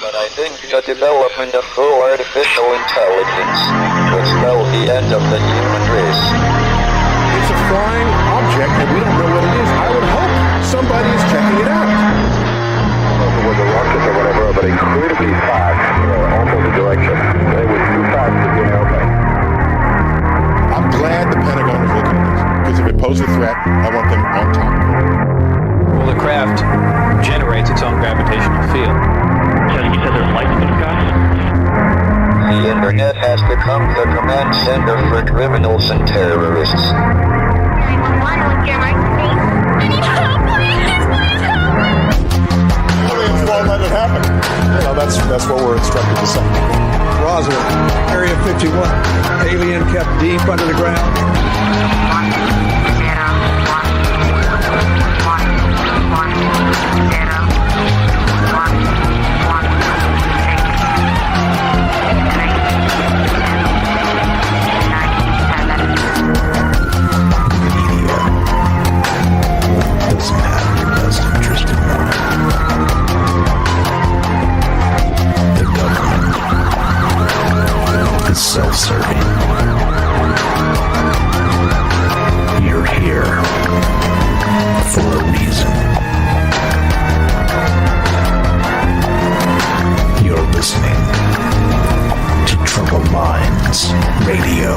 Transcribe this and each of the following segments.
But I think the development of full artificial intelligence could spell the end of the human race. It's a flying object, and we don't know what it is. I would hope somebody is checking it out. It was a rocket or whatever, but incredibly fast, opposite direction. It was too fast to be an airplane. I'm glad the Pentagon is looking at this, because if it poses a threat, I want them on top of it. Well, the craft generates its own gravitational field. You said there's lights in the sky? The internet has become the command center for criminals and terrorists. 911, what's your emergency? I need help, please help me! Aliens won't let it happen. That's what we're instructed to say. Roswell, Area 51. Alien kept deep under the ground. 1, 0, 1, 1, 1, 0. Doesn't have your best interest in mind. The government is self-serving. You're here for a reason. You're listening to Troubled Minds Radio.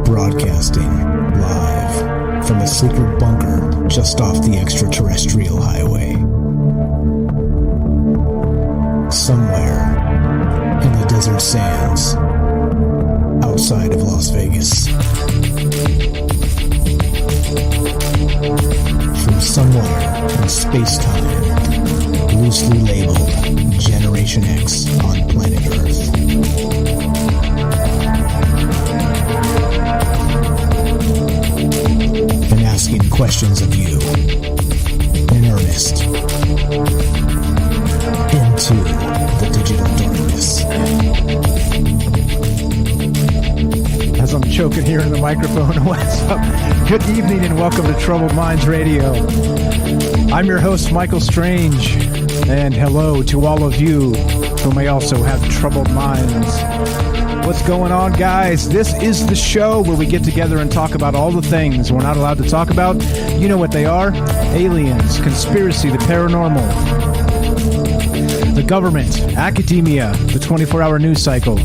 Broadcasting live from a secret bunker just off the extraterrestrial highway. Somewhere in the desert sands outside of Las Vegas. From somewhere in space-time, loosely labeled Generation X on planet Earth. And asking questions of you in earnest into the digital darkness. As I'm choking here in the microphone, what's up? Good evening and welcome to Troubled Minds Radio. I'm your host, Michael Strange, and hello to all of you who may also have troubled minds. What's going on, guys? This is the show where we get together and talk about all the things we're not allowed to talk about. You know what they are: aliens, conspiracy, the paranormal, the government, academia, the 24-hour news cycle,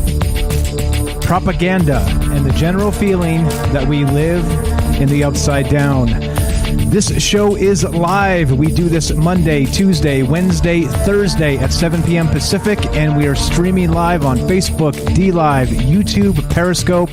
propaganda, and the general feeling that we live in the upside down. This show is live. We do this Monday, Tuesday, Wednesday, Thursday at 7 p.m. Pacific, and we are streaming live on Facebook, DLive, YouTube, Periscope,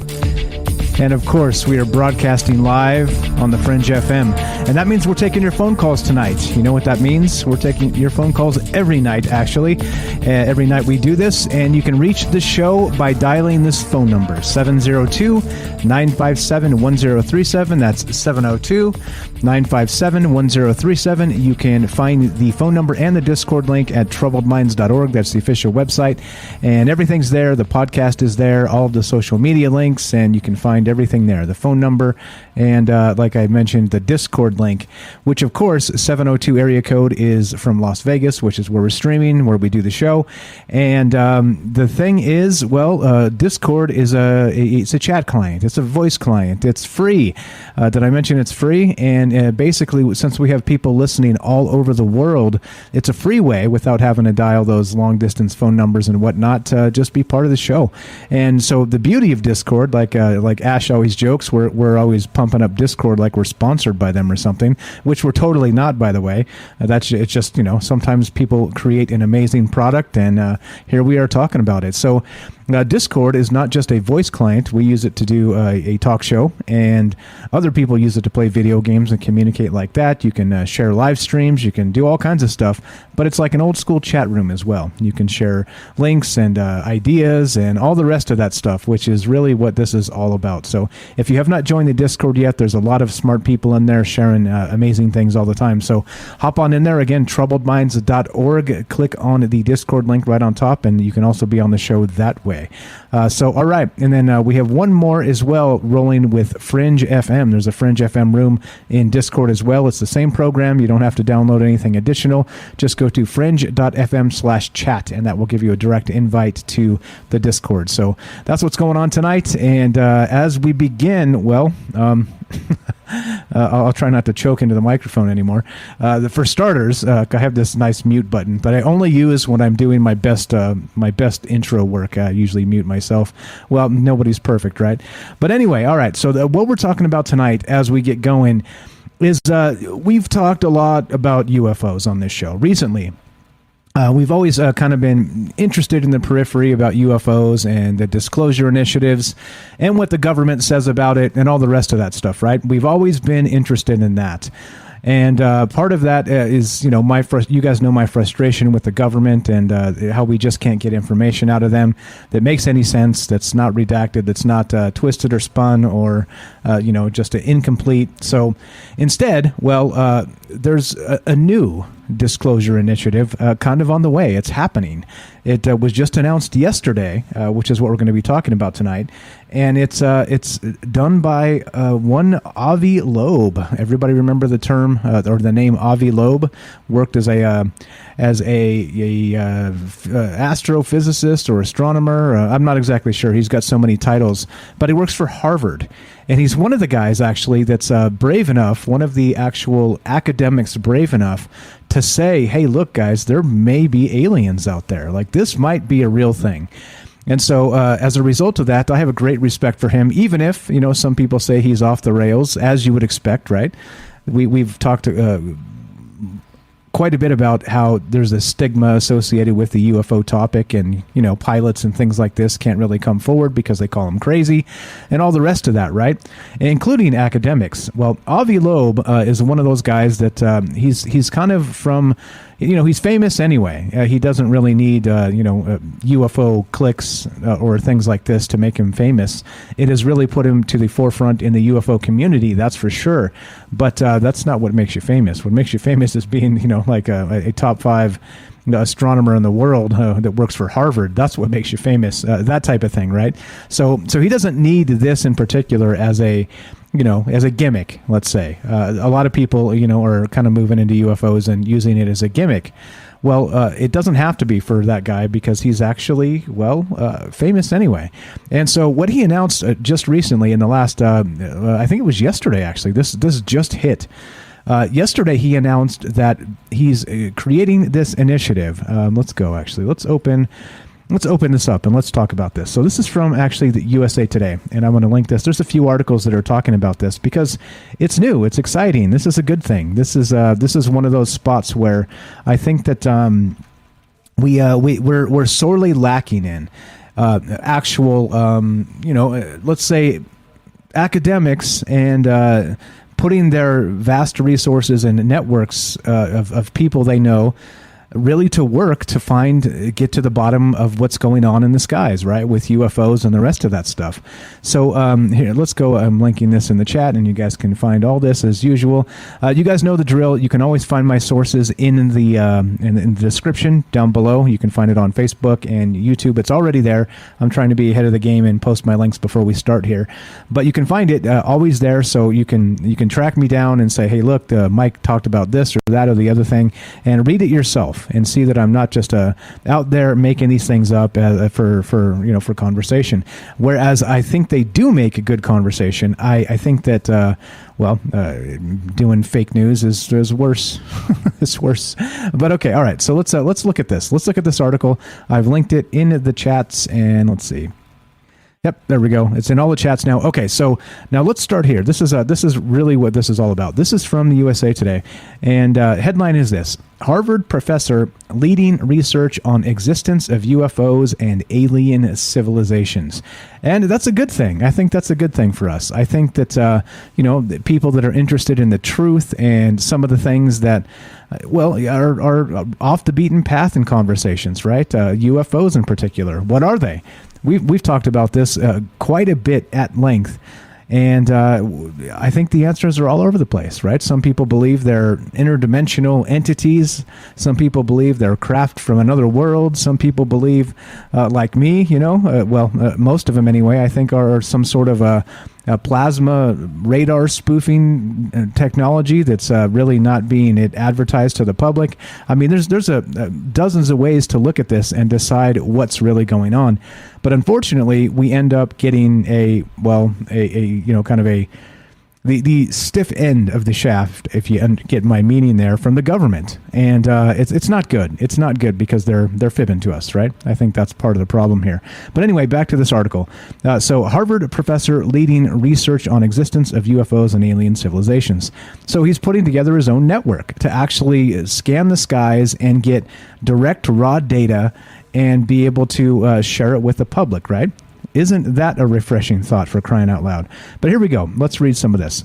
and of course, we are broadcasting live on the Fringe FM. And that means we're taking your phone calls tonight. You know what that means? We're taking your phone calls every night, actually. Every night we do this, and you can reach the show by dialing this phone number, 702-957-1037. That's 702-957-1037. You can find the phone number and the Discord link at troubledminds.org. That's the official website. And everything's there. The podcast is there, all of the social media links, and you can find everything there. The phone number and, like I mentioned, the Discord link, which, of course, 702 area code is from Las Vegas, which is where we're streaming, where we do the show. And the thing is, well, Discord is it's a chat client. It's a voice client. It's free. Did I mention it's free? And basically, since we have people listening all over the world, it's a free way without having to dial those long-distance phone numbers and whatnot to just be part of the show. And so the beauty of Discord, like Ash always jokes, we're always pumping up Discord like we're sponsored by them or something, which we're totally not, by the way. It's just, sometimes people create an amazing product, and here we are talking about it. So Discord is not just a voice client. We use it to do a talk show, and other people use it to play video games and communicate like that. You can share live streams. You can do all kinds of stuff, but it's like an old school chat room as well. You can share links and ideas and all the rest of that stuff, which is really what this is all about. So if you have not joined the Discord yet, there's a lot of smart people in there sharing amazing things all the time. So hop on in there. Again, troubledminds.org. Click on the Discord link right on top, and you can also be on the show that way. anyway. All right. And then we have one more as well rolling with Fringe FM. There's a Fringe FM room in Discord as well. It's the same program. You don't have to download anything additional. Just go to fringe.fm/chat, and that will give you a direct invite to the Discord. So that's what's going on tonight. And as we begin, I'll try not to choke into the microphone anymore. For starters, I have this nice mute button that I only use when I'm doing my best intro work. I usually mute myself. Well, nobody's perfect, right? But anyway, all right. So what we're talking about tonight as we get going is we've talked a lot about UFOs on this show recently. We've always kind of been interested in the periphery about UFOs and the disclosure initiatives and what the government says about it and all the rest of that stuff, right? We've always been interested in that. And part of that is, you guys know my frustration with the government and how we just can't get information out of them that makes any sense, that's not redacted, that's not twisted or spun or, just incomplete. So instead, there's a new disclosure initiative kind of on the way. It's happening. It was just announced yesterday, which is what we're going to be talking about tonight. And it's done by one Avi Loeb. Everybody remember the term or the name Avi Loeb? Worked as a astrophysicist or astronomer. I'm not exactly sure. He's got so many titles, but he works for Harvard. And he's one of the guys, actually, that's brave enough, one of the actual academics brave enough to say, hey, look, guys, there may be aliens out there. Like, this might be a real thing. And so as a result of that, I have a great respect for him, even if, some people say he's off the rails, as you would expect, right? We've talked quite a bit about how there's a stigma associated with the UFO topic, and pilots and things like this can't really come forward because they call them crazy and all the rest of that, right? Including academics. Well, Avi Loeb is one of those guys that he's kind of from, he's famous anyway. He doesn't really need UFO clicks or things like this to make him famous. It has really put him to the forefront in the UFO community, that's for sure. But that's not what makes you famous. What makes you famous is being like a top 5 astronomer in the world that works for Harvard. That's what makes you famous, that type of thing, right? So he doesn't need this in particular as a gimmick, let's say. A lot of people, are kind of moving into UFOs and using it as a gimmick. Well, it doesn't have to be for that guy because he's actually, famous anyway. And so what he announced just recently in the last, I think it was yesterday, actually, this just hit. Yesterday, he announced that he's creating this initiative. Let's open this up and let's talk about this. So this is from actually the USA Today, and I'm going to link this. There's a few articles that are talking about this because it's new, it's exciting. This is a good thing. This is one of those spots where I think that we're sorely lacking in actual, let's say academics and putting their vast resources and networks of people they know really to work to get to the bottom of what's going on in the skies, right, with UFOs and the rest of that stuff. So here, let's go. I'm linking this in the chat, and you guys can find all this as usual. You guys know the drill. You can always find my sources in the description down below. You can find it on Facebook and YouTube. It's already there. I'm trying to be ahead of the game and post my links before we start here. But you can find it always there, so you can track me down and say, hey, look, Mike talked about this or that or the other thing, and read it yourself. And see that I'm not just out there making these things up for conversation. Whereas I think they do make a good conversation. I think that doing fake news is worse. It's worse. But okay, all right. So let's look at this. Let's look at this article. I've linked it in the chats, and let's see. Yep, there we go. It's in all the chats now. Okay, so now let's start here. This is really what this is all about. This is from the USA Today, and headline is this: Harvard professor leading research on existence of UFOs and alien civilizations. And that's a good thing. I think that's a good thing for us. I think that, the people that are interested in the truth and some of the things that, are off the beaten path in conversations, right? UFOs in particular. What are they? We've talked about this quite a bit at length. And I think the answers are all over the place, right? Some people believe they're interdimensional entities. Some people believe they're craft from another world. Some people believe, like me, most of them anyway, I think are some sort of a plasma radar spoofing technology that's really not being advertised to the public. I mean, there's dozens of ways to look at this and decide what's really going on. But unfortunately, we end up getting the stiff end of the shaft, if you get my meaning there, from the government, and it's not good. It's not good because they're fibbing to us, right? I think that's part of the problem here. But anyway, back to this article. So Harvard professor leading research on existence of UFOs and alien civilizations. So he's putting together his own network to actually scan the skies and get direct raw data and be able to share it with the public, right? Isn't that a refreshing thought, for crying out loud? But here we go. Let's read some of this.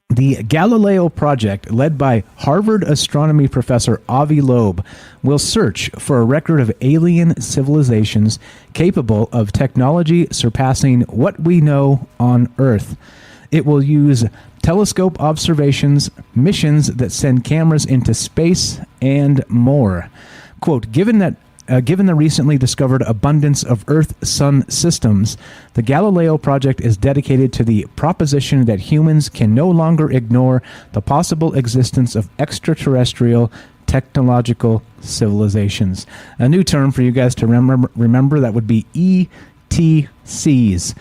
The Galileo Project, led by Harvard astronomy professor Avi Loeb, will search for a record of alien civilizations capable of technology surpassing what we know on Earth. It will use telescope observations, missions that send cameras into space, and more. Quote, given the recently discovered abundance of Earth-Sun systems, the Galileo Project is dedicated to the proposition that humans can no longer ignore the possible existence of extraterrestrial technological civilizations. A new term for you guys to remember that would be ETCs.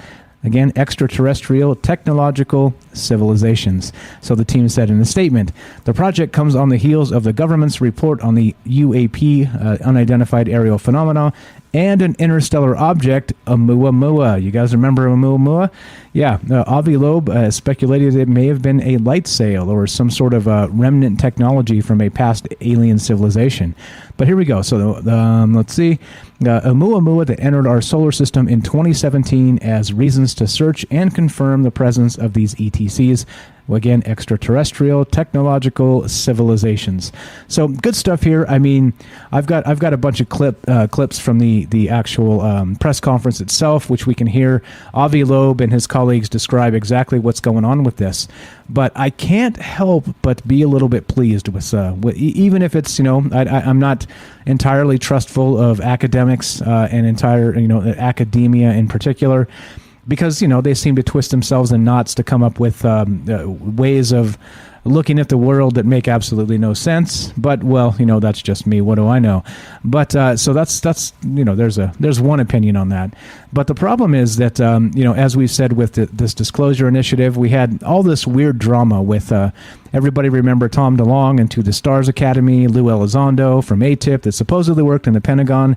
Again, extraterrestrial technological civilizations. So the team said in a statement, the project comes on the heels of the government's report on the UAP, unidentified aerial phenomena, and an interstellar object, Oumuamua. You guys remember Oumuamua? Yeah, Avi Loeb speculated it may have been a light sail or some sort of remnant technology from a past alien civilization. But here we go. So let's see. Oumuamua that entered our solar system in 2017 as reasons to search and confirm the presence of these ETCs. Well, again, extraterrestrial technological civilizations. So good stuff here. I mean, I've got a bunch of clips from the actual press conference itself, which we can hear Avi Loeb and his colleagues describe exactly what's going on with this. But I can't help but be a little bit pleased with even if it's, I'm not entirely trustful of academics and academia in particular. Because, they seem to twist themselves in knots to come up with ways of looking at the world that make absolutely no sense. But, well, that's just me. What do I know? But so that's there's one opinion on that. But the problem is that, as we've said with this disclosure initiative, we had all this weird drama with everybody remember Tom DeLonge and To the Stars Academy, Lou Elizondo from ATIP that supposedly worked in the Pentagon.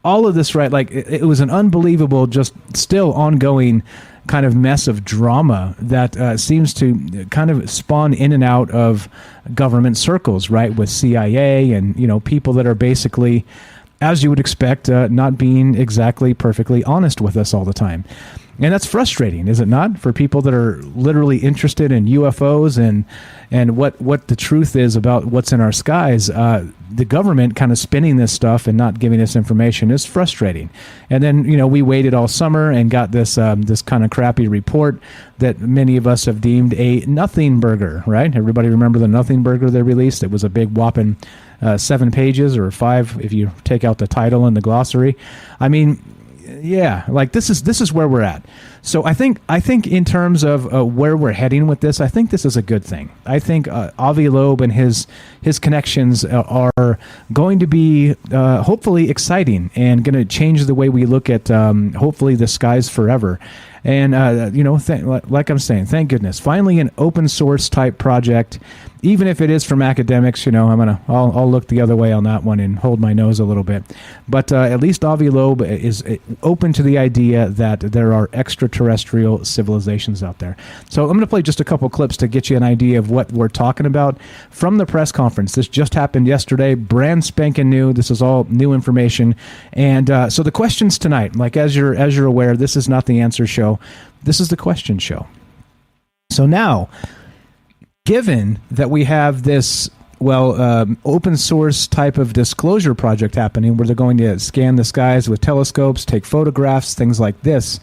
All of this, right, like it was an unbelievable, just still ongoing kind of mess of drama that seems to kind of spawn in and out of government circles, right, with CIA and, people that are basically, as you would expect, not being exactly perfectly honest with us all the time. And that's frustrating, is it not, for people that are literally interested in UFOs and what the truth is about what's in our skies. The government kind of spinning this stuff and not giving us information is frustrating. And then, we waited all summer and got this kind of crappy report that many of us have deemed a nothing burger, right? Everybody remember the nothing burger they released? It was a big whopping 7 pages or 5 if you take out the title and the glossary. I mean, yeah, like this is where we're at. So I think in terms of where we're heading with this, I think this is a good thing. I think Avi Loeb and his connections are going to be hopefully exciting and going to change the way we look at hopefully the skies forever. And like I'm saying, thank goodness, finally an open source type project. Even if it is from academics, I'll look the other way on that one and hold my nose a little bit. But at least Avi Loeb is open to the idea that there are extraterrestrial civilizations out there. So I'm going to play just a couple clips to get you an idea of what we're talking about from the press conference. This just happened yesterday, brand spanking new. This is all new information. And so the questions tonight, like as you're aware, this is not the answer show. This is the question show. So now, given that we have this, open source type of disclosure project happening where they're going to scan the skies with telescopes, take photographs, things like this,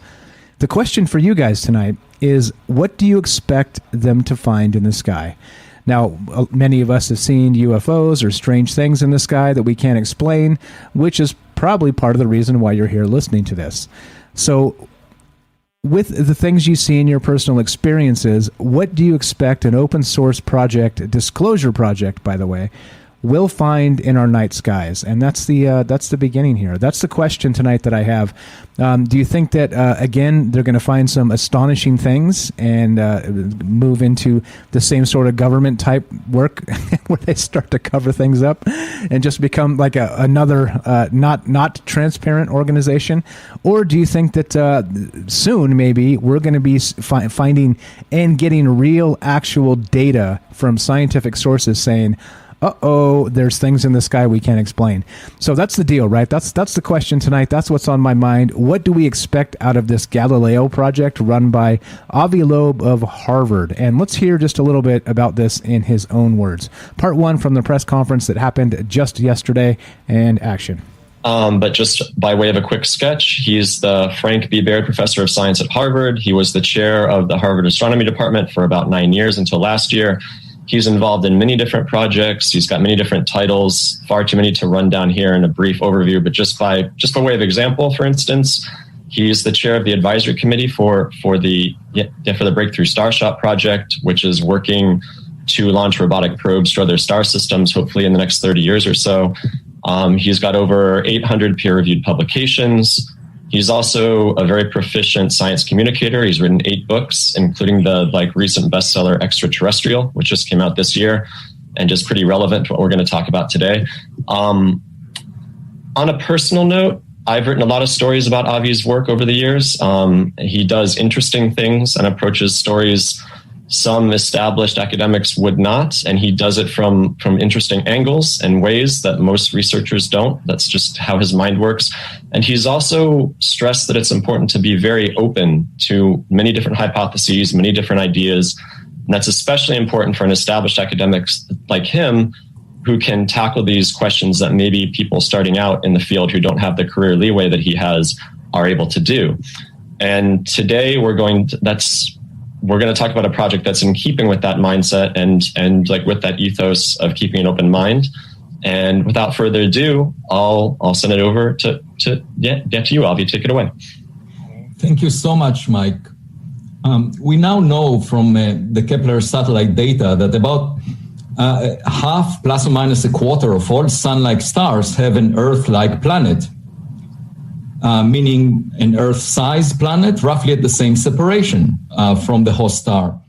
The question for you guys tonight is, what do you expect them to find in the sky? Now, many of us have seen UFOs or strange things in the sky that we can't explain, which is probably part of the reason why you're here listening to this. So, with the things you see in your personal experiences, what do you expect an open source project, a disclosure project, by the way, will find in our night skies? And that's the beginning here. That's the question tonight that I have. Do you think that, again, they're going to find some astonishing things and move into the same sort of government type work where they start to cover things up and just become like another not transparent organization? Or do you think that soon maybe we're going to be finding and getting real actual data from scientific sources saying, there's things in the sky we can't explain? So that's the deal, right? That's the question tonight. That's what's on my mind. What do we expect out of this Galileo project run by Avi Loeb of Harvard? And let's hear just a little bit about this in his own words. Part one from the press conference that happened just yesterday, and action. But just by way of a quick sketch, he's the Frank B. Baird Professor of Science at Harvard. He was the chair of the Harvard Astronomy Department for about 9 years until last year. He's involved in many different projects. He's got many different titles, far too many to run down here in a brief overview. But just by way of example, for instance, he's the chair of the advisory committee for the Breakthrough Starshot project, which is working to launch robotic probes to other star systems, hopefully in the next 30 years or so. He's got over 800 peer-reviewed publications. He's also a very proficient science communicator. He's written 8 books, including the recent bestseller Extraterrestrial, which just came out this year and just pretty relevant to what we're going to talk about today. On a personal note, I've written a lot of stories about Avi's work over the years. He does interesting things and approaches stories some established academics would not, and he does it from interesting angles and ways that most researchers don't. That's just how his mind works. And he's also stressed that it's important to be very open to many different hypotheses, many different ideas. And that's especially important for an established academic like him, who can tackle these questions that maybe people starting out in the field who don't have the career leeway that he has are able to do. And today we're going to talk about a project that's in keeping with that mindset and with that ethos of keeping an open mind. And without further ado, I'll send it over to you, Avi. Take it away. Thank you so much, Mike. We now know from the Kepler satellite data that about half, plus or minus a quarter of all sun-like stars have an Earth-like planet. Meaning an Earth-sized planet, roughly at the same separation from the host star.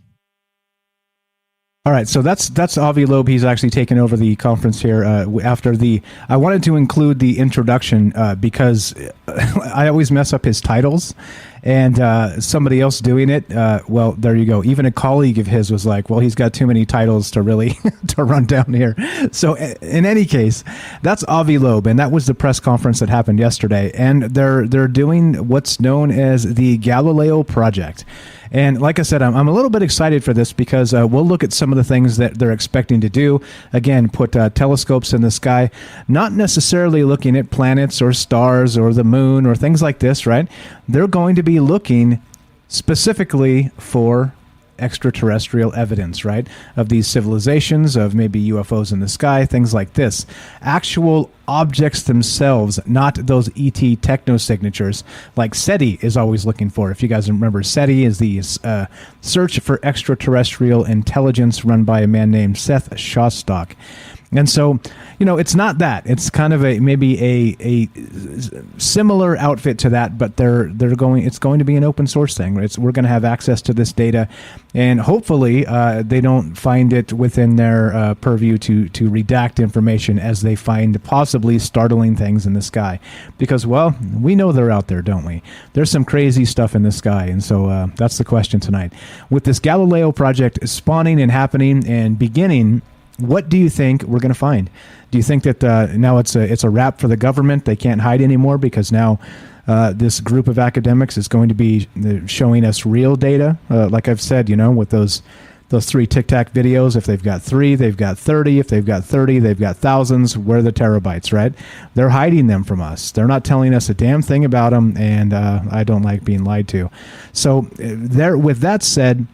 All right, so that's Avi Loeb. He's actually taken over the conference here I wanted to include the introduction because I always mess up his titles, and somebody else doing it, well, there you go. Even a colleague of his was like, well, he's got too many titles to really to run down here. So in any case, that's Avi Loeb, and that was the press conference that happened yesterday. And they're doing what's known as the Galileo Project. And like I said, I'm a little bit excited for this because we'll look at some of the things that they're expecting to do. Again, put telescopes in the sky, not necessarily looking at planets or stars or the moon or things like this, right? They're going to be looking specifically for extraterrestrial evidence, right? Of these civilizations, of maybe UFOs in the sky, things like this. Actual objects themselves, not those ET techno-signatures like SETI is always looking for. If you guys remember, SETI is the search for extraterrestrial intelligence run by a man named Seth Shostak. And so, it's not that. It's kind of maybe a similar outfit to that, but it's going to be an open source thing. We're going to have access to this data, and hopefully they don't find it within their purview to redact information as they find possibly startling things in the sky. Because, well, we know they're out there, don't we? There's some crazy stuff in the sky, and so that's the question tonight. With this Galileo project spawning and happening and beginning, what do you think we're going to find? Do you think that now it's a wrap for the government? They can't hide anymore because now this group of academics is going to be showing us real data, like I've said, with those those 3 Tic Tac videos. If they've got 3, they've got 30. If they've got 30, they've got thousands. Where are the terabytes, right? They're hiding them from us. They're not telling us a damn thing about them, and I don't like being lied to. So there. With that said,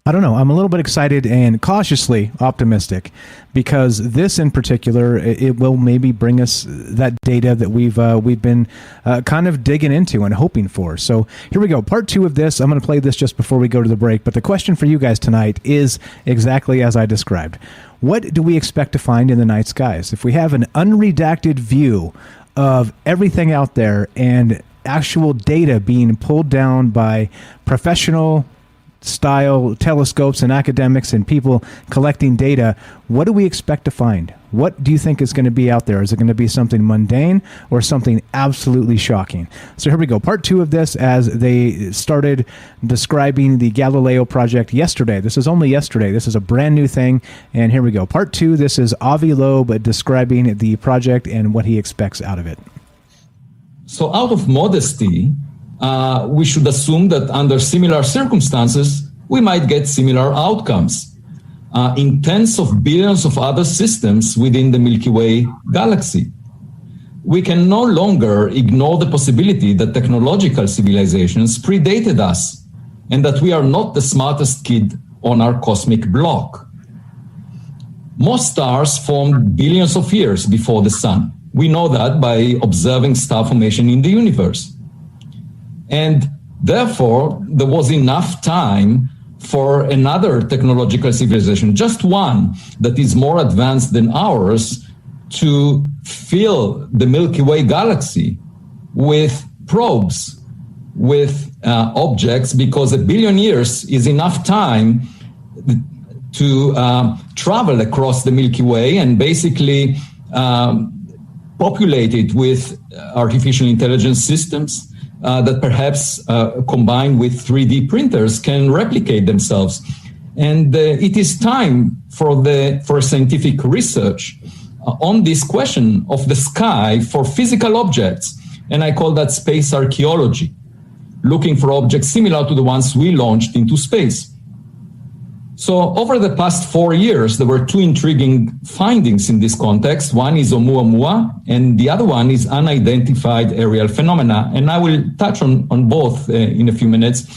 I don't know. I'm a little bit excited and cautiously optimistic because this in particular, it will maybe bring us that data that we've been kind of digging into and hoping for. So here we go. Part 2 of this. I'm going to play this just before we go to the break. But the question for you guys tonight is exactly as I described. What do we expect to find in the night skies? If we have an unredacted view of everything out there and actual data being pulled down by professional style telescopes and academics and people collecting data, what do we expect to find? What do you think is going to be out there? Is it going to be something mundane or something absolutely shocking? So here we go. Part 2 of this, as they started describing the Galileo Project yesterday. This is only yesterday. This is a brand new thing. And here we go. Part 2, this is Avi Loeb describing the project and what he expects out of it. So out of modesty, we should assume that under similar circumstances, we might get similar outcomes in tens of billions of other systems within the Milky Way galaxy. We can no longer ignore the possibility that technological civilizations predated us and that we are not the smartest kid on our cosmic block. Most stars formed billions of years before the sun. We know that by observing star formation in the universe. And therefore, there was enough time for another technological civilization, just one that is more advanced than ours, to fill the Milky Way galaxy with probes, with objects, because 1 billion years is enough time to travel across the Milky Way and basically populate it with artificial intelligence systems that perhaps combined with 3D printers can replicate themselves. And it is time for scientific research on this question of the sky for physical objects. And I call that space archaeology, looking for objects similar to the ones we launched into space. So over the past 4 years, there were 2 intriguing findings in this context. One is Oumuamua, and the other one is unidentified aerial phenomena. And I will touch on both in a few minutes.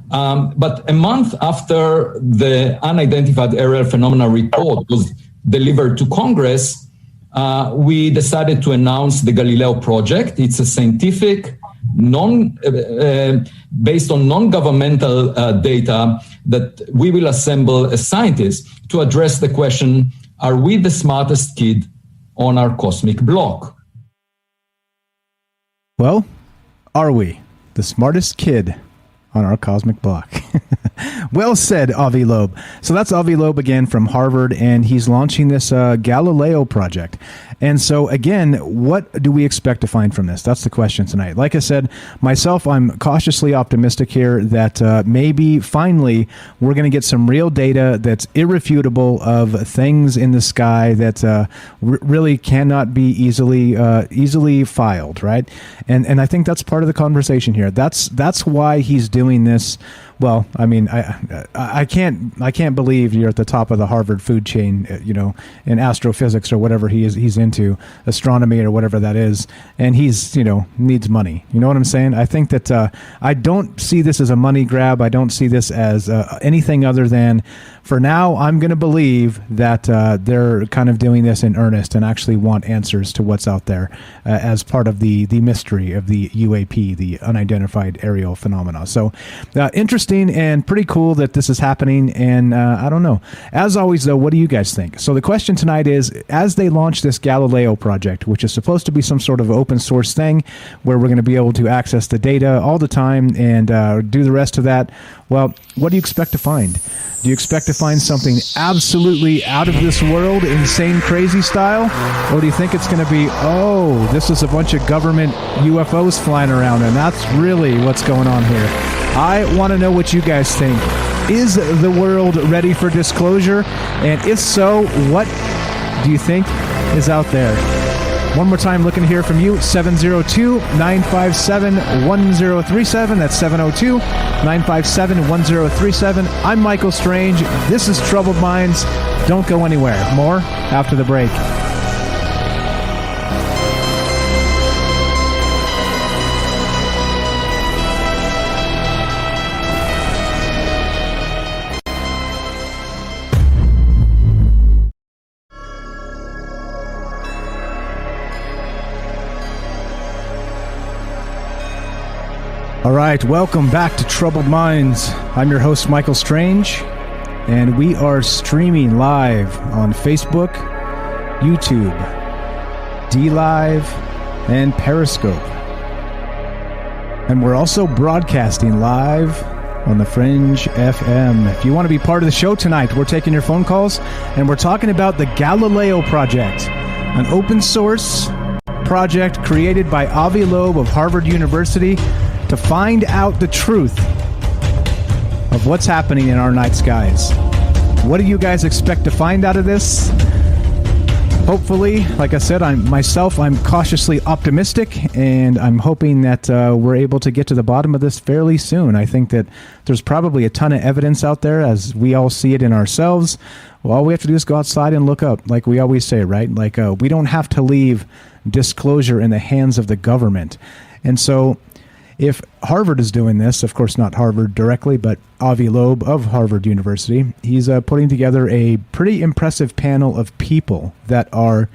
But a month after the unidentified aerial phenomena report was delivered to Congress, we decided to announce the Galileo Project. It's a scientific, based on non-governmental data that we will assemble as scientists to address the question, are we the smartest kid on our cosmic block? Well, are we the smartest kid on our cosmic block? Well said, Avi Loeb. So that's Avi Loeb again from Harvard, and he's launching this Galileo Project. And so again, what do we expect to find from this? That's the question tonight. Like I said, myself, I'm cautiously optimistic here that maybe finally we're going to get some real data that's irrefutable of things in the sky that really cannot be easily filed, right? And I think that's part of the conversation here. That's why he's doing this. Well, I mean, I can't believe you're at the top of the Harvard food chain, in astrophysics or whatever he's into, astronomy or whatever that is, and he's needs money. You know what I'm saying? I think that I don't see this as a money grab. I don't see this as anything other than, for now, I'm going to believe that they're kind of doing this in earnest and actually want answers to what's out there as part of the mystery of the UAP, the unidentified aerial phenomena. So interesting and pretty cool that this is happening. And I don't know. As always, though, what do you guys think? So the question tonight is, as they launch this Galileo project, which is supposed to be some sort of open source thing where we're going to be able to access the data all the time and do the rest of that, well, what do you expect to find? Do you expect to find something absolutely out of this world, insane, crazy style? Or do you think it's going to be, this is a bunch of government UFOs flying around, and that's really what's going on here? I want to know what you guys think. Is the world ready for disclosure? And if so, what do you think is out there? One more time, looking to hear from you, 702-957-1037. That's 702-957-1037. I'm Michael Strange. This is Troubled Minds. Don't go anywhere. More after the break. All right, welcome back to Troubled Minds. I'm your host, Michael Strange, and we are streaming live on Facebook, YouTube, DLive, and Periscope. And we're also broadcasting live on the Fringe FM. If you want to be part of the show tonight, we're taking your phone calls, and we're talking about the Galileo Project, an open source project created by Avi Loeb of Harvard University to find out the truth of what's happening in our night skies. What do you guys expect to find out of this? Hopefully, like I said, I'm cautiously optimistic, and I'm hoping that we're able to get to the bottom of this fairly soon. I think that there's probably a ton of evidence out there as we all see it in ourselves. Well, all we have to do is go outside and look up, like we always say, right? Like we don't have to leave disclosure in the hands of the government. And so if Harvard is doing this, of course not Harvard directly, but Avi Loeb of Harvard University, he's putting together a pretty impressive panel of people that are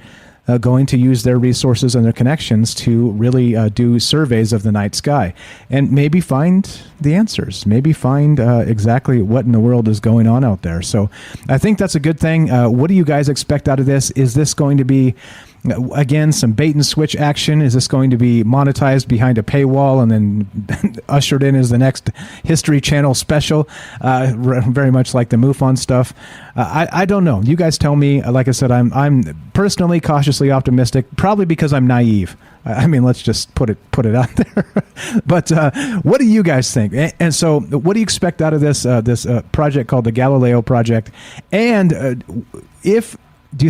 going to use their resources and their connections to really do surveys of the night sky and maybe find the answers, maybe find exactly what in the world is going on out there. So I think that's a good thing. What do you guys expect out of this? Is this going to be, again, some bait and switch action? Is this going to be monetized behind a paywall and then ushered in as the next History Channel special? Very much like the MUFON stuff. I don't know. You guys tell me. Like I said, I'm personally cautiously optimistic, probably because I'm naive. I mean, let's just put it out there. But what do you guys think? And so, what do you expect out of this project called the Galileo Project? And do you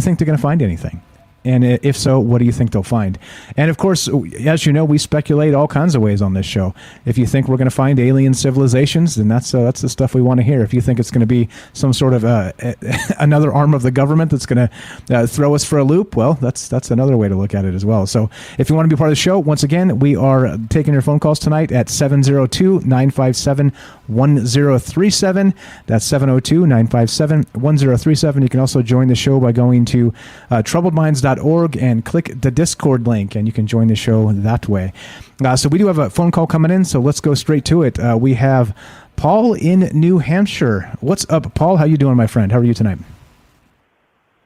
think they're going to find anything? And if so, what do you think they'll find? And of course, as you know, we speculate all kinds of ways on this show. If you think we're going to find alien civilizations, then that's the stuff we want to hear. If you think it's going to be some sort of another arm of the government that's going to throw us for a loop, well, that's another way to look at it as well. So if you want to be part of the show, once again, we are taking your phone calls tonight at 702-957-1037. That's 702-957-1037. You can also join the show by going to troubledminds.org and click the Discord link, and you can join the show that way. So we do have a phone call coming in, so let's go straight to it. We have Paul in New Hampshire. What's up, Paul? How you doing, my friend? How are you tonight?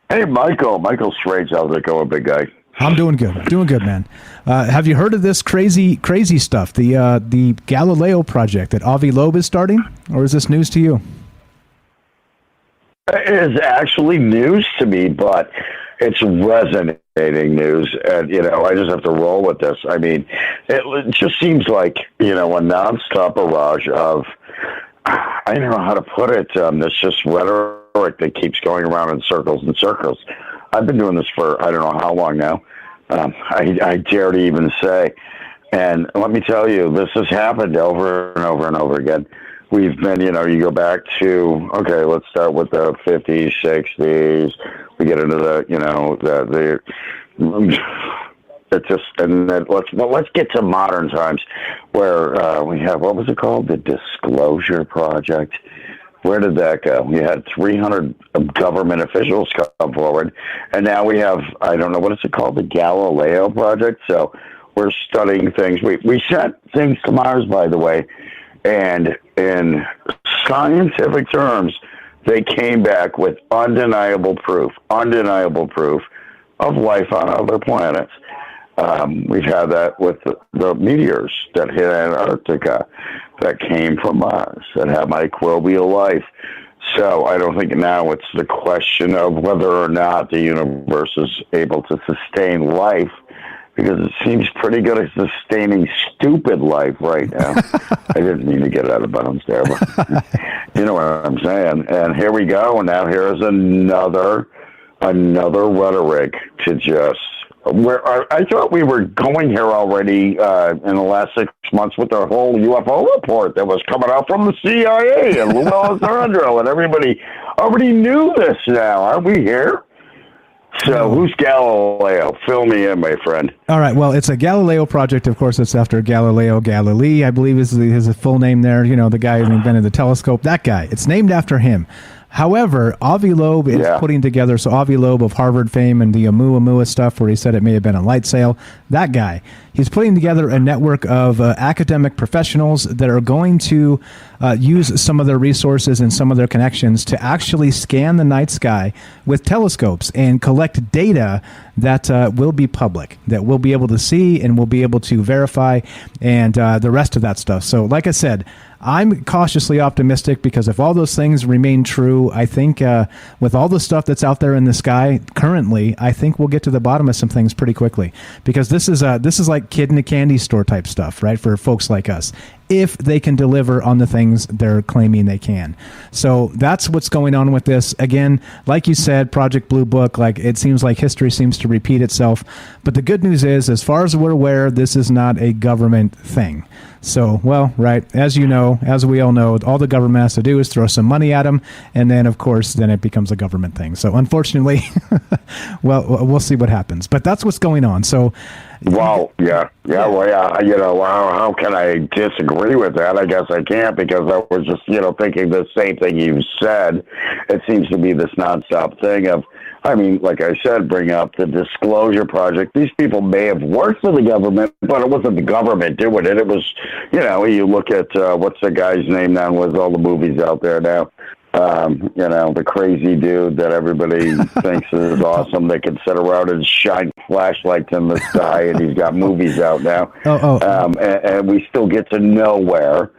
Hey, Michael Strange. How's it going, big guy? I'm doing good, man. Have you heard of this crazy stuff, the Galileo Project that Avi Loeb is starting, or is this news to you? It is actually news to me, but it's resonating news, and, I just have to roll with this. I mean, it just seems like, a nonstop barrage of, I don't know how to put it, there's just rhetoric that keeps going around in circles and circles. I've been doing this for, I don't know how long now. I dare to even say. And let me tell you, this has happened over and over and over again. We've been, you go back to, okay, let's start with the 50s, 60s. We get into it's just, and then let's get to modern times where we have, what was it called? The Disclosure Project. Where did that go? We had 300 government officials come forward, and now we have, I don't know, what is it called? The Galileo Project. So we're studying things. We sent things to Mars, by the way, and in scientific terms, they came back with undeniable proof of life on other planets. We've had that with the meteors that hit Antarctica that came from Mars, that have microbial life. So I don't think now it's the question of whether or not the universe is able to sustain life, because it seems pretty good at sustaining stupid life right now. I didn't mean to get out of bounds there, but you know what I'm saying. And here we go, and now here's another rhetoric to just I thought we were going here already in the last 6 months with the whole UFO report that was coming out from the CIA and Lou Alessandro, and everybody already knew this now. Aren't we here? So who's Galileo? Fill me in, my friend. All right. Well, it's a Galileo Project. Of course, it's after Galileo Galilei, I believe is his full name there. You know, the guy who invented the telescope. That guy. It's named after him. However, Avi Loeb is putting together, so Avi Loeb of Harvard fame and the Oumuamua stuff where he said it may have been a light sail, that guy, he's putting together a network of academic professionals that are going to use some of their resources and some of their connections to actually scan the night sky with telescopes and collect data that will be public, that we'll be able to see and we'll be able to verify and the rest of that stuff. So like I said, I'm cautiously optimistic because if all those things remain true, I think with all the stuff that's out there in the sky currently, I think we'll get to the bottom of some things pretty quickly. Because this is like kid in a candy store type stuff, right? For folks like us, if they can deliver on the things they're claiming they can. So that's what's going on with this. Again, like you said, Project Blue Book, like it seems like history seems to repeat itself. But the good news is, as far as we're aware, this is not a government thing. So, well, right, as you know, as we all know, all the government has to do is throw some money at them, and then, of course, then it becomes a government thing. So, unfortunately, well, we'll see what happens. But that's what's going on. So, well, yeah. You know, how can I disagree with that? I guess I can't, because I was just, thinking the same thing you said. It seems to be this nonstop thing of, I mean, like I said, bring up the Disclosure Project. These people may have worked for the government, but it wasn't the government doing it. It was, you look at, what's the guy's name now with all the movies out there now? The crazy dude that everybody thinks is awesome. They can sit around and shine flashlights in the sky, and he's got movies out now. And we still get to nowhere.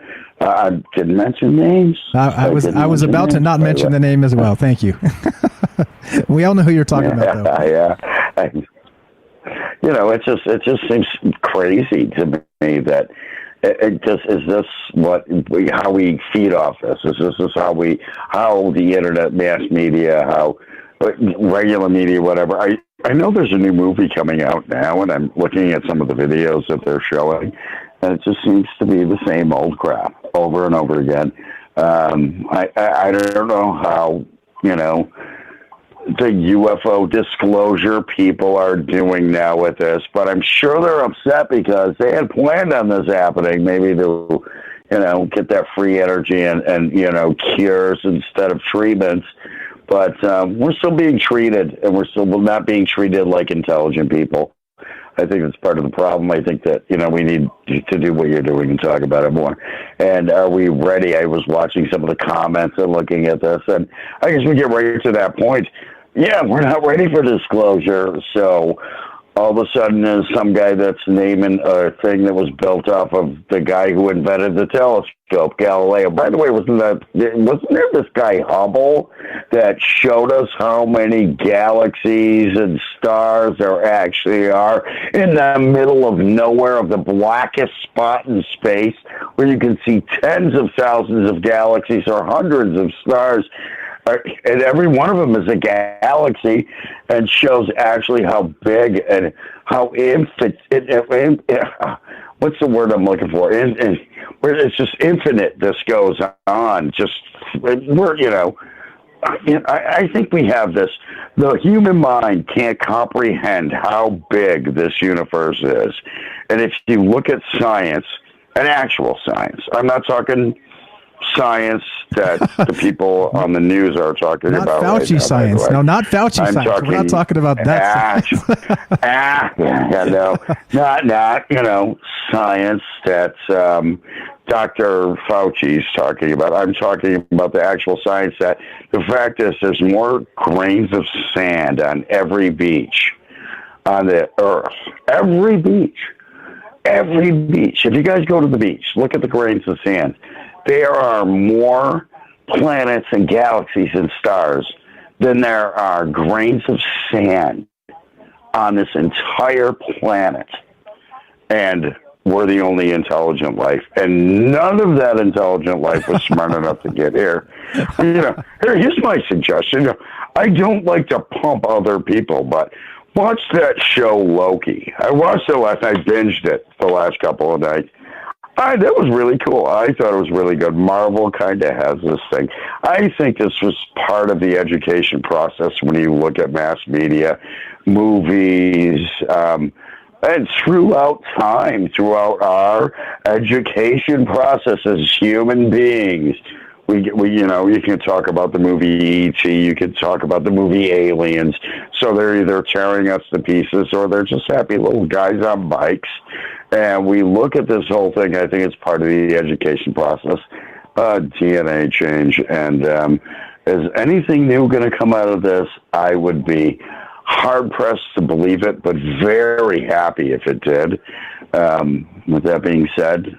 I didn't mention names. I was about to not mention the name as well. Thank you. We all know who you're talking about, though. Yeah. It just seems crazy to me that it just is this how we feed off this. Is how the internet, mass media, how regular media, whatever. I know there's a new movie coming out now, and I'm looking at some of the videos that they're showing, and it just seems to be the same old crap over and over again. I don't know how, the UFO disclosure people are doing now with this, but I'm sure they're upset because they had planned on this happening, maybe to, get that free energy and cures instead of treatments. But we're still being treated, and we're still not being treated like intelligent people. I think that's part of the problem. I think that, we need to do what you're doing and talk about it more. And are we ready? I was watching some of the comments and looking at this, and I guess we get right to that point. Yeah, we're not ready for disclosure. So all of a sudden there's some guy that's naming a thing that was built off of the guy who invented the telescope, Galileo. By the way, wasn't there this guy Hubble that showed us how many galaxies and stars there actually are in the middle of nowhere, of the blackest spot in space, where you can see tens of thousands of galaxies or hundreds of stars, and every one of them is a galaxy, and shows actually how big and how infinite. What's the word I'm looking for? It's just infinite. This goes on. I think we have this. The human mind can't comprehend how big this universe is, and if you look at science, an actual science, I'm not talking science that the people on the news are talking not about. Fauci right now, science. No, not Fauci science. We're not talking about that. Not science that Dr. Fauci's talking about. I'm talking about the actual science that the fact is there's more grains of sand on every beach on the earth. Every beach. If you guys go to the beach, look at the grains of sand. There are more planets and galaxies and stars than there are grains of sand on this entire planet. And we're the only intelligent life. And none of that intelligent life was smart enough to get here. Here's my suggestion. I don't like to pump other people, but Watch that show Loki. I watched it last night. I binged it the last couple of nights. That was really cool. I thought it was really good. Marvel kind of has this thing. I think this was part of the education process when you look at mass media, movies, and throughout time, throughout our education process as human beings. We, you can talk about the movie E.T., you can talk about the movie Aliens. So they're either tearing us to pieces or they're just happy little guys on bikes. And we look at this whole thing, I think it's part of the education process, DNA change. And is anything new going to come out of this? I would be hard-pressed to believe it, but very happy if it did. With that being said,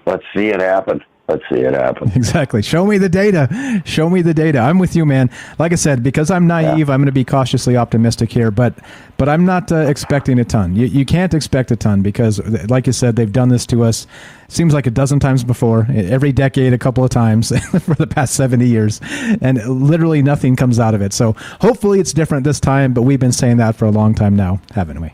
let's see it happen. Let's see it happen. Exactly. Show me the data. Show me the data. I'm with you, man. Like I said, because I'm naive, I'm going to be cautiously optimistic here, but I'm not expecting a ton. You can't expect a ton because, like you said, they've done this to us. Seems like a dozen times before, every decade, a couple of times for the past 70 years, and literally nothing comes out of it. So hopefully it's different this time, but we've been saying that for a long time now, haven't we?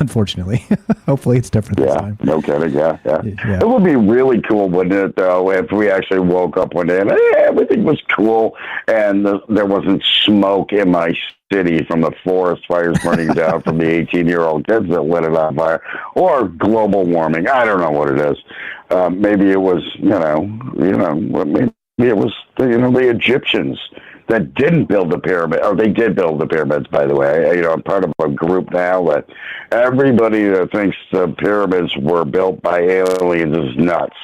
Unfortunately. Hopefully it's different this time. No kidding. Yeah. It would be really cool, wouldn't it, though, if we actually woke up one day and everything was cool and there wasn't smoke in my city from the forest fires burning down from the 18-year-old kids that lit it on fire, or global warming. I don't know what it is. Maybe it was, maybe it was, the Egyptians that didn't build the pyramid, or they did build the pyramids, by the way. I'm part of a group now that everybody that thinks the pyramids were built by aliens is nuts.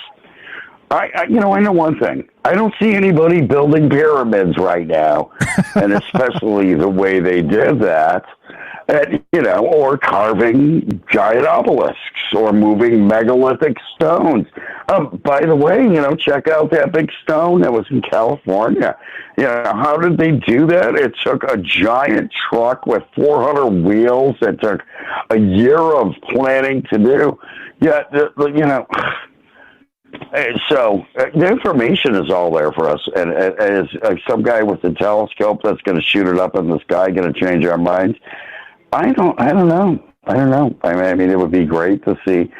I know one thing. I don't see anybody building pyramids right now, and especially the way they did that, or carving giant obelisks or moving megalithic stones. By the way, check out that big stone that was in California. How did they do that? It took a giant truck with 400 wheels. It took a year of planning to do. So the information is all there for us, and is some guy with a telescope that's going to shoot it up in the sky going to change our minds? I don't know. I mean, it would be great to see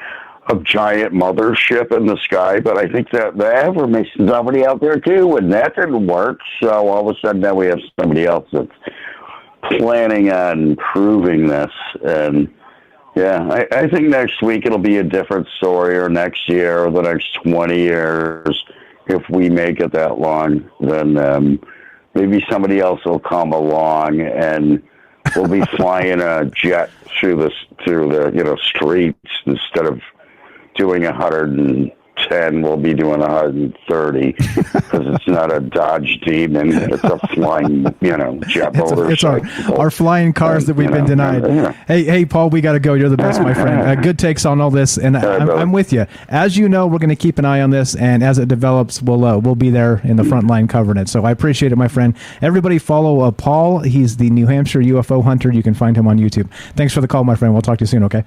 a giant mothership in the sky, but I think that the information's already out there too, and that didn't work. So all of a sudden now we have somebody else that's planning on proving this, and yeah, I think next week it'll be a different story, or next year, or the next 20 years. If we make it that long, then maybe somebody else will come along, and we'll be flying a jet through the streets instead of doing 110. We'll be doing 130 because it's not a Dodge Demon. It's a flying, jet motor. It's our flying cars that we've been denied. Hey, Paul, we got to go. You're the best, my friend. Good takes on all this, and I'm with you. As you know, we're going to keep an eye on this, and as it develops, we'll be there in the front line covering it. So I appreciate it, my friend. Everybody follow Paul. He's the New Hampshire UFO hunter. You can find him on YouTube. Thanks for the call, my friend. We'll talk to you soon, okay?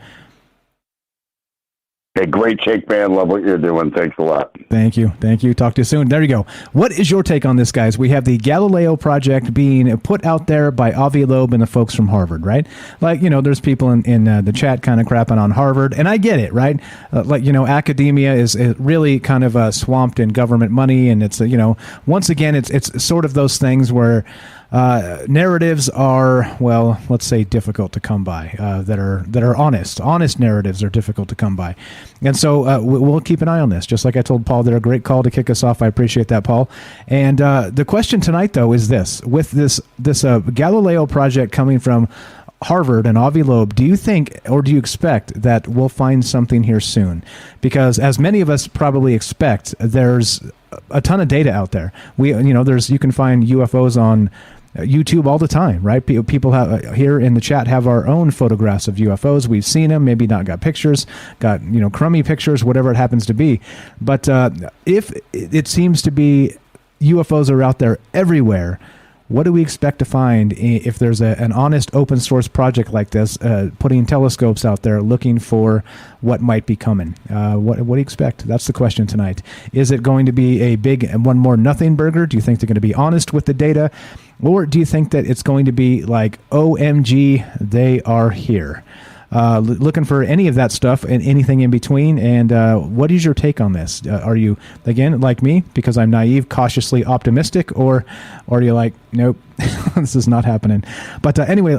Hey, great take, man. Love what you're doing. Thanks a lot. Thank you. Talk to you soon. There you go. What is your take on this, guys? We have the Galileo Project being put out there by Avi Loeb and the folks from Harvard, right? Like, there's people in the chat kind of crapping on Harvard, and I get it, right? Academia is really kind of swamped in government money, and it's, once again, it's sort of those things where narratives are, well, let's say difficult to come by, that are honest narratives are difficult to come by. And so we'll keep an eye on this. Just like I told Paul, they're a great call to kick us off. I appreciate that, Paul. And the question tonight, though, is this: with this Galileo project coming from Harvard and Avi Loeb, do you think, or do you expect that we'll find something here soon? Because as many of us probably expect, there's a ton of data out there. You can find UFOs on YouTube all the time, right? People have here in the chat have our own photographs of UFOs. We've seen them, maybe not got pictures, got crummy pictures, whatever it happens to be. But if it seems to be UFOs are out there everywhere, what do we expect to find if there's an honest open source project like this, putting telescopes out there looking for what might be coming? What do you expect? That's the question tonight. Is it going to be a big one more nothing burger? Do you think they're going to be honest with the data? Or do you think that it's going to be like, OMG, they are here? Looking for any of that stuff and anything in between. And what is your take on this? Are you, again, like me, because I'm naive, cautiously optimistic, or are you like, nope, this is not happening? But anyway,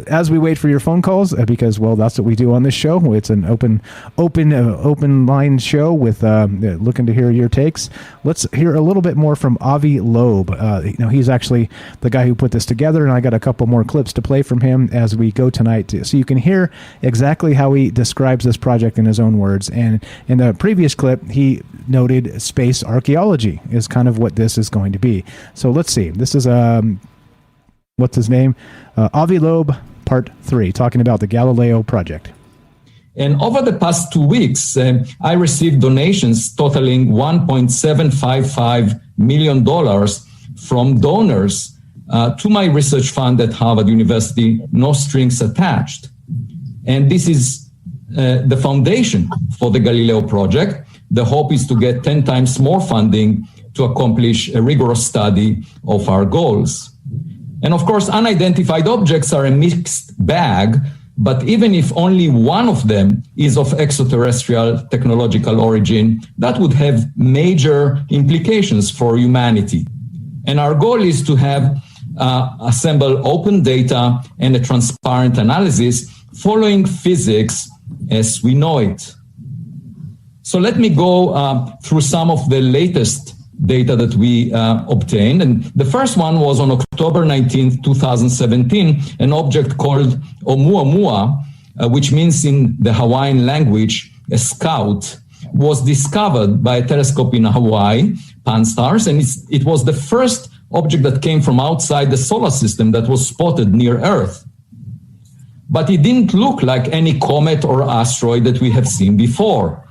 as we wait for your phone calls, because, well, that's what we do on this show. It's an open line show with looking to hear your takes. Let's hear a little bit more from Avi Loeb. He's actually the guy who put this together, and I got a couple more clips to play from him as we go tonight, so you can hear exactly how he describes this project in his own words. And in the previous clip, he noted space archaeology is kind of what this is going to be. So let's see. This is what's his name? Avi Loeb, part 3, talking about the Galileo Project. And over the past 2 weeks, I received donations totaling $1.755 million from donors to my research fund at Harvard University, no strings attached. And this is the foundation for the Galileo Project. The hope is to get 10 times more funding to accomplish a rigorous study of our goals. And of course, unidentified objects are a mixed bag, but even if only one of them is of extraterrestrial technological origin, that would have major implications for humanity. And our goal is to have assemble open data and a transparent analysis following physics as we know it. So let me go through some of the latest data that we obtained. And the first one was on October 19th, 2017, an object called Oumuamua, which means in the Hawaiian language, a scout, was discovered by a telescope in Hawaii, Pan-STARRS, and it was the first object that came from outside the solar system that was spotted near Earth. But it didn't look like any comet or asteroid that we have seen before.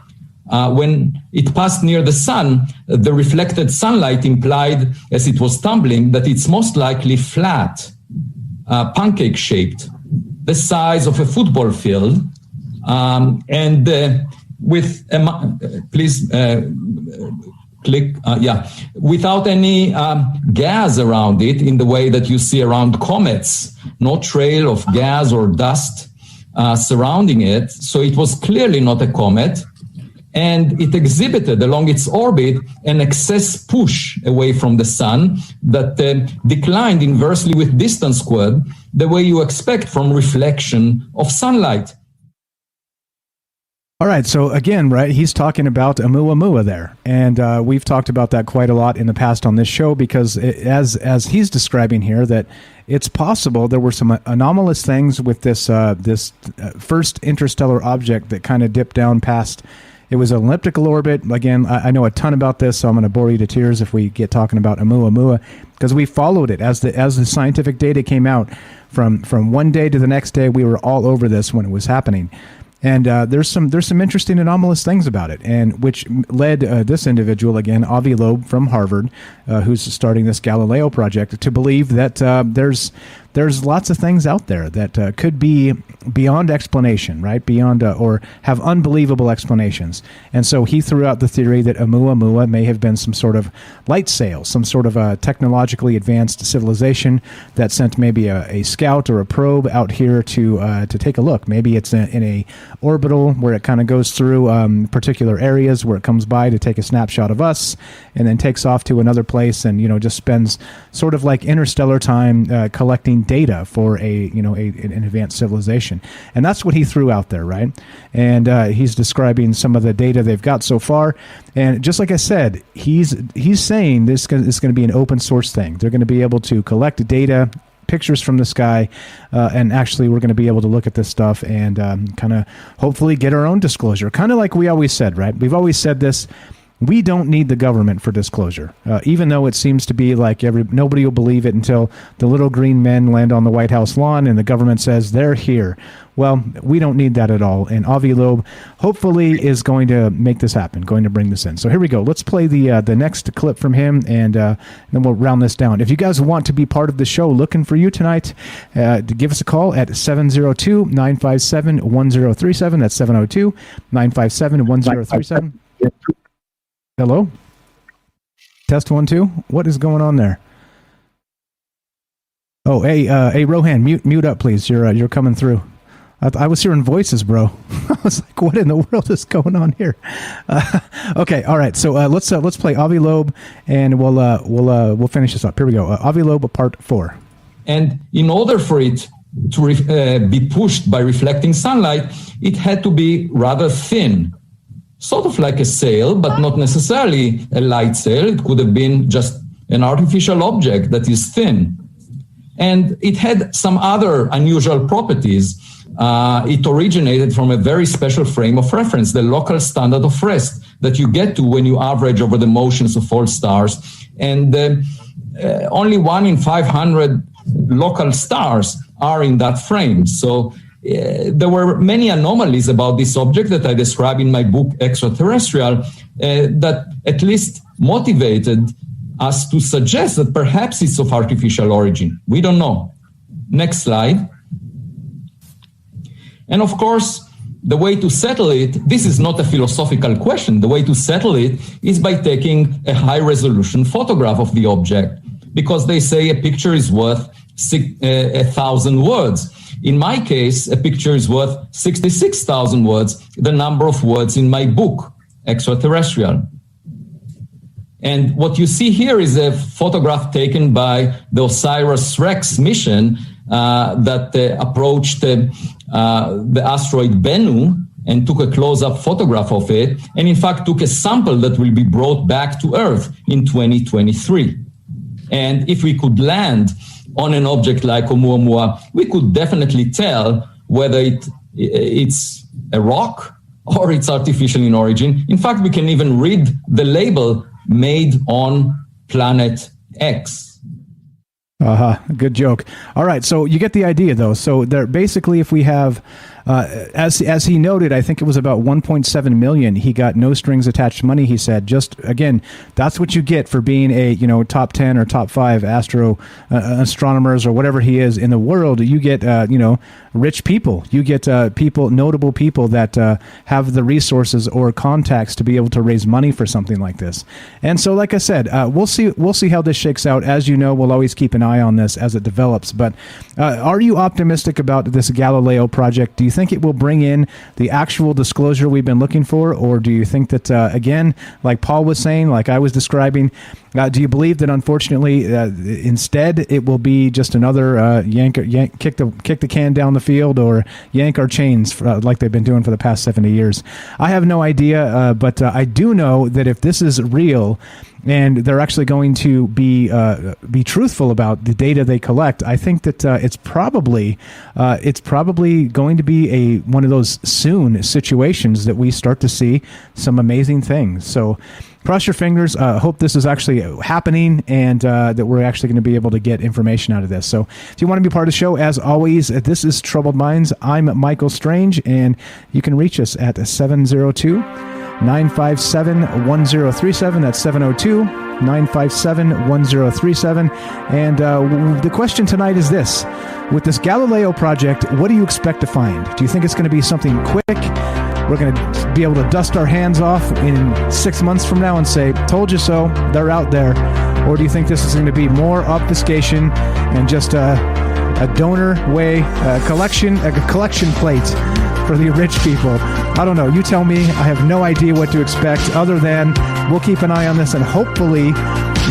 When it passed near the sun, the reflected sunlight implied, as it was tumbling, that it's most likely flat, pancake-shaped, the size of a football field, without any gas around it in the way that you see around comets, no trail of gas or dust surrounding it. So it was clearly not a comet. And it exhibited along its orbit an excess push away from the sun that declined inversely with distance squared, the way you expect from reflection of sunlight. All right, so again, right, he's talking about Oumuamua there, and we've talked about that quite a lot in the past on this show, because as he's describing here, that it's possible there were some anomalous things with this first interstellar object that kind of dipped down past. It was an elliptical orbit. Again, I know a ton about this, so I'm going to bore you to tears if we get talking about Oumuamua, because we followed it as the scientific data came out from one day to the next day. We were all over this when it was happening. And there's some interesting anomalous things about it, and which led this individual, again, Avi Loeb from Harvard, who's starting this Galileo Project, to believe that there's lots of things out there that could be beyond explanation, right? Beyond or have unbelievable explanations. And so he threw out the theory that Oumuamua may have been some sort of light sail, some sort of a technologically advanced civilization that sent maybe a scout or a probe out here to take a look. Maybe it's in a orbital where it kind of goes through particular areas where it comes by to take a snapshot of us, and then takes off to another place and just spends sort of like interstellar time collecting data for an advanced civilization. And that's what he threw out there, right? And he's describing some of the data they've got so far. And just like I said, he's saying this is going to be an open source thing. They're going to be able to collect data, pictures from the sky, and actually we're going to be able to look at this stuff and kind of hopefully get our own disclosure. Kind of like we always said, right? We've always said this. We don't need the government for disclosure, even though it seems to be like nobody will believe it until the little green men land on the White House lawn and the government says they're here. Well, we don't need that at all. And Avi Loeb hopefully is going to make this happen, going to bring this in. So here we go. Let's play the next clip from him, and then we'll round this down. If you guys want to be part of the show, looking for you tonight, give us a call at 702-957-1037. That's 702-957-1037. Hello? Test 1, 2. What is going on there? Oh, hey, Rohan, mute up, please. You're coming through. I was hearing voices, bro. I was like, what in the world is going on here? Okay, all right. So let's play Avi Loeb, and we'll finish this up. Here we go. Avi Loeb, part 4. And in order for it to be pushed by reflecting sunlight, it had to be rather thin, sort of like a sail, but not necessarily a light sail. It could have been just an artificial object that is thin. And it had some other unusual properties. It originated from a very special frame of reference, the local standard of rest that you get to when you average over the motions of all stars. And only 1 in 500 local stars are in that frame. So there were many anomalies about this object that I describe in my book, Extraterrestrial, that at least motivated us to suggest that perhaps it's of artificial origin. We don't know. Next slide. And of course, the way to settle it, this is not a philosophical question. The way to settle it is by taking a high-resolution photograph of the object, because they say a picture is worth 1,000 words. In my case, a picture is worth 66,000 words, the number of words in my book, Extraterrestrial. And what you see here is a photograph taken by the OSIRIS-REx mission that approached the asteroid Bennu and took a close-up photograph of it, and in fact took a sample that will be brought back to Earth in 2023. And if we could land on an object like Oumuamua, we could definitely tell whether it's a rock or it's artificial in origin. In fact, we can even read the label made on planet X. Good joke. All right, so you get the idea, though. So there, basically, if we have, as he noted, I think it was about 1.7 million. He got no strings attached money. He said, just again, that's what you get for being a top 10 or top 5 astronomers or whatever he is in the world. You get rich people. You get notable people that have the resources or contacts to be able to raise money for something like this. And so, like I said, we'll see how this shakes out. As you know, we'll always keep an eye on this as it develops. But are you optimistic about this Galileo project? Do you think it will bring in the actual disclosure we've been looking for, or do you think that again, like Paul was saying, like I was describing, do you believe that unfortunately instead it will be just another kick the can down the field or yank our chains like they've been doing for the past 70 years? I have no idea, but I do know that if this is real and they're actually going to be truthful about the data they collect, I think that it's probably going to be one of those soon situations that we start to see some amazing things. So cross your fingers. Hope this is actually happening and that we're actually going to be able to get information out of this. So if you want to be part of the show, as always, this is Troubled Minds. I'm Michael Strange, and you can reach us at 702-957-1037. That's 702-957-1037. And the question tonight is this. With this Galileo project, what do you expect to find? Do you think it's going to be something quick? We're going to be able to dust our hands off in 6 months from now and say, told you so, they're out there? Or do you think this is going to be more obfuscation and just a donor way, a collection plate for the rich people? I don't know. You tell me. I have no idea what to expect other than we'll keep an eye on this, and hopefully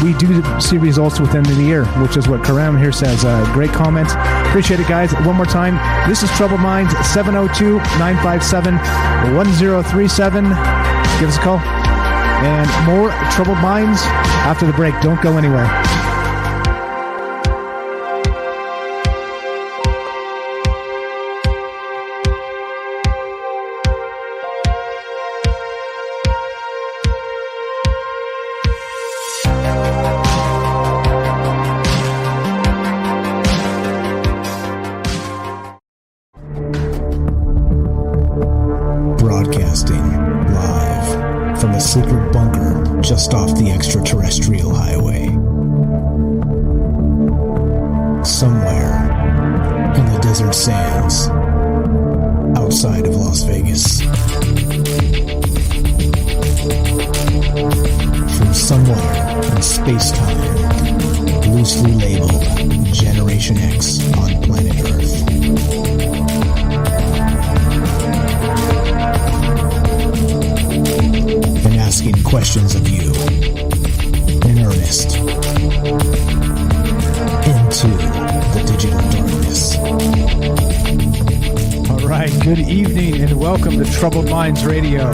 we do see results within the year, which is what Karam here says. Great comment. Appreciate it, guys. One more time. This is Troubled Minds, 702-957-1037. Give us a call. And more Troubled Minds after the break. Don't go anywhere. Secret bunker just off the extraterrestrial highway. Somewhere in the desert sands outside of Las Vegas. From somewhere in space-time, loosely labeled Generation X on planet Earth. And asking questions of you in earnest into the digital darkness. All right, good evening and welcome to Troubled Minds Radio.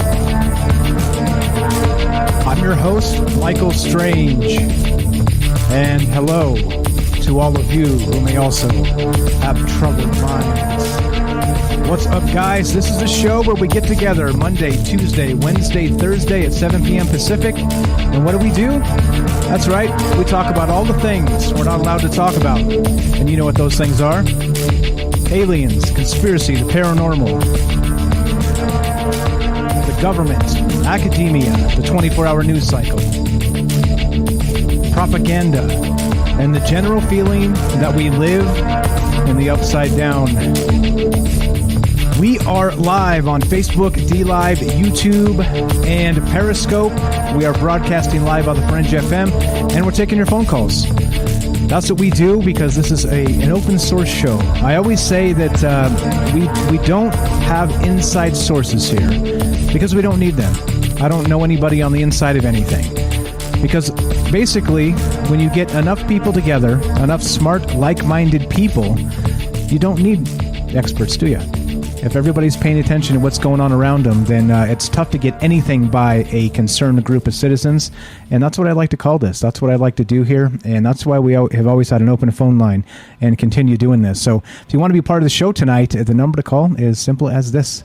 I'm your host, Michael Strange, and hello to all of you who may also have troubled minds. What's up, guys? This is a show where we get together Monday, Tuesday, Wednesday, Thursday at 7 p.m. Pacific, and what do? That's right, we talk about all the things we're not allowed to talk about, and you know what those things are? Aliens, conspiracy, the paranormal, the government, academia, the 24-hour news cycle, propaganda, and the general feeling that we live in the upside down. We are live on Facebook, DLive, YouTube, and Periscope. We are broadcasting live on the Fringe FM, and we're taking your phone calls. That's what we do because this is an open source show. I always say that we don't have inside sources here because we don't need them. I don't know anybody on the inside of anything. Because basically, when you get enough people together, enough smart, like-minded people, you don't need experts, do you? If everybody's paying attention to what's going on around them, then it's tough to get anything by a concerned group of citizens. And that's what I like to call this. That's what I like to do here. And that's why we have always had an open phone line and continue doing this. So if you want to be part of the show tonight, the number to call is simple as this.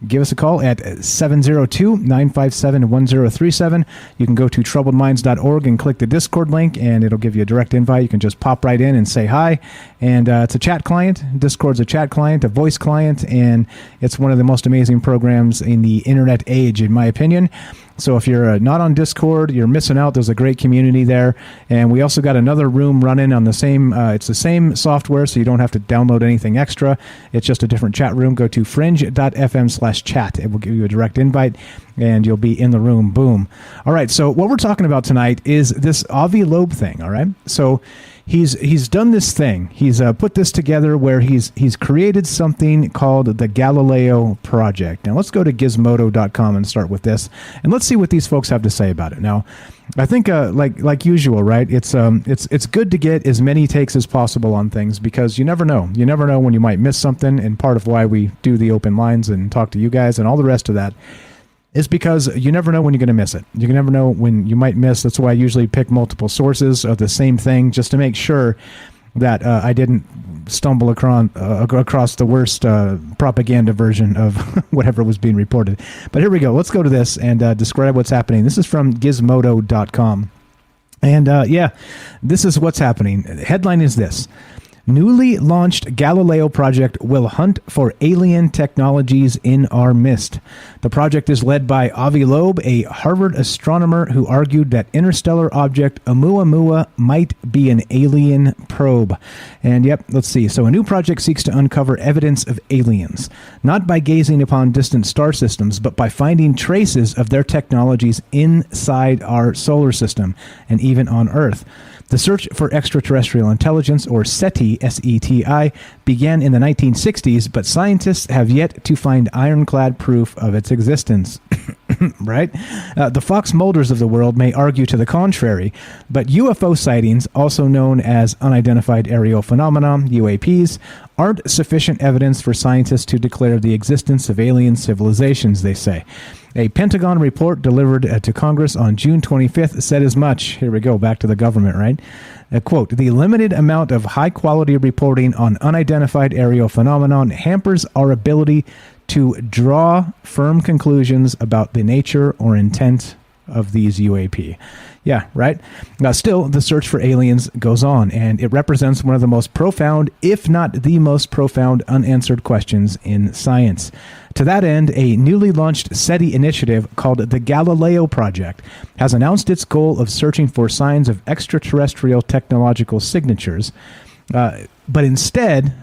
Give us a call at 702-957-1037. You can go to troubledminds.org and click the Discord link, and it'll give you a direct invite. You can just pop right in and say hi. And it's a chat client. Discord's a chat client, a voice client, and it's one of the most amazing programs in the internet age, in my opinion. So if you're not on Discord, you're missing out. There's a great community there. And we also got another room running on the same, it's the same software, so you don't have to download anything extra. It's just a different chat room. Go to fringe.fm/chat. It will give you a direct invite, and you'll be in the room. Boom. All right, so what we're talking about tonight is this Avi Loeb thing, all right? So he's done this thing. He's put this together where he's created something called the Galileo Project. Now let's go to gizmodo.com and start with this, and let's see what these folks have to say about it. Now, I think like usual, right? It's good to get as many takes as possible on things because you never know. You never know when you might miss something, and part of why we do the open lines and talk to you guys and all the rest of that is because you never know when you're going to miss it. You can never know when you might miss. That's why I usually pick multiple sources of the same thing just to make sure that I didn't stumble across the worst propaganda version of whatever was being reported. But here we go. Let's go to this and describe what's happening. This is from gizmodo.com. And this is what's happening. The headline is this. Newly launched Galileo Project will hunt for alien technologies in our midst. The project is led by Avi Loeb, a Harvard astronomer who argued that interstellar object Oumuamua might be an alien probe. And let's see. So a new project seeks to uncover evidence of aliens, not by gazing upon distant star systems, but by finding traces of their technologies inside our solar system and even on Earth. The search for extraterrestrial intelligence, or SETI, S-E-T-I, began in the 1960s, but scientists have yet to find ironclad proof of its existence. Right? The Fox Mulders of the world may argue to the contrary, but UFO sightings, also known as unidentified aerial phenomena, UAPs, aren't sufficient evidence for scientists to declare the existence of alien civilizations, they say. A Pentagon report delivered to Congress on June 25th said as much. Here we go, back to the government, right? Quote, the limited amount of high-quality reporting on unidentified aerial phenomenon hampers our ability to draw firm conclusions about the nature or intent of these UAP. Yeah, right? Now, still, the search for aliens goes on, and it represents one of the most profound, if not the most profound, unanswered questions in science. To that end, a newly launched SETI initiative called the Galileo Project has announced its goal of searching for signs of extraterrestrial technological signatures, but instead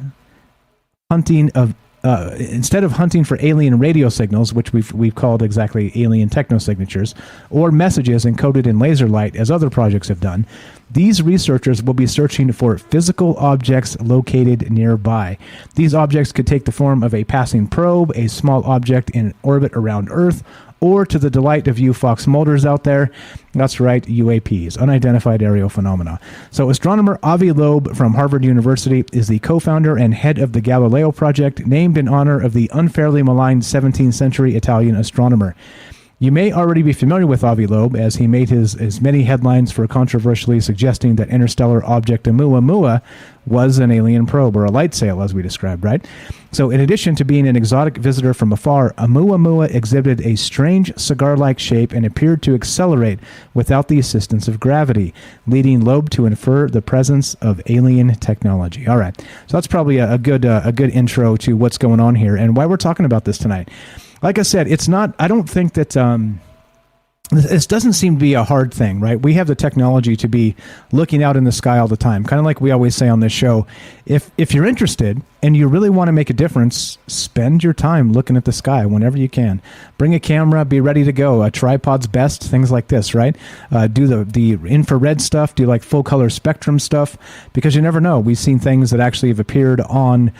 of hunting for alien radio signals, which we've called exactly alien technosignatures, or messages encoded in laser light, as other projects have done, these researchers will be searching for physical objects located nearby. These objects could take the form of a passing probe, a small object in orbit around Earth, or, to the delight of you Fox Mulders out there, that's right, UAPs, unidentified aerial phenomena. So astronomer Avi Loeb from Harvard University is the co-founder and head of the Galileo Project, named in honor of the unfairly maligned 17th century Italian astronomer. You may already be familiar with Avi Loeb, as he made his many headlines for controversially suggesting that interstellar object Oumuamua was an alien probe, or a light sail, as we described, right? So in addition to being an exotic visitor from afar, Oumuamua exhibited a strange cigar-like shape and appeared to accelerate without the assistance of gravity, leading Loeb to infer the presence of alien technology. All right, so that's probably a good intro to what's going on here and why we're talking about this tonight. Like I said, it's not, I don't think that, this doesn't seem to be a hard thing, right? We have the technology to be looking out in the sky all the time. Kind of like we always say on this show, if you're interested and you really want to make a difference, spend your time looking at the sky whenever you can. Bring a camera, be ready to go. A tripod's best, things like this, right? Do the infrared stuff, do like full color spectrum stuff, because you never know. We've seen things that actually have appeared on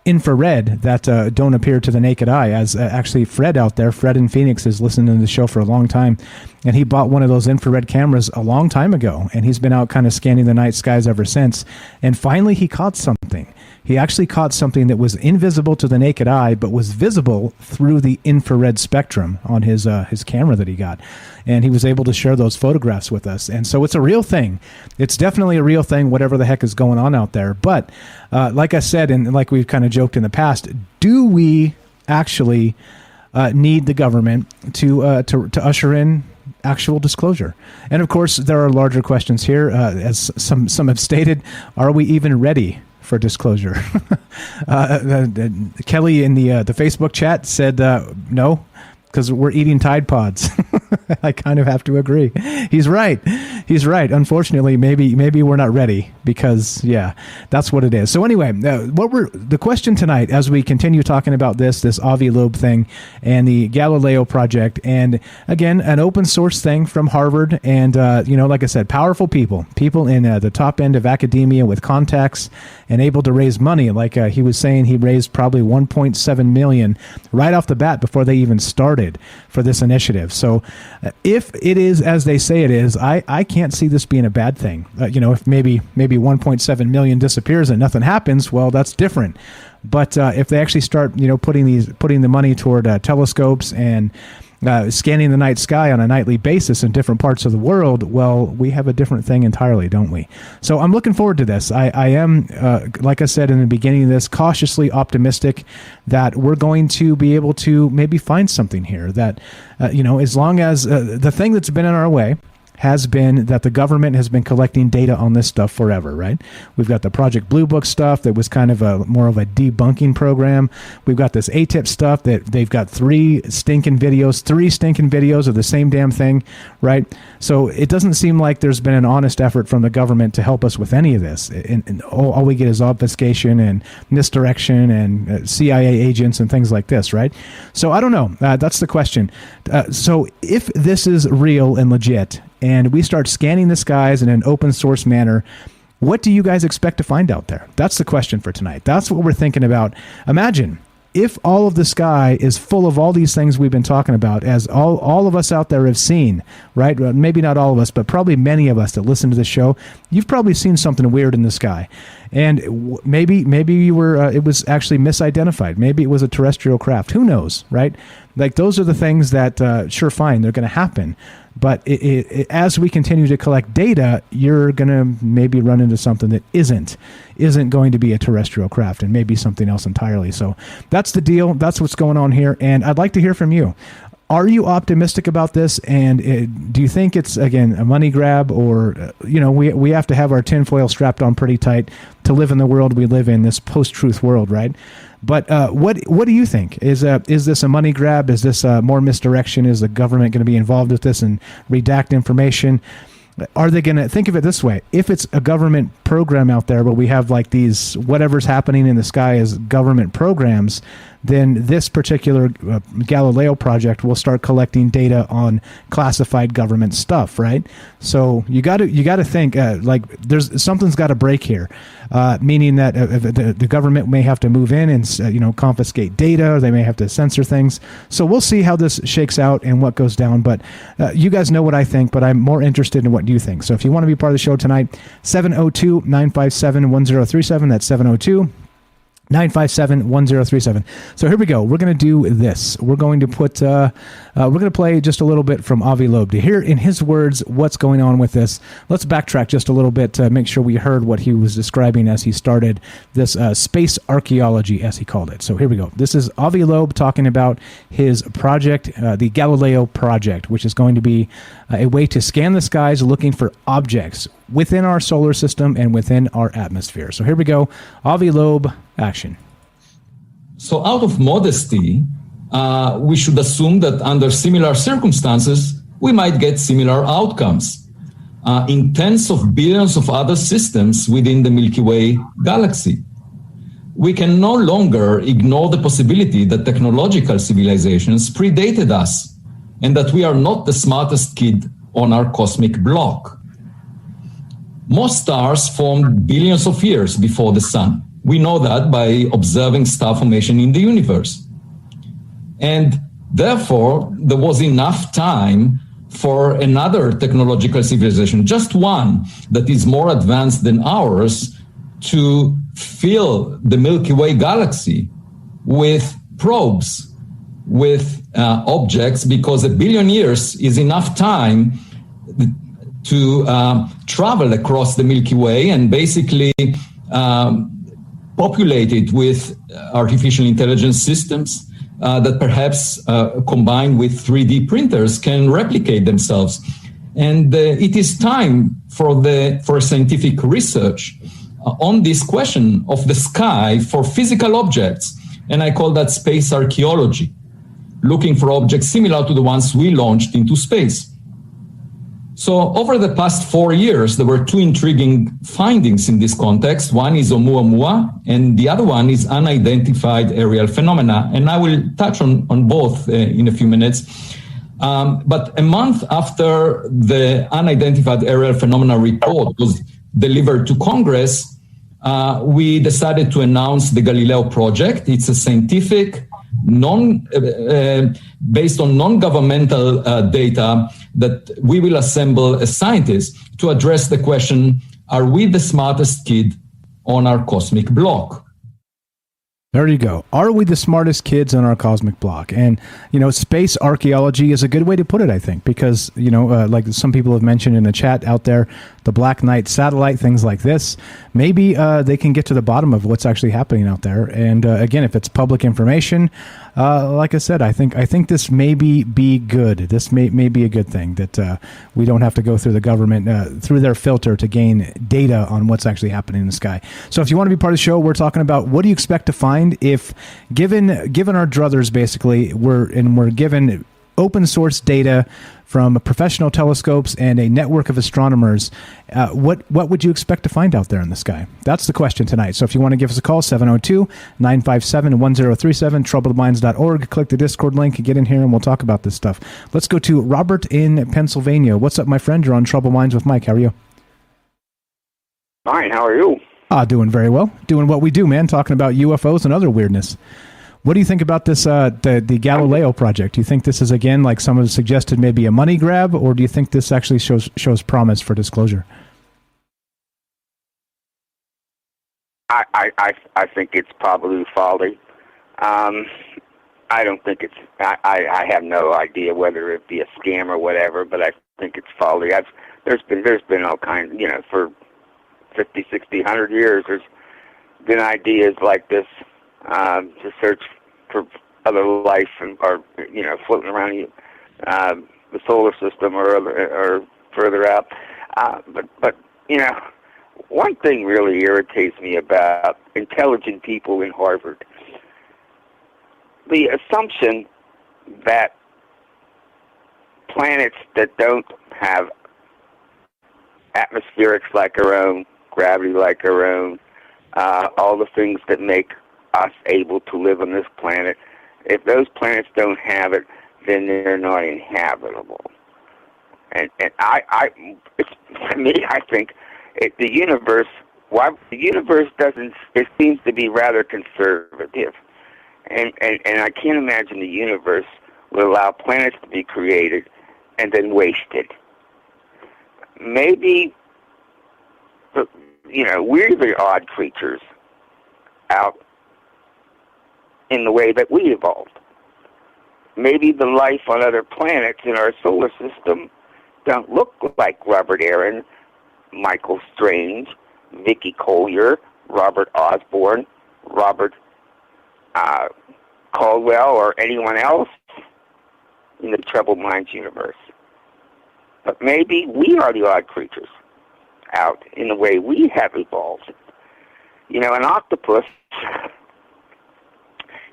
infrared that don't appear to the naked eye, as actually Fred out there, Fred in Phoenix, has listened to the show for a long time, and he bought one of those infrared cameras a long time ago, and he's been out kind of scanning the night skies ever since, and finally he caught something. He actually caught something that was invisible to the naked eye, but was visible through the infrared spectrum on his camera that he got. And he was able to share those photographs with us. And so it's a real thing. It's definitely a real thing, whatever the heck is going on out there. But like I said, and like we've kind of joked in the past, do we actually need the government to usher in actual disclosure? And of course, there are larger questions here. As some have stated, are we even ready for disclosure? Kelly in the Facebook chat said no, because we're eating Tide Pods. I kind of have to agree. He's right. Unfortunately, maybe we're not ready, because yeah, that's what it is. So anyway, the question tonight, as we continue talking about this Avi Loeb thing and the Galileo Project, and again, an open source thing from Harvard, and like I said, powerful people in the top end of academia with contacts and able to raise money. Like he was saying, he raised probably 1.7 million right off the bat before they even started for this initiative. So if it is as they say it is, I can't see this being a bad thing. If maybe 1.7 million disappears and nothing happens, well, that's different. But if they actually start, putting the money toward telescopes and scanning the night sky on a nightly basis in different parts of the world, well, we have a different thing entirely, don't we? So I'm looking forward to this. I am, like I said in the beginning of this, cautiously optimistic that we're going to be able to maybe find something here that, as long as the thing that's been in our way has been that the government has been collecting data on this stuff forever, right? We've got the Project Blue Book stuff that was kind of more of a debunking program. We've got this ATIP stuff that they've got three stinking videos of the same damn thing, right? So it doesn't seem like there's been an honest effort from the government to help us with any of this. And all we get is obfuscation and misdirection and CIA agents and things like this, right? So I don't know. That's the question. So if this is real and legit, and we start scanning the skies in an open source manner, what do you guys expect to find out there? That's the question for tonight. That's what we're thinking about. Imagine if all of the sky is full of all these things we've been talking about, as all of us out there have seen, right? Maybe not all of us, but probably many of us that listen to the show, you've probably seen something weird in the sky. And maybe you were it was actually misidentified. Maybe it was a terrestrial craft. Who knows, right? Like, those are the things that, sure, fine, they're going to happen. But as we continue to collect data, you're going to maybe run into something that isn't going to be a terrestrial craft, and maybe something else entirely. So that's the deal. That's what's going on here. And I'd like to hear from you. Are you optimistic about this? And do you think it's, again, a money grab, or, we have to have our tinfoil strapped on pretty tight to live in the world we live in, this post-truth world, right? But what do you think? Is this a money grab? Is this more misdirection? Is the government going to be involved with this and redact information? Are they going to think of it this way? If it's a government program out there, but we have like these whatever's happening in the sky as government programs, then this particular Galileo project will start collecting data on classified government stuff, right? So you got to think like something's got to break here, meaning that the government may have to move in and confiscate data, or they may have to censor things. So we'll see how this shakes out and what goes down. But you guys know what I think, but I'm more interested in what you think. So if you want to be part of the show tonight, 702-957-1037. That's 702-957-1037. So here we go. We're going to do this. We're going to put, we're going to play just a little bit from Avi Loeb to hear in his words what's going on with this. Let's backtrack just a little bit to make sure we heard what he was describing as he started this space archaeology, as he called it. So here we go. This is Avi Loeb talking about his project, the Galileo Project, which is going to be a way to scan the skies looking for objects within our solar system and within our atmosphere. So here we go. Avi Loeb, action. So out of modesty, we should assume that under similar circumstances, we might get similar outcomes in tens of billions of other systems within the Milky Way galaxy. We can no longer ignore the possibility that technological civilizations predated us and that we are not the smartest kid on our cosmic block. Most stars formed billions of years before the sun. We know that by observing star formation in the universe. And therefore, there was enough time for another technological civilization, just one that is more advanced than ours, to fill the Milky Way galaxy with probes, with objects, because a billion years is enough time to travel across the Milky Way and basically populate it with artificial intelligence systems that perhaps combined with 3D printers can replicate themselves. And it is time for scientific research on this question of the sky for physical objects. And I call that space archaeology, looking for objects similar to the ones we launched into space. So over the past 4 years, there were two intriguing findings in this context. One is Oumuamua, and the other one is unidentified aerial phenomena. And I will touch on both in a few minutes. But a month after the unidentified aerial phenomena report was delivered to Congress, we decided to announce the Galileo Project. It's a scientific, based on non-governmental data that we will assemble as scientists to address the question, are we the smartest kid on our cosmic block? There you go. Are we the smartest kids on our cosmic block? And, space archaeology is a good way to put it, I think, because, like some people have mentioned in the chat out there, the Black Knight satellite, things like this, maybe they can get to the bottom of what's actually happening out there. And again, if it's public information, like I said, I think this may be good. This may be a good thing that we don't have to go through the government, through their filter to gain data on what's actually happening in the sky. So if you want to be part of the show, we're talking about what do you expect to find if given our druthers, basically, we're given open source data from professional telescopes and a network of astronomers, what would you expect to find out there in the sky? That's the question tonight. So if you want to give us a call, 702-957-1037, troubledminds.org. Click the Discord link and get in here and we'll talk about this stuff. Let's go to Robert in Pennsylvania. What's up, my friend? You're on Troubled Minds with Mike. How are you? Fine. How are you? Doing very well. Doing what we do, man, talking about UFOs and other weirdness. What do you think about this, the Galileo Project? Do you think this is, again, like some have suggested, maybe a money grab, or do you think this actually shows promise for disclosure? I think it's probably folly. I don't think it's. I have no idea whether it be a scam or whatever, but I think it's folly. There's been all kinds, for 50, 60, 100 years. There's been ideas like this. To search for other life or floating around the solar system or further out. But one thing really irritates me about intelligent people in Harvard: the assumption that planets that don't have atmospherics like our own, gravity like our own, all the things that make us able to live on this planet. If those planets don't have it, then they're not inhabitable. And it's, to me, I think the universe doesn't. It seems to be rather conservative, and I can't imagine the universe will allow planets to be created and then wasted. Maybe, we're the odd creatures out in the way that we evolved. Maybe the life on other planets in our solar system don't look like Robert Aaron, Michael Strange, Vicky Collier, Robert Osborne, Robert Caldwell, or anyone else in the Troubled Minds universe. But maybe we are the odd creatures out in the way we have evolved. An octopus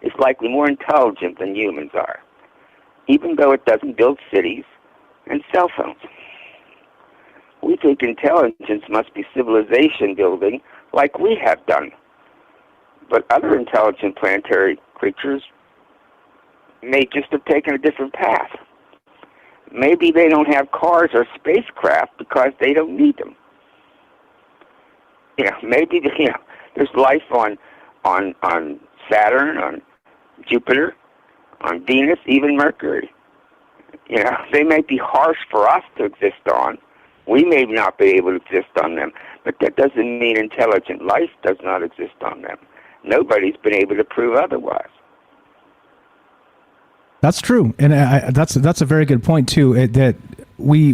is likely more intelligent than humans are, even though it doesn't build cities and cell phones. We think intelligence must be civilization building like we have done. But other intelligent planetary creatures may just have taken a different path. Maybe they don't have cars or spacecraft because they don't need them. Maybe there's life on Saturn, on Jupiter, on Venus, even Mercury. They may be harsh for us to exist on. We may not be able to exist on them, but that doesn't mean intelligent life does not exist on them. Nobody's been able to prove otherwise. That's true, and that's a very good point too. That we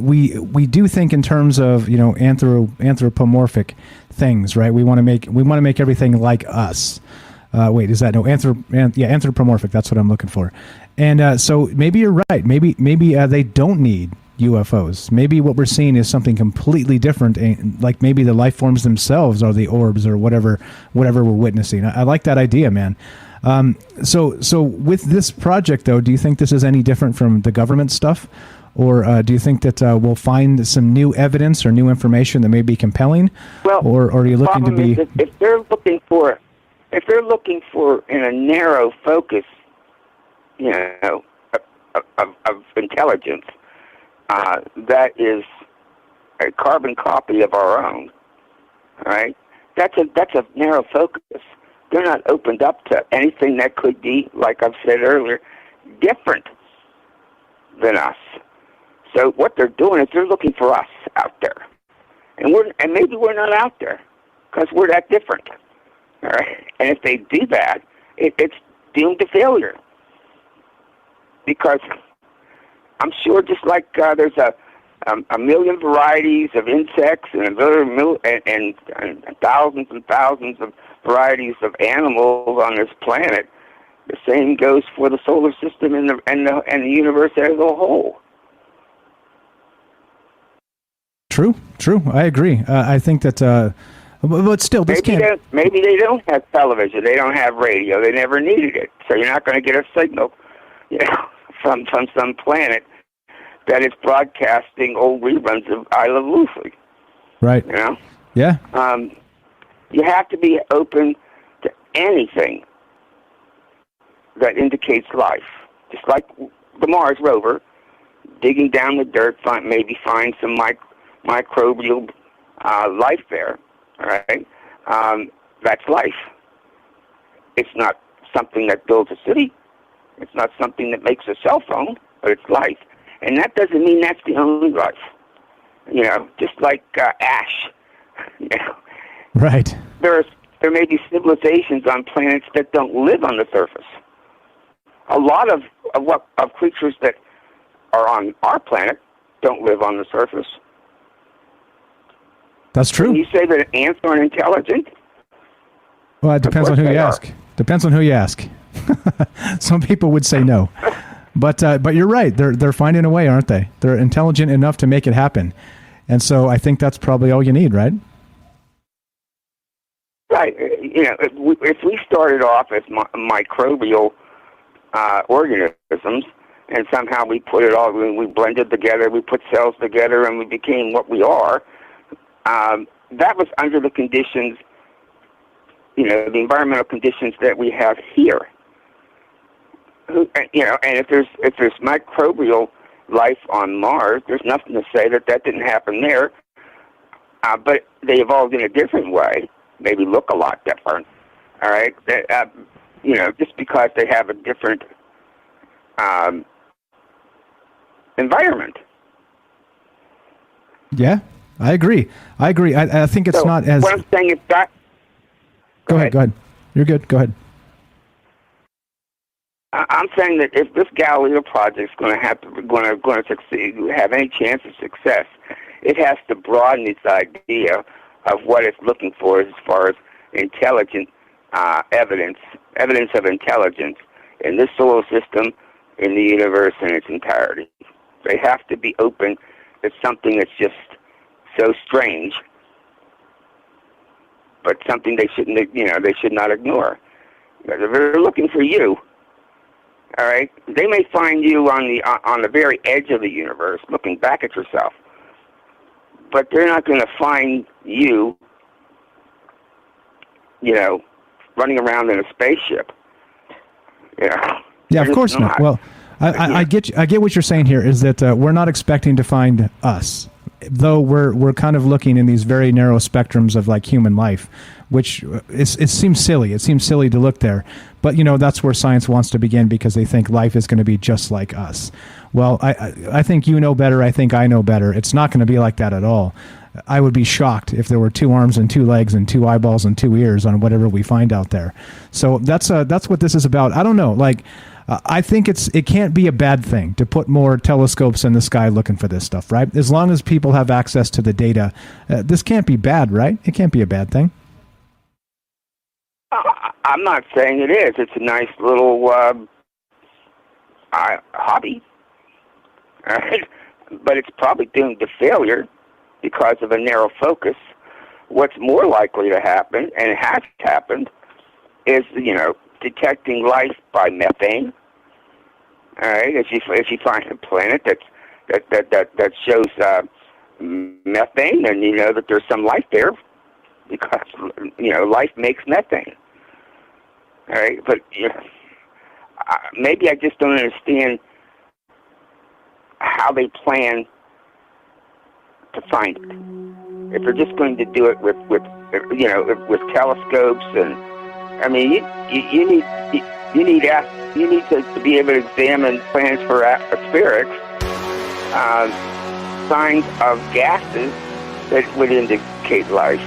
do think in terms of anthropomorphic things, right? We want to make everything like us. Anthropomorphic. That's what I'm looking for. And so maybe you're right. Maybe they don't need UFOs. Maybe what we're seeing is something completely different. Like maybe the life forms themselves are the orbs or whatever we're witnessing. I like that idea, man. So with this project, though, do you think this is any different from the government stuff? Or do you think that we'll find some new evidence or new information that may be compelling? Well, or are you looking to be... If they're looking for in a narrow focus, of intelligence, that is a carbon copy of our own, all right? That's a narrow focus. They're not opened up to anything that could be, like I've said earlier, different than us. So what they're doing is they're looking for us out there, and maybe we're not out there because we're that different, all right? And if they do that, it's doomed to failure, because I'm sure just like there's a million varieties of insects and thousands and thousands of varieties of animals on this planet, the same goes for the solar system and the universe as a whole. True. I agree. I think that, but still, this maybe they don't have television. They don't have radio. They never needed it. So you're not going to get a signal, from some planet that is broadcasting old reruns of I Love Lucy. Right. Yeah. You have to be open to anything that indicates life. Just like the Mars rover, digging down the dirt, maybe find some microbial life there. All right, that's life. It's not something that builds a city. It's not something that makes a cell phone, but it's life. And that doesn't mean that's the only life. Just like ash. Right. There may be civilizations on planets that don't live on the surface. A lot of creatures that are on our planet don't live on the surface. That's true. Can you say that ants aren't intelligent? Well, it depends on who you ask. Depends on who you ask. Some people would say no, but you're right. They're finding a way, aren't they? They're intelligent enough to make it happen, and so I think that's probably all you need, right? Right. If we started off as microbial organisms, and somehow we put it all, we blended together, we put cells together, and we became what we are. That was under the conditions the environmental conditions that we have here. And if there's microbial life on Mars, there's nothing to say that didn't happen there. But they evolved in a different way, maybe look a lot different. All right, just because they have a different environment. Yeah, I agree. I think it's not as. What I'm saying is that. Go ahead. You're good. Go ahead. I'm saying that if this Galileo Project is going to succeed, have any chance of success, it has to broaden its idea of what it's looking for as far as intelligent evidence of intelligence in this solar system, in the universe in its entirety. They have to be open to something that's just so strange, but something they should not ignore. They're looking for you. All right, they may find you on the very edge of the universe, looking back at yourself, but they're not going to find you, running around in a spaceship. Yeah, of course not. Well, I get what you're saying here is that we're not expecting to find us, though we're kind of looking in these very narrow spectrums of like human life, which it seems silly. It seems silly to look there, but that's where science wants to begin because they think life is going to be just like us. Well, I think you know better. I think I know better. It's not going to be like that at all. I would be shocked if there were 2 arms and 2 legs and 2 eyeballs and 2 ears on whatever we find out there. So that's what this is about. I don't know. I think it can't be a bad thing to put more telescopes in the sky looking for this stuff, right? As long as people have access to the data, this can't be bad, right? It can't be a bad thing. I'm not saying it is. It's a nice little hobby, right? But it's probably doomed to failure because of a narrow focus. What's more likely to happen, and it has happened, is detecting life by methane. All right, if you find a planet that shows methane, then you know that there's some life there because life makes methane. All right, but maybe I just don't understand how they plan to find it. If they're just going to do it with telescopes, and I mean, you need to be able to examine planets for atmospherics, signs of gases that would indicate life.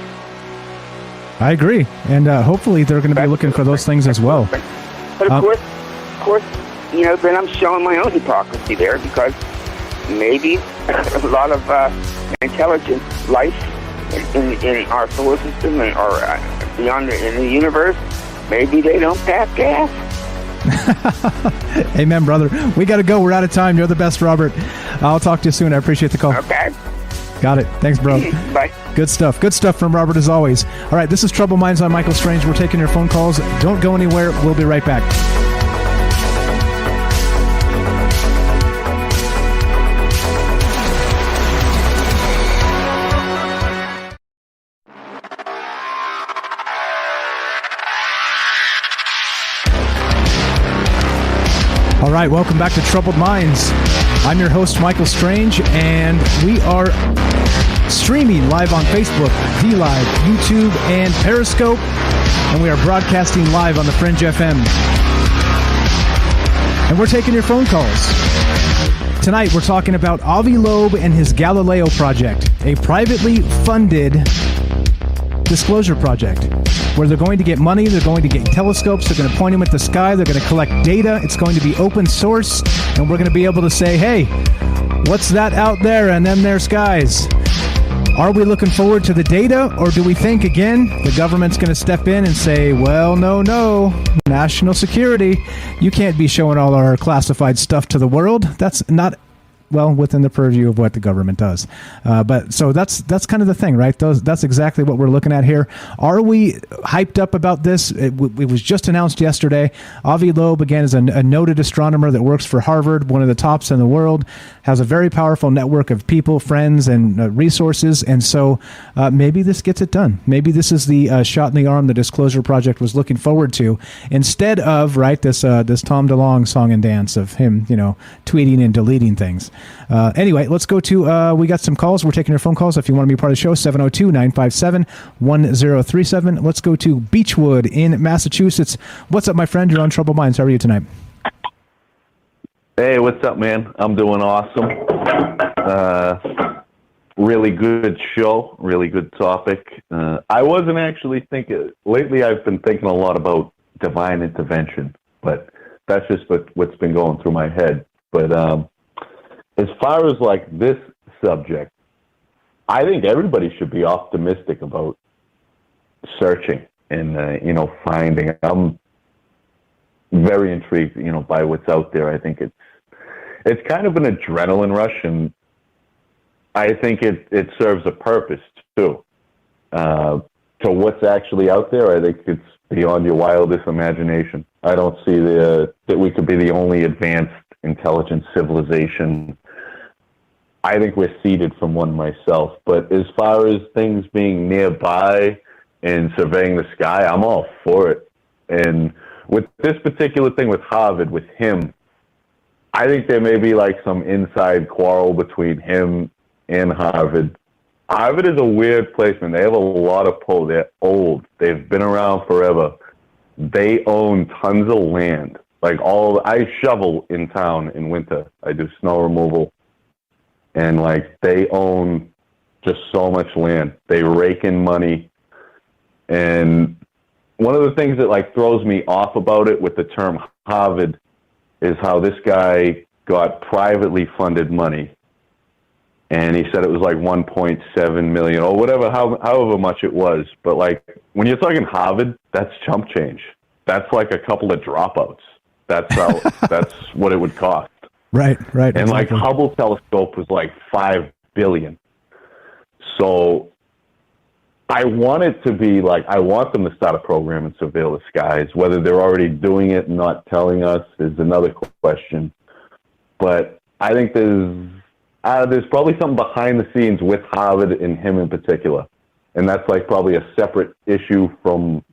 I agree, and hopefully they're going to be looking for those things as well. But of course, then I'm showing my own hypocrisy there because maybe a lot of intelligent life in our solar system or beyond in the universe, maybe they don't pass gas. Amen, brother. We got to go. We're out of time. You're the best, Robert. I'll talk to you soon. I appreciate the call. Okay. Got it. Thanks, bro. Bye. Good stuff. Good stuff from Robert as always. All right, this is Troubled Minds on Michael Strange. We're taking your phone calls. Don't go anywhere. We'll be right back. All right, welcome back to Troubled Minds. I'm your host, Michael Strange, and we are streaming live on Facebook, DLive, YouTube, and Periscope, and we are broadcasting live on the Fringe FM. And we're taking your phone calls. Tonight, we're talking about Avi Loeb and his Galileo Project, a privately funded disclosure project where they're going to get money, they're going to get telescopes, they're going to point them at the sky, they're going to collect data, it's going to be open source, and we're going to be able to say, hey, what's that out there and them there skies? Are we looking forward to the data, or do we think, again, the government's going to step in and say, well, no, national security, you can't be showing all our classified stuff to the world. That's not well, within the purview of what the government does. But so that's kind of the thing, right? That's exactly what we're looking at here. Are we hyped up about this? It was just announced yesterday. Avi Loeb, again, is a noted astronomer that works for Harvard, one of the tops in the world, has a very powerful network of people, friends, and resources. And so maybe this gets it done. Maybe this is the shot in the arm the Disclosure Project was looking forward to, instead of, right, this Tom DeLonge song and dance of him, tweeting and deleting things. Anyway, let's go to, we got some calls. We're taking your phone calls if you want to be part of the show, 702-957-1037. Let's go to Beechwood in Massachusetts. What's up, my friend? You're on Troubled Minds. How are you tonight? Hey, what's up, man? I'm doing awesome. Really good show, really good topic. I wasn't actually thinking, lately I've been thinking a lot about divine intervention, but that's just what's been going through my head. But as far as like this subject, I think everybody should be optimistic about searching and, finding. I'm very intrigued, by what's out there. I think it's kind of an adrenaline rush, and I think it serves a purpose too. To what's actually out there, I think it's beyond your wildest imagination. I don't see that we could be the only advanced intelligent civilization. I think we're seeded from one myself. But as far as things being nearby and surveying the sky, I'm all for it. And with this particular thing with Harvard, with him, I think there may be like some inside quarrel between him and Harvard. Harvard is a weird place, man. They have a lot of pull. They're old. They've been around forever. They own tons of land. Like I shovel in town in winter. I do snow removal. And like they own just so much land. They rake in money. And one of the things that like throws me off about it with the term Harvard is how this guy got privately funded money. And he said it was like 1.7 million or whatever, however much it was. But like when you're talking Harvard, that's chump change. That's like a couple of dropouts. That's what it would cost. Right. And exactly. like Hubble telescope was like $5 billion. So I want it to be like, I want them to start a program and surveil the skies. Whether they're already doing it and not telling us is another question. But I think there's probably something behind the scenes with Harvard and him in particular. And that's like probably a separate issue from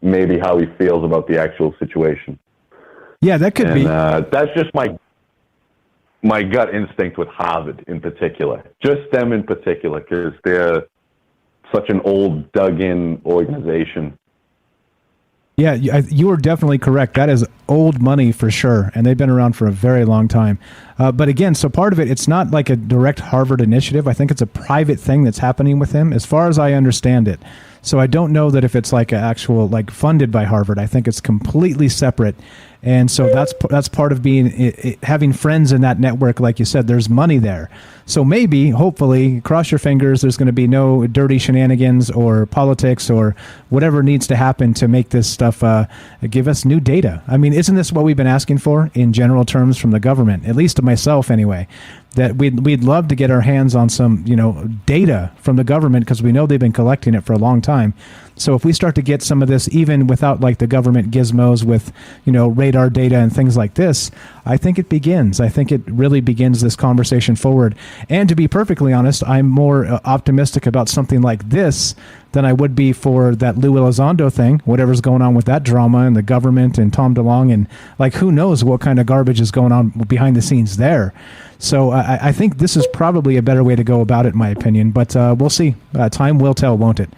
maybe how he feels about the actual situation. Yeah, that could be. That's just my gut instinct with Harvard in particular. Just them in particular, because they're such an old, dug-in organization. Yeah, you are definitely correct. That is old money for sure, and they've been around for a very long time. But again, so part of it, it's not like a direct Harvard initiative. I think it's a private thing that's happening with him, as far as I understand it. So I don't know that if it's like an actual, like funded by Harvard. I think it's completely separate. And so that's part of having friends in that network. Like you said, there's money there. So maybe, hopefully, cross your fingers, there's going to be no dirty shenanigans or politics or whatever needs to happen to make this stuff give us new data. I mean, isn't this what we've been asking for in general terms from the government, at least to myself anyway, that we'd love to get our hands on some, data from the government, because we know they've been collecting it for a long time. So if we start to get some of this, even without like the government gizmos with, radar data and things like this, I think it begins. I think it really begins this conversation forward. And to be perfectly honest, I'm more optimistic about something like this than I would be for that Lou Elizondo thing, whatever's going on with that drama and the government and Tom DeLonge, and like who knows what kind of garbage is going on behind the scenes there. So I think this is probably a better way to go about it, in my opinion. But we'll see. Time will tell, won't it?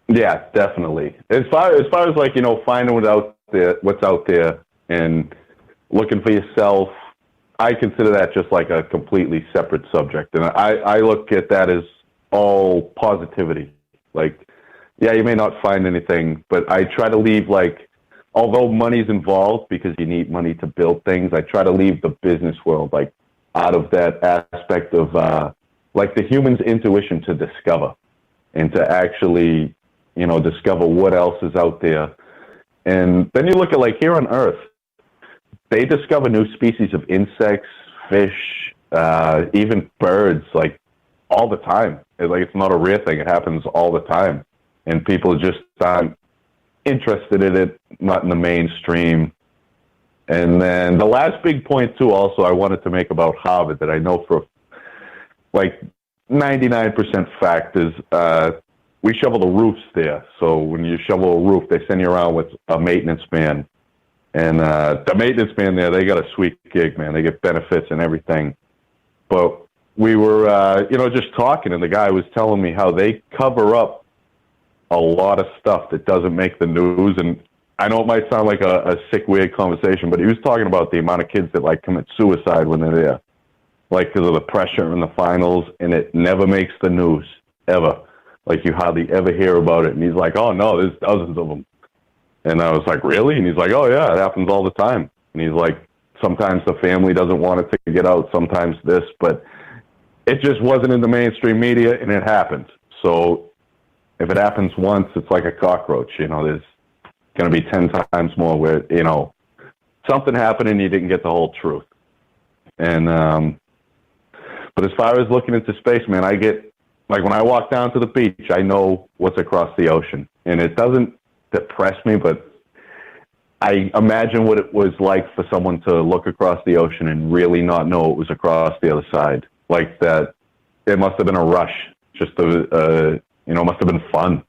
Yeah, definitely. As far as like, finding what's out there and looking for yourself, I consider that just like a completely separate subject. And I look at that as all positivity. Like, yeah, you may not find anything, but I try to leave, like, although money's involved because you need money to build things, I try to leave the business world, like, out of that aspect of, like, the human's intuition to discover and to actually, discover what else is out there. And then you look at, like, here on Earth, they discover new species of insects, fish, even birds, like all the time. It's not a rare thing. It happens all the time. And people just aren't interested in it, not in the mainstream. And then the last big point, too, also I wanted to make about Harvard that I know for like 99% fact is we shovel the roofs there. So when you shovel a roof, they send you around with a maintenance man. And the maintenance man there, they got a sweet gig, man. They get benefits and everything. But we were, just talking, and the guy was telling me how they cover up a lot of stuff that doesn't make the news. And I know it might sound like a sick, weird conversation, but he was talking about the amount of kids that, like, commit suicide when they're there, like, because of the pressure in the finals, and it never makes the news, ever. Like, you hardly ever hear about it. And he's like, oh, no, there's dozens of them. And I was like, really? And he's like, oh, yeah, it happens all the time. And he's like, sometimes the family doesn't want it to get out, sometimes this, but it just wasn't in the mainstream media, and it happened. So if it happens once, it's like a cockroach. There's going to be 10 times more where, something happened and you didn't get the whole truth. And but as far as looking into space, man, I get, like, when I walk down to the beach, I know what's across the ocean. And it doesn't depress me, but I imagine what it was like for someone to look across the ocean and really not know it was across the other side. Like that, it must have been a rush. Just must have been fun.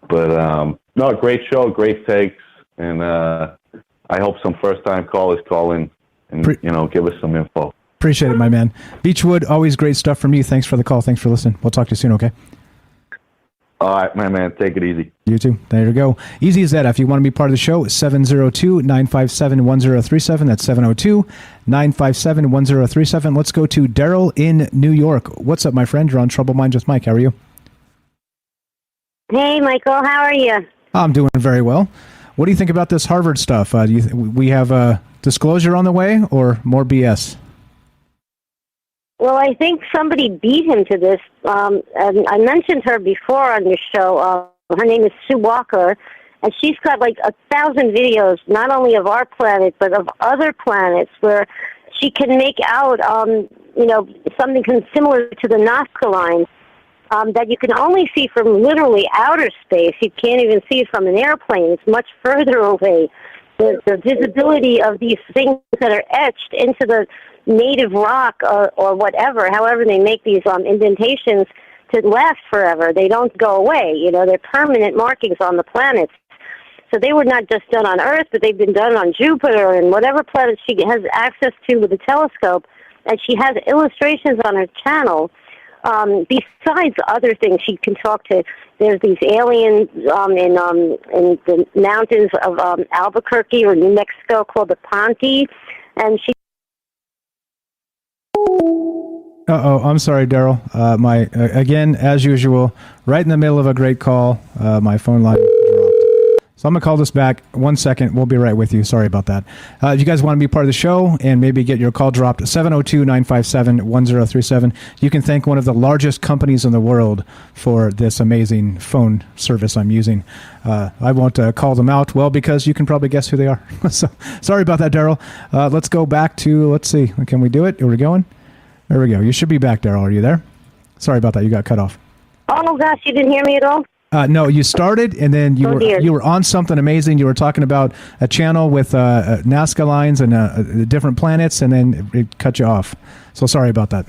But no, great show, great takes, and I hope some first-time callers call in and give us some info. Appreciate it, my man. Beechwood, always great stuff from you. Thanks for the call. Thanks for listening. We'll talk to you soon. Okay. All right, my man. Take it easy. You too. There you go. Easy as that. If you want to be part of the show, 702-957-1037. That's 702-957-1037. Let's go to Daryl in New York. What's up, my friend? You're on Troubled Minds with Mike. How are you? Hey, Michael. How are you? I'm doing very well. What do you think about this Harvard stuff? Do you we have a disclosure on the way or more BS? Well, I think somebody beat him to this. And I mentioned her before on your show. Her name is Sue Walker, and she's got like 1,000 videos, not only of our planet, but of other planets, where she can make out, something similar to the Nazca line that you can only see from literally outer space. You can't even see it from an airplane. It's much further away. The visibility of these things that are etched into the native rock or whatever, however they make these indentations to last forever. They don't go away. They're permanent markings on the planets. So they were not just done on Earth, but they've been done on Jupiter and whatever planet she has access to with the telescope. And she has illustrations on her channel. Besides other things, she can talk to. There's these aliens in the mountains of Albuquerque or New Mexico called the Ponte, and she. I'm sorry, Daryl. Again, as usual, right in the middle of a great call, my phone line dropped. So I'm going to call this back. 1 second. We'll be right with you. Sorry about that. If you guys want to be part of the show and maybe get your call dropped, 702-957-1037. You can thank one of the largest companies in the world for this amazing phone service I'm using. I won't call them out, because you can probably guess who they are. So sorry about that, Daryl. Let's go back to, let's see. Can we do it? Are we going? There we go. You should be back, Daryl. Are you there? Sorry about that. You got cut off. Oh, gosh. You didn't hear me at all? No, you started, and then you were on something amazing. You were talking about a channel with Nazca lines and different planets, and then it cut you off. So sorry about that.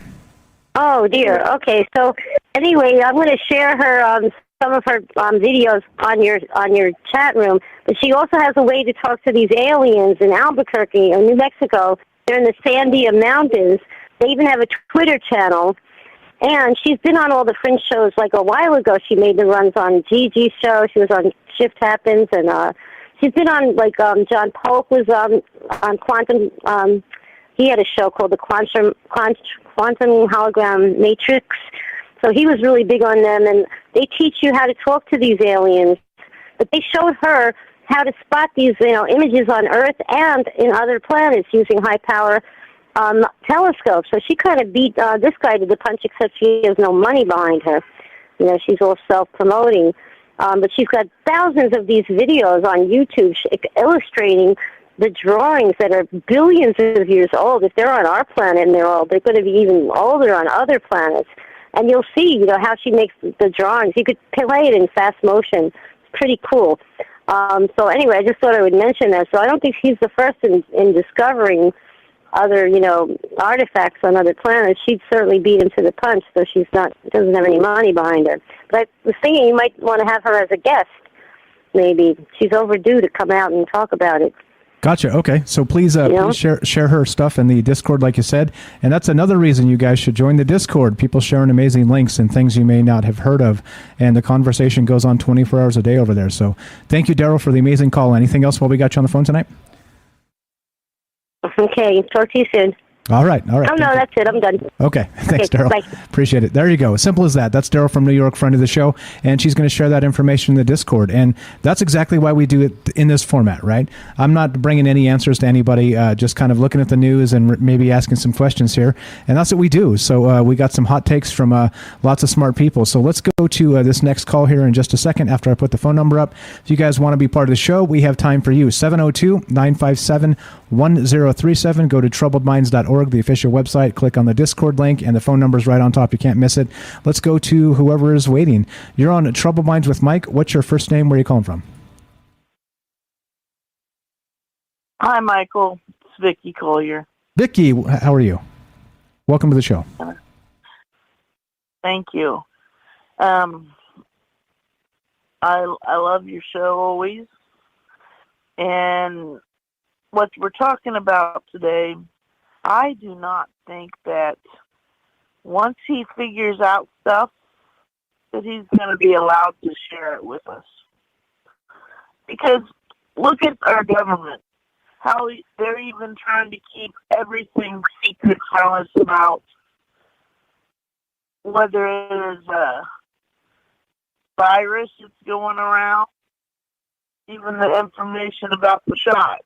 Oh, dear. Okay. So anyway, I'm going to share her some of her videos on your chat room. But she also has a way to talk to these aliens in Albuquerque or New Mexico. They're in the Sandia Mountains. They even have a Twitter channel. And she's been on all the fringe shows. Like a while ago, she made the runs on Gigi's show. She was on Shift Happens, and she's been on John Polk was on Quantum. He had a show called the Quantum Hologram Matrix. So he was really big on them, and they teach you how to talk to these aliens. But they showed her how to spot these images on Earth and in other planets using high power telescopes. So she kind of beat this guy to the punch, except she has no money behind her. She's all self-promoting. But she's got thousands of these videos on YouTube illustrating the drawings that are billions of years old, if they're on our planet and they're old, they're going to be even older on other planets. And you'll see, how she makes the drawings. You could play it in fast motion. It's pretty cool. So anyway, I just thought I would mention that. So I don't think she's the first in discovering other, artifacts on other planets. She'd certainly beat him to the punch, so doesn't have any money behind her. But I was thinking you might want to have her as a guest, maybe. She's overdue to come out and talk about it. Gotcha. Okay. So please share her stuff in the Discord, like you said. And that's another reason you guys should join the Discord. People sharing amazing links and things you may not have heard of. And the conversation goes on 24 hours a day over there. So thank you, Daryl, for the amazing call. Anything else while we got you on the phone tonight? Okay. Talk to you soon. All right. Oh, no, that's it. I'm done. Okay. Thanks, Daryl. Bye. Appreciate it. There you go. Simple as that. That's Daryl from New York, friend of the show, and she's going to share that information in the Discord. And that's exactly why we do it in this format, right? I'm not bringing any answers to anybody, just kind of looking at the news and maybe asking some questions here. And that's what we do. So we got some hot takes from lots of smart people. So let's go to this next call here in just a second after I put the phone number up. If you guys want to be part of the show, we have time for you. 702-957-1037. Go to troubledminds.org, the official website. Click on the Discord link, and the phone number is right on top. You can't miss it. Let's go to whoever is waiting. You're on Troubled Minds with Mike. What's your first name? Where are you calling from? Hi, Michael. It's Vicky Collier. Vicky, how are you? Welcome to the show. Thank you. I love your show always. And what we're talking about today, I do not think that once he figures out stuff, that he's going to be allowed to share it with us. Because look at our government, how they're even trying to keep everything secret from us about whether it is a virus that's going around, even the information about the shot,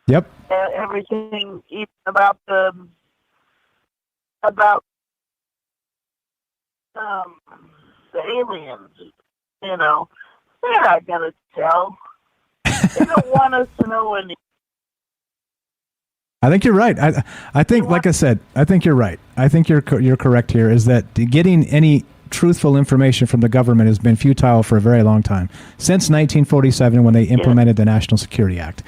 Yep. Everything, even about the aliens, they're not gonna tell. They don't want us to know anything. I think you're right. I think, like I said, I think you're right. I think you're correct here. Is that getting any truthful information from the government has been futile for a very long time, since 1947 when they implemented the National Security Act.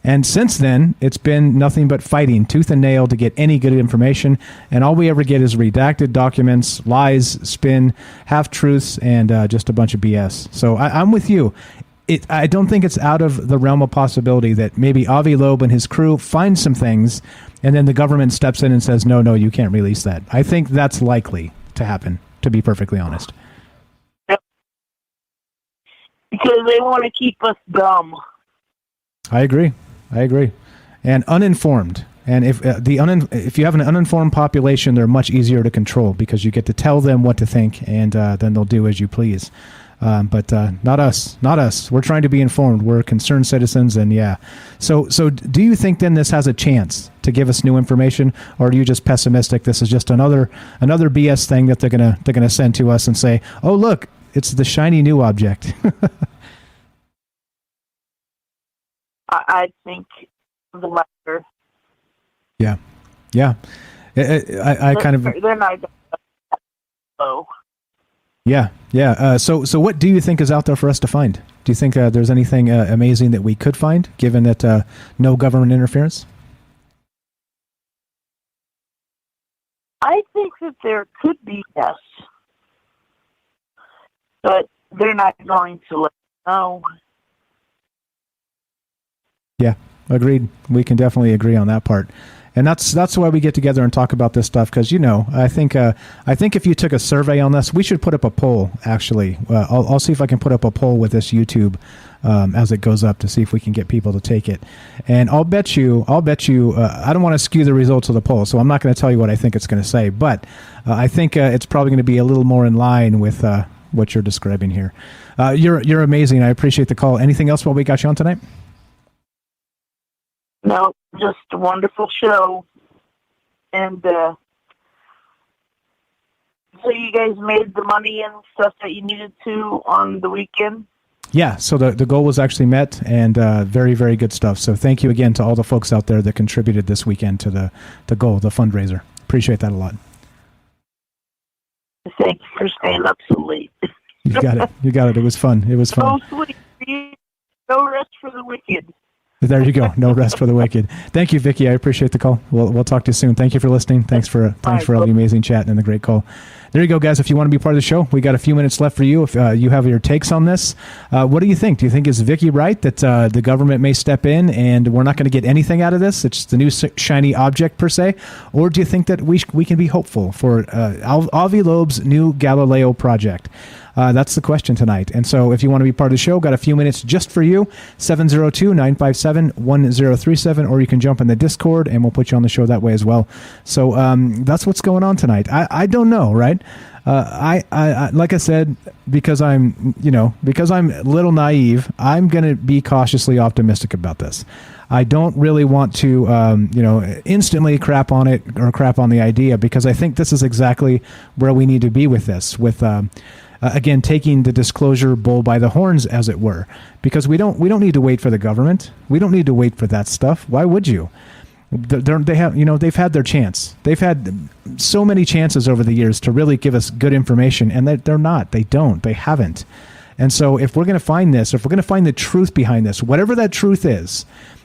And since then, it's been nothing but fighting tooth and nail to get any good information. And all we ever get is redacted documents, lies, spin, half-truths, and just a bunch of BS. So I'm with you. I don't think it's out of the realm of possibility that maybe Avi Loeb and his crew find some things, and then the government steps in and says, no, you can't release that. I think that's likely to happen, to be perfectly honest. Yep. Because they want to keep us dumb. I agree, and uninformed. And if you have an uninformed population, they're much easier to control because you get to tell them what to think, and then they'll do as you please. But not us. We're trying to be informed. We're concerned citizens, and yeah. So do you think then this has a chance to give us new information, or are you just pessimistic? This is just another BS thing that they're gonna send to us and say, oh look, it's the shiny new object. I think the latter. Yeah. I kind of. They're not. Oh. Yeah. So what do you think is out there for us to find? Do you think there's anything amazing that we could find, given that no government interference? I think that there could be, yes. But they're not going to let us know. Yeah, agreed. We can definitely agree on that part. And that's why we get together and talk about this stuff, because I think if you took a survey on this, we should put up a poll. Actually, I'll see if I can put up a poll with this YouTube as it goes up to see if we can get people to take it. And I'll bet you. I don't want to skew the results of the poll, so I'm not going to tell you what I think it's going to say. But I think it's probably going to be a little more in line with what you're describing here. You're amazing. I appreciate the call. Anything else while we got you on tonight? No, just a wonderful show. And so you guys made the money and stuff that you needed to on the weekend? Yeah, so the goal was actually met, and very, very good stuff. So thank you again to all the folks out there that contributed this weekend to the goal, the fundraiser. Appreciate that a lot. Thank you for staying up so late. You got it. You got it. It was fun. It was fun. No sleep. No rest for the wicked. There you go. No rest for the wicked. Thank you, Vicky. I appreciate the call. We'll talk to you soon. Thank you for listening. Thanks for all the amazing chat and the great call. There you go, guys. If you want to be part of the show, we got a few minutes left for you. If you have your takes on this, what do you think? Do you think is Vicky right that the government may step in and we're not going to get anything out of this? It's the new shiny object per se, or do you think that we can be hopeful for Avi Loeb's new Galileo Project? That's the question tonight. And so if you want to be part of the show, got a few minutes just for you, 702-957-1037, or you can jump in the Discord and we'll put you on the show that way as well. So that's what's going on tonight. I don't know, right? I like I said, because I'm a little naive, I'm going to be cautiously optimistic about this. I don't really want to, instantly crap on it or crap on the idea, because I think this is exactly where we need to be with this, with again, taking the disclosure bull by the horns, as it were, because we don't need to wait for the government. We don't need to wait for that stuff. Why would you? They've had their chance. They've had so many chances over the years to really give us good information, and they haven't. And so if we're going to find this, if we're going to find the truth behind this, whatever that truth is,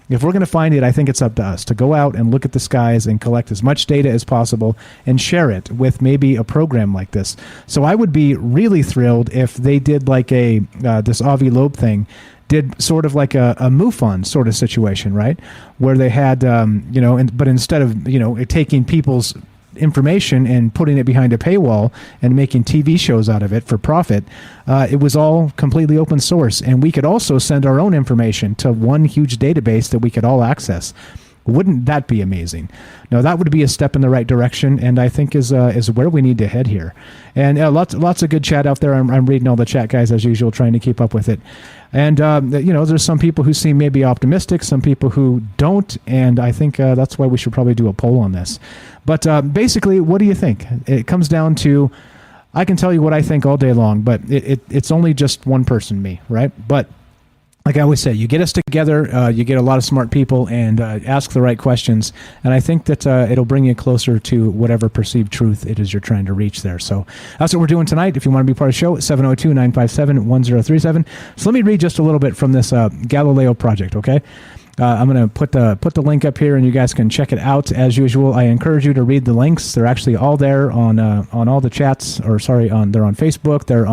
if we're going to find it, I think it's up to us to go out and look at the skies and collect as much data as possible and share it with maybe a program like this. So I would be really thrilled if they did like this Avi Loeb thing, did sort of like a MUFON sort of situation, right? Where they had, but instead of, taking people's information and putting it behind a paywall and making TV shows out of it for profit, it was all completely open source. And we could also send our own information to one huge database that we could all access. Wouldn't that be amazing? No, that would be a step in the right direction, and I think is where we need to head here. And lots of good chat out there. I'm reading all the chat, guys, as usual, trying to keep up with it. And there's some people who seem maybe optimistic, some people who don't, and I think that's why we should probably do a poll on this. But basically, what do you think? It comes down to, I can tell you what I think all day long, but it's only just one person, me, right? But like I always say, you get us together, you get a lot of smart people, and ask the right questions, and I think that it'll bring you closer to whatever perceived truth it is you're trying to reach there. So that's what we're doing tonight. If you want to be part of the show, 702-957-1037. So let me read just a little bit from this Galileo Project, okay? I'm going to put the link up here, and you guys can check it out as usual. I encourage you to read the links. They're actually all there on all the chats, they're on Facebook, they're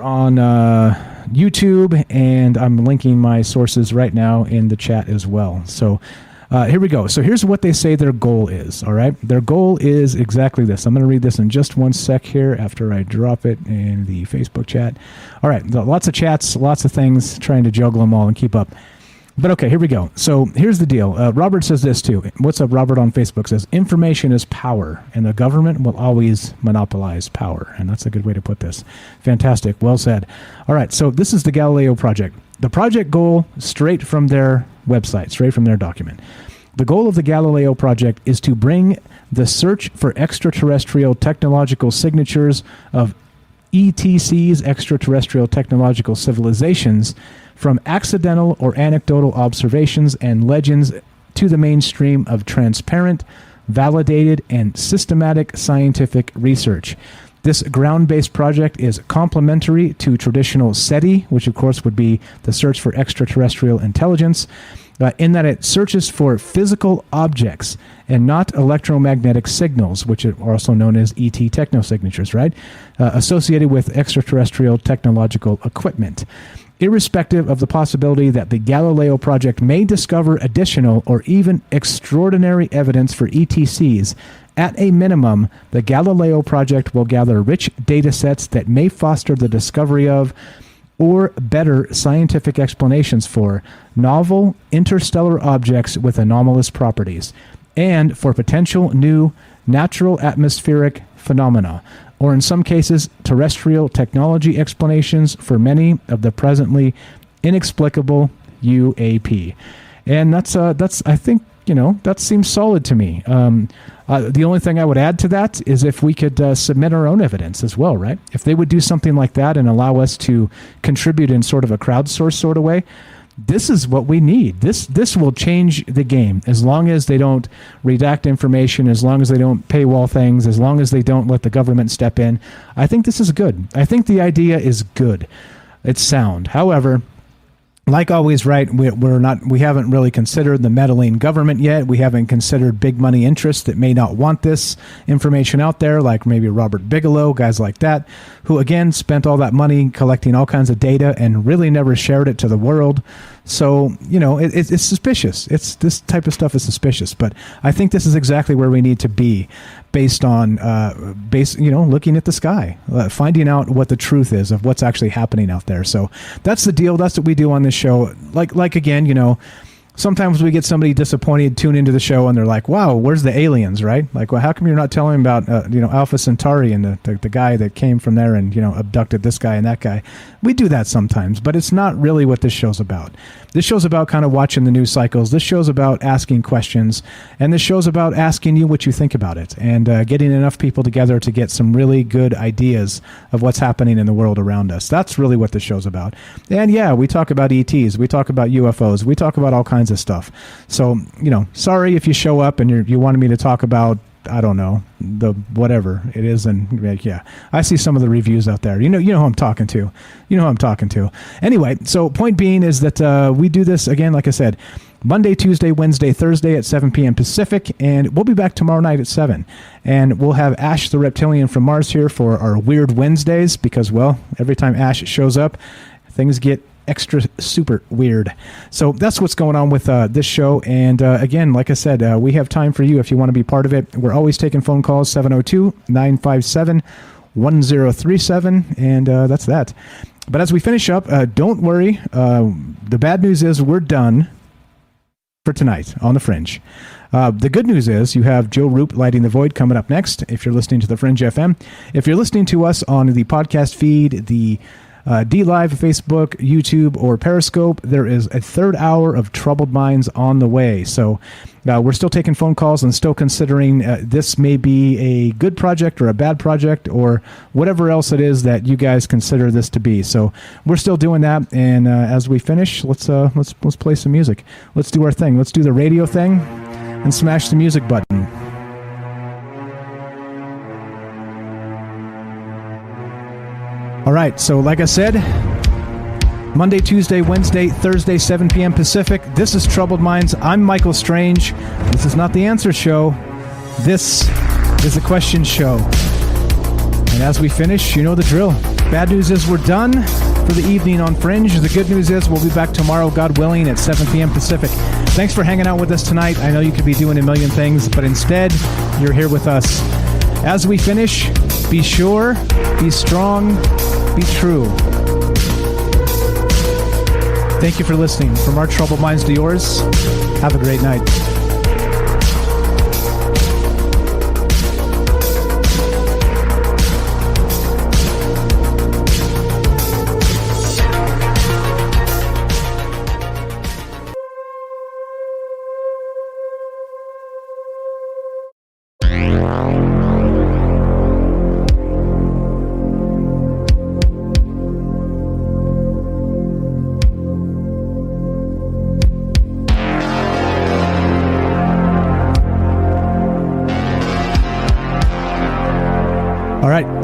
on YouTube, and I'm linking my sources right now in the chat as well. So here we go. So here's what they say their goal is, all right? Their goal is exactly this. I'm going to read this in just one sec here after I drop it in the Facebook chat. All right, lots of chats, lots of things, trying to juggle them all and keep up. But okay, here we go. So here's the deal. Robert says this too. What's up, Robert on Facebook says, information is power, and the government will always monopolize power. And that's a good way to put this. Fantastic. Well said. All right, so this is the Galileo Project. The project goal, straight from their website, straight from their document. The goal of the Galileo Project is to bring the search for extraterrestrial technological signatures of ETCs, extraterrestrial technological civilizations, from accidental or anecdotal observations and legends to the mainstream of transparent, validated, and systematic scientific research. This ground-based project is complementary to traditional SETI, which of course would be the search for extraterrestrial intelligence, in that it searches for physical objects and not electromagnetic signals, which are also known as ET technosignatures, right? Associated with extraterrestrial technological equipment. Irrespective of the possibility that the Galileo Project may discover additional or even extraordinary evidence for ETCs, at a minimum, the Galileo Project will gather rich data sets that may foster the discovery of, or better scientific explanations for, novel interstellar objects with anomalous properties, and for potential new natural atmospheric phenomena, or in some cases, terrestrial technology explanations for many of the presently inexplicable UAP. And that's I think, that seems solid to me. The only thing I would add to that is if we could submit our own evidence as well, right? If they would do something like that and allow us to contribute in sort of a crowdsource sort of way, this is what we need. This will change the game as long as they don't redact information, as long as they don't paywall things, as long as they don't let the government step in. I think this is good. I think the idea is good. It's sound. However, like always, right, we haven't really considered the meddling government yet. We haven't considered big money interests that may not want this information out there, like maybe Robert Bigelow, guys like that, who again spent all that money collecting all kinds of data and really never shared it to the world. So, it's suspicious. This type of stuff is suspicious, but I think this is exactly where we need to be based on, looking at the sky, finding out what the truth is of what's actually happening out there. So that's the deal. That's what we do on this show. Like again, sometimes we get somebody disappointed, tune into the show, and they're like, wow, where's the aliens, right? Like, well, how come you're not telling me about, Alpha Centauri and the guy that came from there and, abducted this guy and that guy? We do that sometimes, but it's not really what this show's about. This show's about kind of watching the news cycles. This show's about asking questions, and this show's about asking you what you think about it and getting enough people together to get some really good ideas of what's happening in the world around us. That's really what this show's about. And yeah, we talk about ETs, we talk about UFOs, we talk about all kinds of stuff. So, sorry if you show up and you wanted me to talk about, I don't know, the whatever it is. And yeah, I see some of the reviews out there. You know who I'm talking to. Anyway, so point being is that we do this, again, like I said, Monday, Tuesday, Wednesday, Thursday at 7 p.m. Pacific, and we'll be back tomorrow night at 7. And we'll have Ash the Reptilian from Mars here for our Weird Wednesdays because, well, every time Ash shows up, things get extra super weird. So that's what's going on with this show. And again, like I said, we have time for you if you want to be part of it. We're always taking phone calls, 702-957-1037, and that's that. But as we finish up, don't worry. The bad news is we're done for tonight on The Fringe. The good news is you have Joe Roop Lighting the Void coming up next if you're listening to The Fringe FM. If you're listening to us on the podcast feed, the D-Live, Facebook, YouTube, or Periscope, there is a third hour of Troubled Minds on the way. So we're still taking phone calls and still considering this may be a good project or a bad project or whatever else it is that you guys consider this to be. So we're still doing that. And as we finish, let's play some music. Let's do our thing. Let's do the radio thing and smash the music button. All right, so like I said, Monday, Tuesday, Wednesday, Thursday, 7 p.m. Pacific. This is Troubled Minds. I'm Michael Strange. This is not the answer show. This is the question show. And as we finish, you know the drill. Bad news is we're done for the evening on Fringe. The good news is we'll be back tomorrow, God willing, at 7 p.m. Pacific. Thanks for hanging out with us tonight. I know you could be doing a million things, but instead, you're here with us. As we finish, be sure, be strong, be true. Thank you for listening. From our Troubled Minds to yours, have a great night.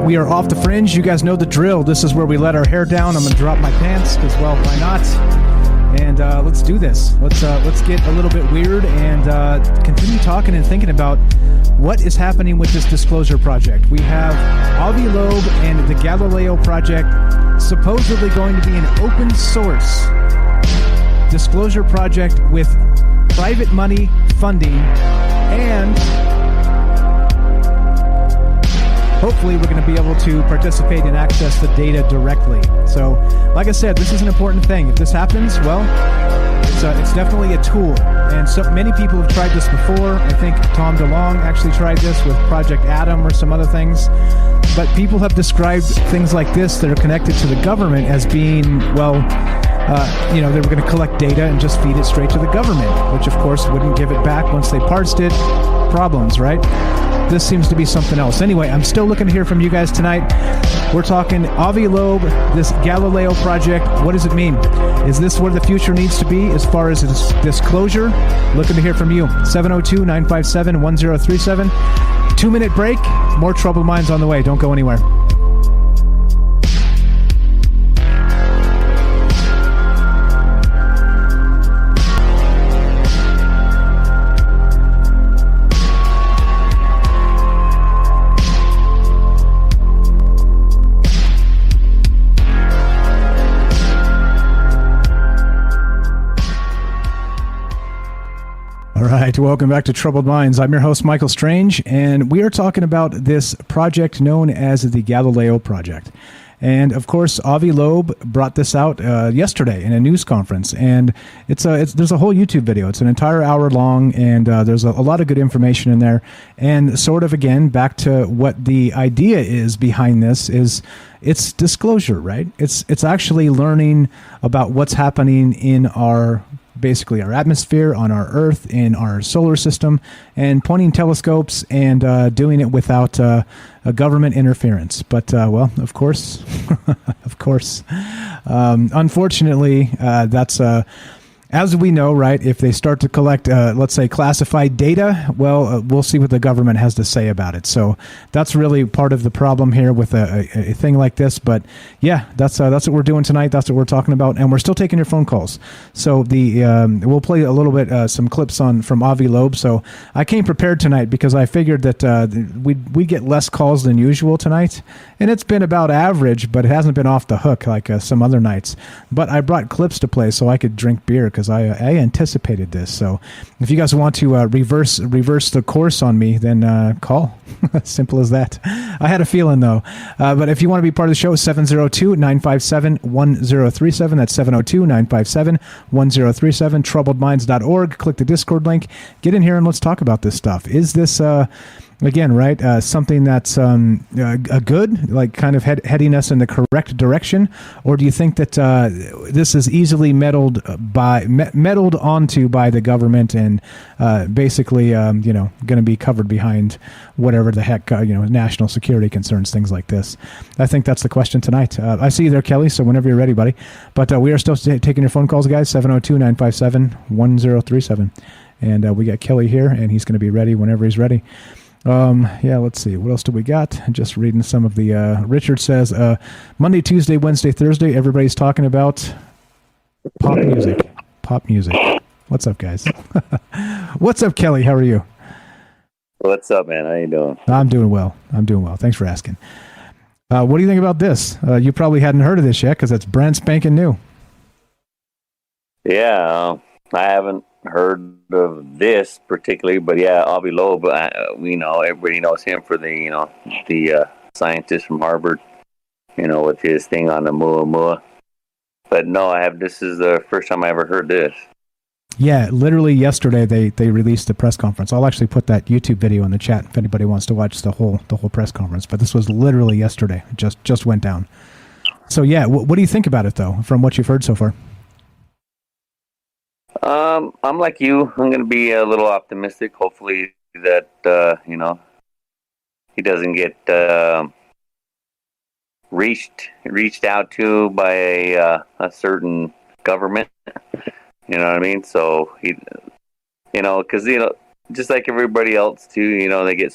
We are off the Fringe. You guys know the drill. This is where we let our hair down. I'm going to drop my pants because, well, why not? And let's do this. Let's get a little bit weird and continue talking and thinking about what is happening with this disclosure project. We have Avi Loeb and the Galileo Project supposedly going to be an open source disclosure project with private money funding, and hopefully we're going to be able to participate and access the data directly. So, like I said, this is an important thing. If this happens, well, it's definitely a tool. And so many people have tried this before. I think Tom DeLonge actually tried this with Project Adam or some other things. But people have described things like this that are connected to the government as being, well, they were going to collect data and just feed it straight to the government, which of course wouldn't give it back once they parsed it. Problems, right? This seems to be something else. Anyway, I'm still looking to hear from you guys tonight. We're talking Avi Loeb, this Galileo Project. What does it mean? Is this where the future needs to be as far as disclosure? Looking to hear from you. 702-957-1037. 2-minute break. More Troubled Minds on the way. Don't go anywhere. All right, welcome back to Troubled Minds. I'm your host, Michael Strange, and we are talking about this project known as the Galileo Project. And of course, Avi Loeb brought this out yesterday in a news conference, and there's a whole YouTube video. It's an entire hour long, and there's a lot of good information in there. And sort of again, back to what the idea is behind this is it's disclosure, right? It's actually learning about what's happening in our atmosphere, on our Earth, in our solar system, and pointing telescopes and doing it without a government interference. But, well, of course, unfortunately, that's as we know, right, if they start to collect, let's say, classified data, well, we'll see what the government has to say about it. So that's really part of the problem here with a thing like this. But yeah, that's what we're doing tonight. That's what we're talking about, and we're still taking your phone calls. So we'll play a little bit some clips from Avi Loeb. So I came prepared tonight because I figured that we get less calls than usual tonight, and it's been about average, but it hasn't been off the hook like some other nights. But I brought clips to play so I could drink beer, because I anticipated this. So if you guys want to reverse the course on me, then call. Simple as that. I had a feeling, though. But if you want to be part of the show, 702-957-1037. That's 702-957-1037. Troubledminds.org. Click the Discord link. Get in here and let's talk about this stuff. Is this... again, right, something that's a good, like kind of heading us in the correct direction, or do you think that this is easily meddled onto by the government and basically, going to be covered behind whatever the heck, national security concerns, things like this? I think that's the question tonight. I see you there, Kelly, so whenever you're ready, buddy. But we are still taking your phone calls, guys, 702-957-1037. And we got Kelly here, and he's going to be ready whenever he's ready. Let's see. What else do we got? Just reading some of the... Richard says, Monday, Tuesday, Wednesday, Thursday, everybody's talking about pop music. Pop music. What's up, guys? What's up, Kelly? How are you? What's up, man? How you doing? I'm doing well. Thanks for asking. What do you think about this? You probably hadn't heard of this yet, because it's brand spanking new. Yeah, I haven't heard of this particularly, but yeah, Avi Loeb, everybody knows him for the scientist from Harvard, with his thing on the Muamua. But no, this is the first time I ever heard this. Yeah, literally yesterday they released the press conference. I'll actually put that YouTube video in the chat if anybody wants to watch the whole press conference. But this was literally yesterday. It just went down. So yeah, what do you think about it though, from what you've heard so far? I'm like you. I'm going to be a little optimistic. Hopefully that, he doesn't get reached out to by a certain government. You know what I mean? So he, because just like everybody else too, they get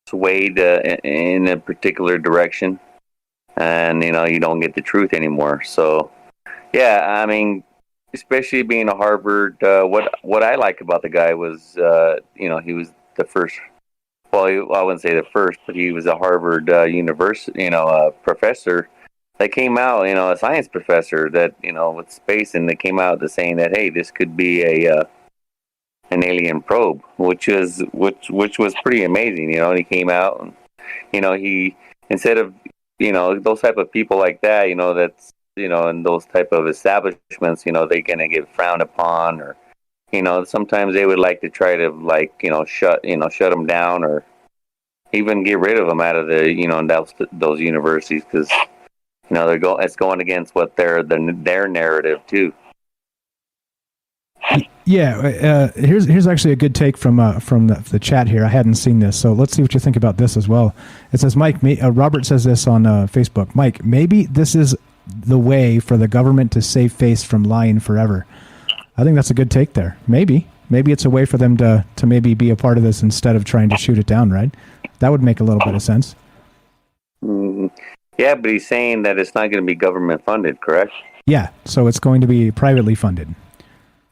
swayed in a particular direction, and you don't get the truth anymore. So yeah, I mean, especially being a Harvard, what I like about the guy was, he was the first. Well, I wouldn't say the first, but he was a Harvard university, professor that came out, a science professor that, with space, and they came out saying that, hey, this could be an alien probe, which was pretty amazing. He came out and, he, instead of, those type of people like that, that's, in those type of establishments, they're going to get frowned upon, or, sometimes they would like to try to shut them down, or even get rid of them out of the, those universities, because, You know, it's going against what their narrative too. Yeah, here's actually a good take from the chat here. I hadn't seen this, so let's see what you think about this as well. It says, Mike, Robert says this on Facebook. Mike, maybe this is the way for the government to save face from lying forever. I think that's a good take there. Maybe it's a way for them to maybe be a part of this instead of trying to shoot it down, right? That would make a little bit of sense. Yeah, but he's saying that it's not going to be government funded, correct? Yeah, so it's going to be privately funded.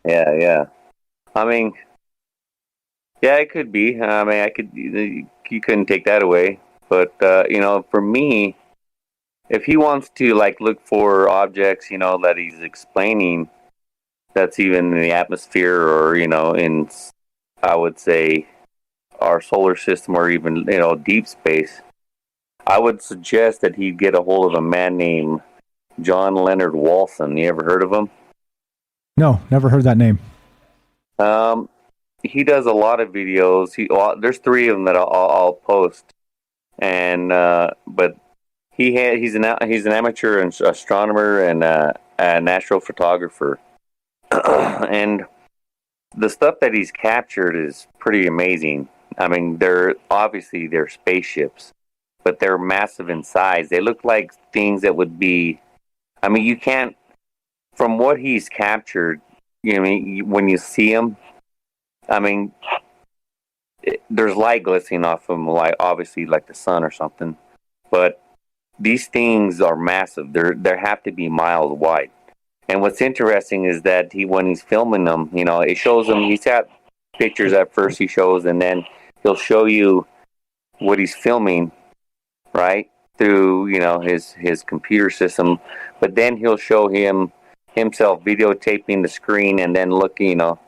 Yeah. I mean, yeah, it could be. I mean, you couldn't take that away. But, you know, for me, if he wants to, like, look for objects, you know, that he's explaining that's even in the atmosphere or, you know, in, I would say, our solar system or even, you know, deep space, I would suggest that he get a hold of a man named John Leonard Walson. You ever heard of him? No, never heard that name. He does a lot of videos. There's 3 of them that I'll post, and but he's an amateur astronomer and an astrophotographer, and the stuff that he's captured is pretty amazing. I mean, they're spaceships, but they're massive in size. They look like things that would be. I mean, you can't. From what he's captured, you know, when you see him, I mean, there's light glistening off of him, like obviously like the sun or something. But these things are massive. They have to be miles wide. And what's interesting is that when he's filming them, you know, it shows him. He's got pictures at first he shows, and then he'll show you what he's filming, right, through, you know, his computer system. But then he'll show himself videotaping the screen and then looking, you know,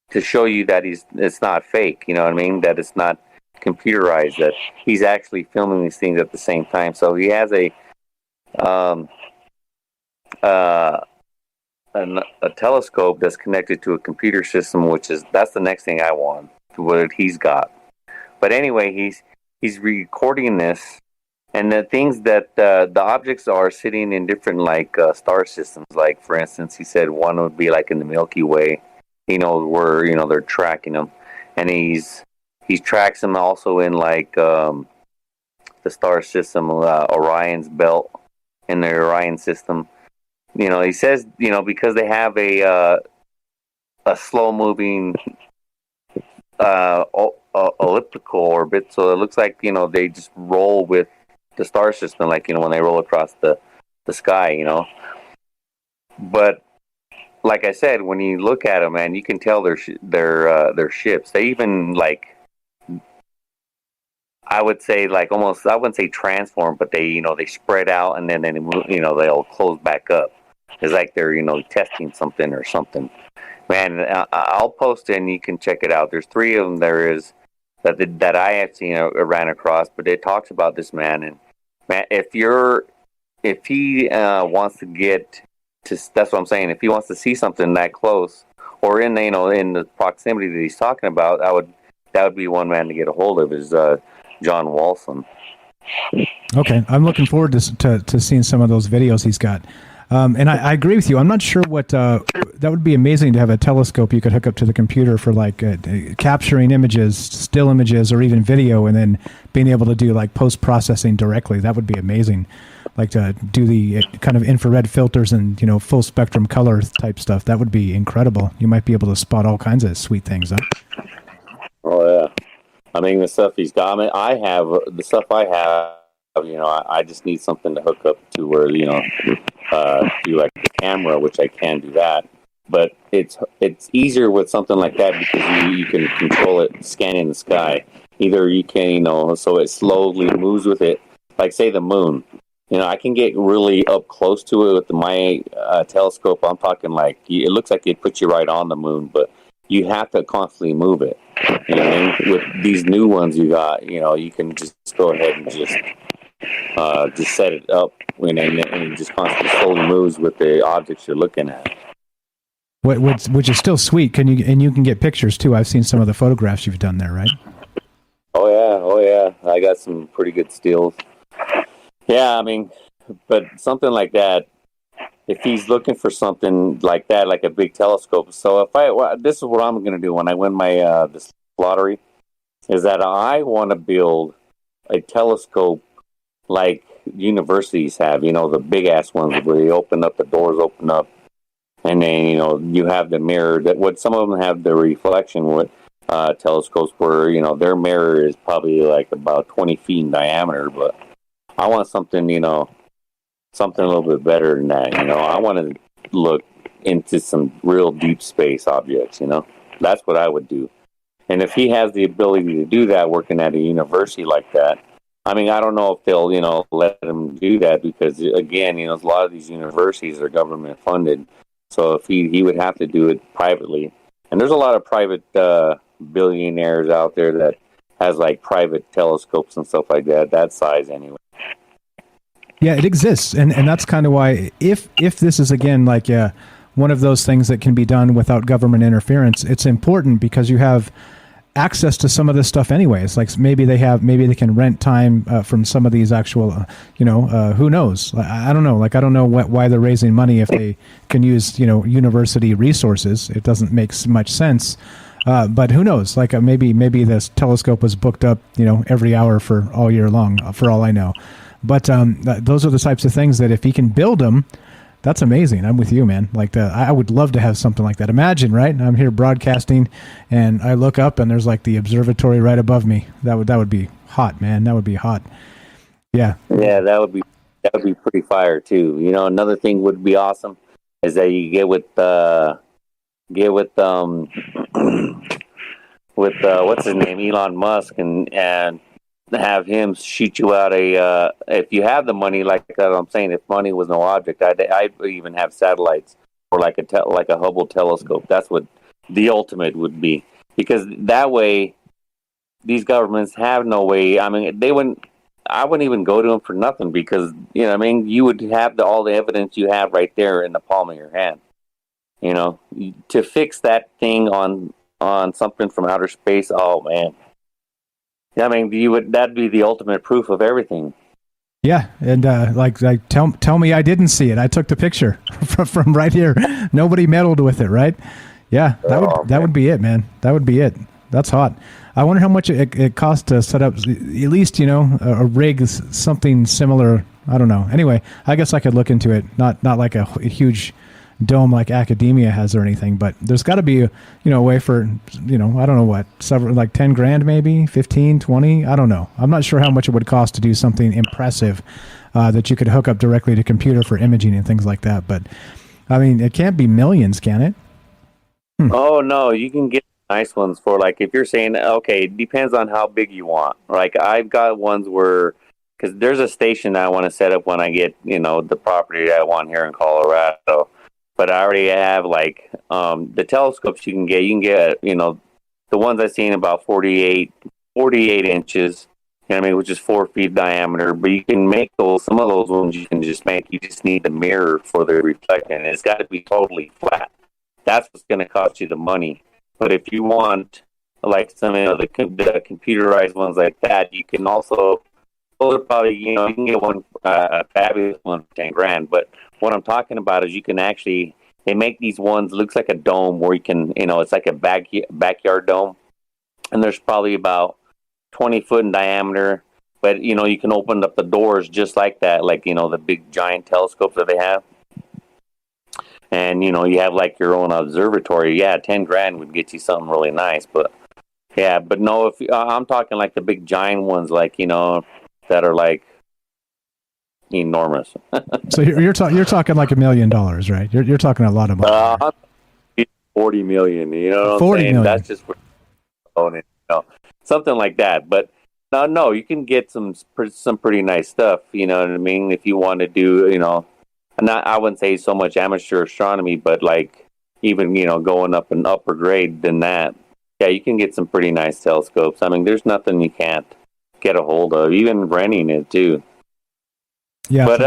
to show you that it's not fake, you know what I mean? That it's not computerized, that he's actually filming these things at the same time. So he has a telescope that's connected to a computer system, that's the next thing I want, what he's got. But anyway, he's recording this. And the things that the objects are sitting in different like star systems. Like for instance, he said one would be like in the Milky Way. He knows where, you know, they're tracking them, and he tracks them also in like the star system, Orion's belt, in the Orion system. You know, he says, you know, because they have a slow moving elliptical orbit, so it looks like, you know, they just roll with the star system, like, you know, when they roll across the sky, you know. But like I said, when you look at them, man, you can tell they're ships. They even, like, I would say, like, almost, I wouldn't say transform, but they, you know, they spread out and then you know, they'll close back up. It's like they're, you know, testing something or something. Man, I'll post it and you can check it out. There's 3 of them there is that I have seen ran across, but it talks about this man. And man, if he wants to get to, that's what I'm saying. If he wants to see something that close or in, you know, in the proximity that he's talking about, that would be one man to get a hold of, is John Walson. Okay, I'm looking forward to seeing some of those videos he's got. And I agree with you. I'm not sure what that would be amazing to have a telescope you could hook up to the computer for like capturing images, still images, or even video, and then being able to do like post-processing directly. That would be amazing. Like to do the kind of infrared filters and, you know, full spectrum color type stuff. That would be incredible. You might be able to spot all kinds of sweet things, huh? Oh yeah. I mean, the stuff he's got. I mean, the stuff I have. You know, I just need something to hook up to where, you know, do like the camera, which I can do that. But it's easier with something like that because you can control it scanning the sky. Either you can, you know, so it slowly moves with it. Like say the moon. You know, I can get really up close to it with my telescope. I'm talking like, it looks like it puts you right on the moon, but you have to constantly move it. You know what I mean? With these new ones you got, you know, you can just go ahead and just set it up and it just constantly slowly moves with the objects you're looking at. Which is still sweet. You can get pictures too. I've seen some of the photographs you've done there, right? Oh yeah. I got some pretty good stills. Yeah, I mean, but something like that, if he's looking for something like that, like a big telescope. So this is what I'm going to do when I win my this lottery, is that I want to build a telescope like universities have, the big ass ones where you open up, the doors open up, and then, you have the mirror that what some of them have the reflection with telescopes where, their mirror is probably like about 20 feet in diameter, but I want something, something a little bit better than that. I want to look into some real deep space objects, that's what I would do. And if he has the ability to do that working at a university like that, I mean, I don't know if they'll, let him do that because, again, a lot of these universities are government funded. So if he would have to do it privately. And there's a lot of private billionaires out there that has like private telescopes and stuff like that size anyway. Yeah, it exists. And that's kind of why if this is, again, like one of those things that can be done without government interference, it's important because you have access to some of this stuff anyways. Like maybe they can rent time from some of these actual, who knows? I don't know. Like, I don't know why they're raising money if they can use, university resources. It doesn't make much sense. But who knows? Like maybe this telescope was booked up, every hour for all year long, for all I know. But those are the types of things that if he can build them, that's amazing. I'm with you, man. Like I would love to have something like that. Imagine, right? I'm here broadcasting, and I look up, and there's like the observatory right above me. That would be hot, man. That would be hot. Yeah. Yeah, that would be pretty fire too. Another thing would be awesome is that you get with what's his name, Elon Musk, and have him shoot you out if you have the money, like I'm saying, if money was no object, I'd even have satellites or like a Hubble telescope. That's what the ultimate would be, because that way these governments have no way. I mean, I wouldn't even go to them for nothing, because you would have all the evidence you have right there in the palm of your hand. To fix that thing on something from outer space. Oh man. I mean, that'd be the ultimate proof of everything. Yeah, and tell me I didn't see it. I took the picture from right here. Nobody meddled with it, right? Yeah, that would be it, man. That would be it. That's hot. I wonder how much it costs to set up at least a rig, something similar. I don't know. Anyway, I guess I could look into it. Not like a huge dome like academia has or anything, but there's got to be a way for I don't know what, several, like 10 grand, maybe 15, 20, I don't know. I'm not sure how much it would cost to do something impressive that you could hook up directly to computer for imaging and things like that. But I mean, it can't be millions, can it? Oh no, you can get nice ones for, like, if you're saying, okay, it depends on how big you want. Like I've got ones where, because there's a station I want to set up when I get the property that I want here in Colorado. But I already have like the telescopes you can get, the ones I've seen about 48 inches, which is 4 feet diameter. But you can make some of those ones you can just make. You just need the mirror for the reflection. And it's got to be totally flat. That's what's going to cost you the money. But if you want like some of the computerized ones like that, you can also, probably, you can get one, a fabulous one for 10 grand. But what I'm talking about is you can actually, they make these ones, looks like a dome where you can, it's like a backyard dome. And there's probably about 20 foot in diameter. But, you can open up the doors just like that, like, the big giant telescopes that they have. And, you have like your own observatory. Yeah, 10 grand would get you something really nice. But, yeah, but no, if I'm talking like the big giant ones, like, that are like enormous. So you're talking like $1 million, right? You're talking a lot of money. 40 million. You know what 40 I'm saying? million. That's just something like that. But no, you can get some pretty nice stuff. You know what I mean? If you want to do, I wouldn't say so much amateur astronomy, but like even going up an upper grade than that. Yeah, you can get some pretty nice telescopes. I mean, there's nothing you can't get a hold of, even renting it too. Yeah, but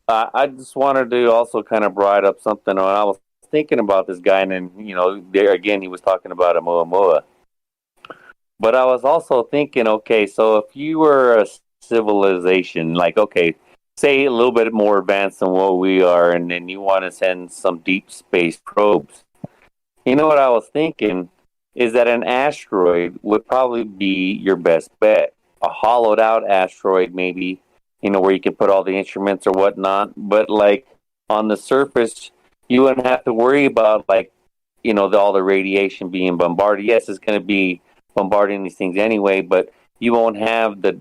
I just wanted to also kind of bring up something. I was thinking about this guy, and then there again he was talking about Oumuamua. But I was also thinking, okay, so if you were a civilization, like, okay, say a little bit more advanced than what we are, and then you want to send some deep space probes. You know what I was thinking is that an asteroid would probably be your best bet. A hollowed out asteroid, maybe, where you can put all the instruments or whatnot. But like on the surface, you wouldn't have to worry about all the radiation being bombarded. Yes, it's going to be bombarding these things anyway, but you won't have the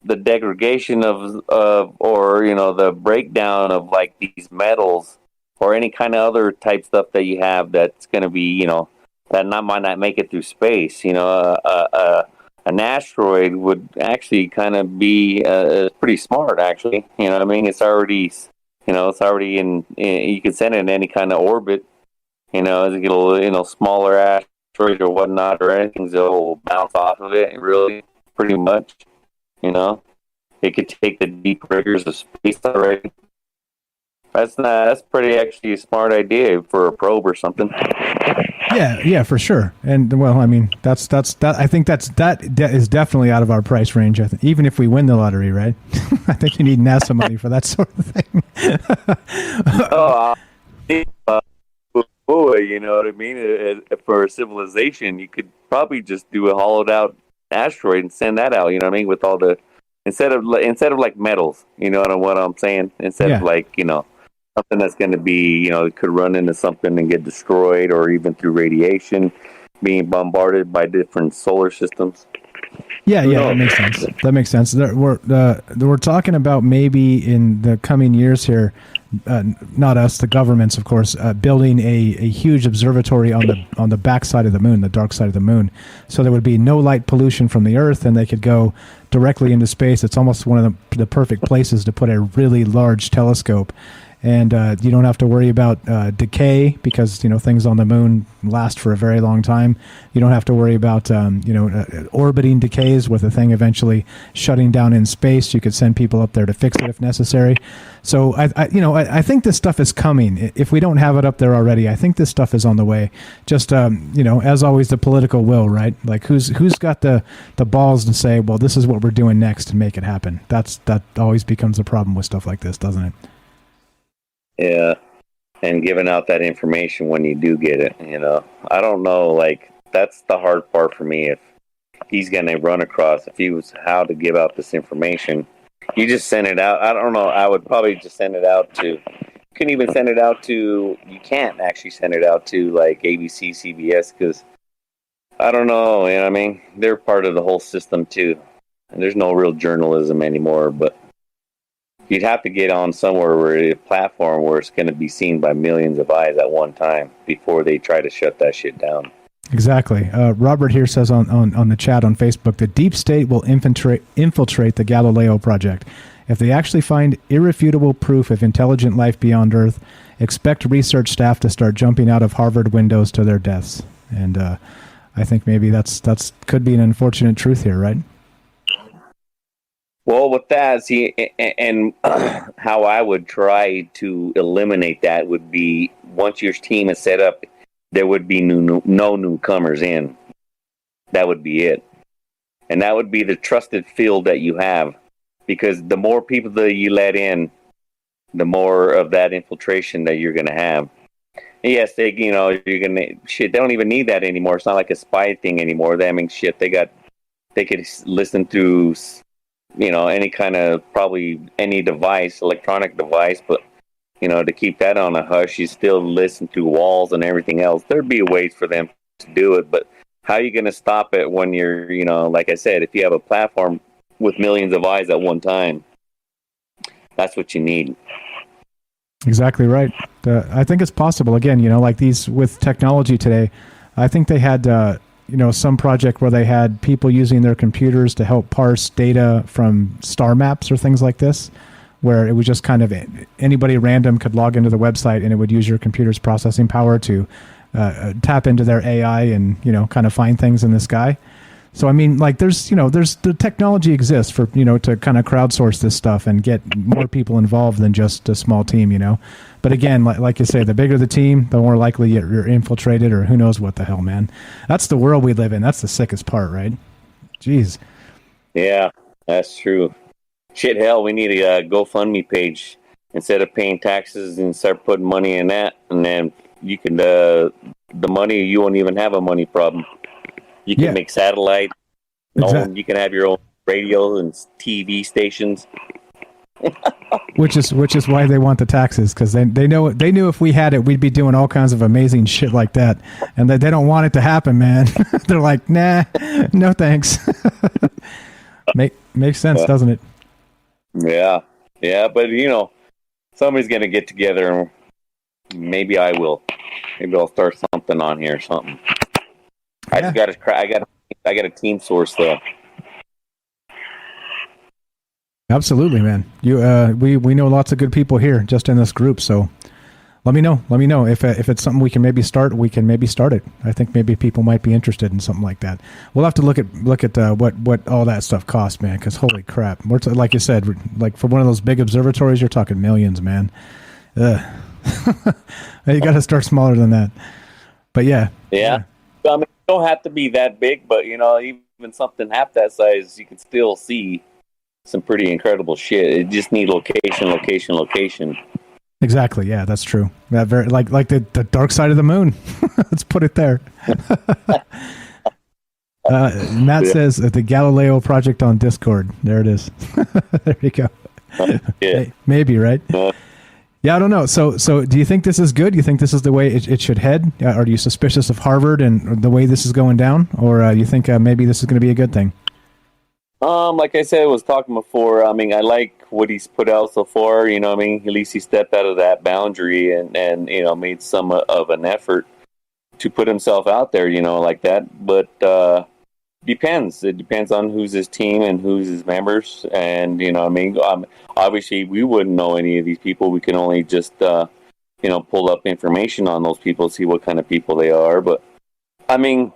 degradation of the breakdown of like these metals or any kind of other type stuff that you have that's going to be might not make it through space. An asteroid would actually kind of be pretty smart, actually. You know what I mean? It's already in you can send it in any kind of orbit. As you get a little, smaller asteroid or whatnot or anything, that will bounce off of it. Really, pretty much. It could take the deep rigors of space already. That's pretty actually a smart idea for a probe or something. Yeah, for sure. And well, I mean, that's I think that is definitely out of our price range. I think, even if we win the lottery, right? I think you need NASA money for that sort of thing. You know what I mean? For a civilization, you could probably just do a hollowed out asteroid and send that out. You know what I mean? With all the instead of like metals. You know what I'm saying? Instead of something that's going to be, it could run into something and get destroyed, or even through radiation, being bombarded by different solar systems. Yeah, that makes sense. That makes sense. We're talking about maybe in the coming years here, not us, the governments, of course, building a huge observatory on the back side of the moon, the dark side of the moon, so there would be no light pollution from the Earth, and they could go directly into space. It's almost one of the perfect places to put a really large telescope. And you don't have to worry about decay because things on the moon last for a very long time. You don't have to worry about orbiting decays with the thing eventually shutting down in space. You could send people up there to fix it if necessary. So I think this stuff is coming. If we don't have it up there already, I think this stuff is on the way. Just as always, the political will, right? Like who's got the balls to say, well, this is what we're doing next and make it happen. That always becomes a problem with stuff like this, doesn't it? Yeah, and giving out that information when you do get it, I don't know, like, that's the hard part for me. If he's going to run across, if he was how to give out this information, you just send it out. I don't know, I would probably just send it out to, you can't actually send it out to, like, ABC, CBS, because, I don't know, what I mean? They're part of the whole system, too. And there's no real journalism anymore, but you'd have to get on somewhere where a platform where it's going to be seen by millions of eyes at one time before they try to shut that shit down. Exactly. Robert here says on the chat on Facebook, the deep state will infiltrate the Galileo Project. If they actually find irrefutable proof of intelligent life beyond Earth, expect research staff to start jumping out of Harvard windows to their deaths. And I think maybe that's could be an unfortunate truth here, right? Well, with that, see, and how I would try to eliminate that would be once your team is set up, there would be no newcomers in. That would be it. And that would be the trusted field that you have. Because the more people that you let in, the more of that infiltration that you're going to have. And yes, they don't even need that anymore. It's not like a spy thing anymore. They could listen through any kind of, probably any device, electronic device, but, to keep that on a hush, you still listen through walls and everything else. There'd be ways for them to do it, but how are you going to stop it when you're, like I said, if you have a platform with millions of eyes at one time, that's what you need. Exactly right. I think it's possible. Again, like these with technology today, I think they had, some project where they had people using their computers to help parse data from star maps or things like this, where it was just kind of anybody random could log into the website and it would use your computer's processing power to tap into their AI and, kind of find things in the sky. So, I mean, like there's the technology exists for, to kind of crowdsource this stuff and get more people involved than just a small team, But again, like you say, the bigger the team, the more likely you're infiltrated or who knows what the hell, man. That's the world we live in. That's the sickest part, right? Jeez. Yeah, that's true. shit, hell, we need a GoFundMe page instead of paying taxes and start putting money in that, and then you can the money, you won't even have a money problem. You can make satellite. You can have your own radio and TV stations. which is why they want the taxes, because they knew if we had it, we'd be doing all kinds of amazing shit like that, and they don't want it to happen, man. They're like, nah, no thanks. Makes sense, doesn't it? Yeah, but somebody's gonna get together, and maybe I will. Maybe I'll start something on here or something. I just got a team source though. Absolutely, man. We know lots of good people here just in this group, so let me know if it's something we can maybe start. We can maybe start it. I think maybe people might be interested in something like that. We'll have to look at what all that stuff costs, man. Because holy crap, like you said, like for one of those big observatories, you're talking millions, man. You got to start smaller than that. But yeah. I mean, it don't have to be that big, but even something half that size, you can still see some pretty incredible shit. It just need location. Exactly. Yeah, that's true. That very like the dark side of the moon. Let's put it there. Matt says the Galileo Project on Discord. There it is. There you go. Maybe, right? Yeah, I don't know. So do you think this is good? Do you think this is the way it should head? Or are you suspicious of Harvard and the way this is going down? Or you think maybe this is going to be a good thing? Like I said, I was talking before. I mean, I like what he's put out so far. At least he stepped out of that boundary and made some of an effort to put himself out there, like that. But depends. It depends on who's his team and who's his members. And obviously we wouldn't know any of these people. We can only just pull up information on those people, see what kind of people they are. But I mean,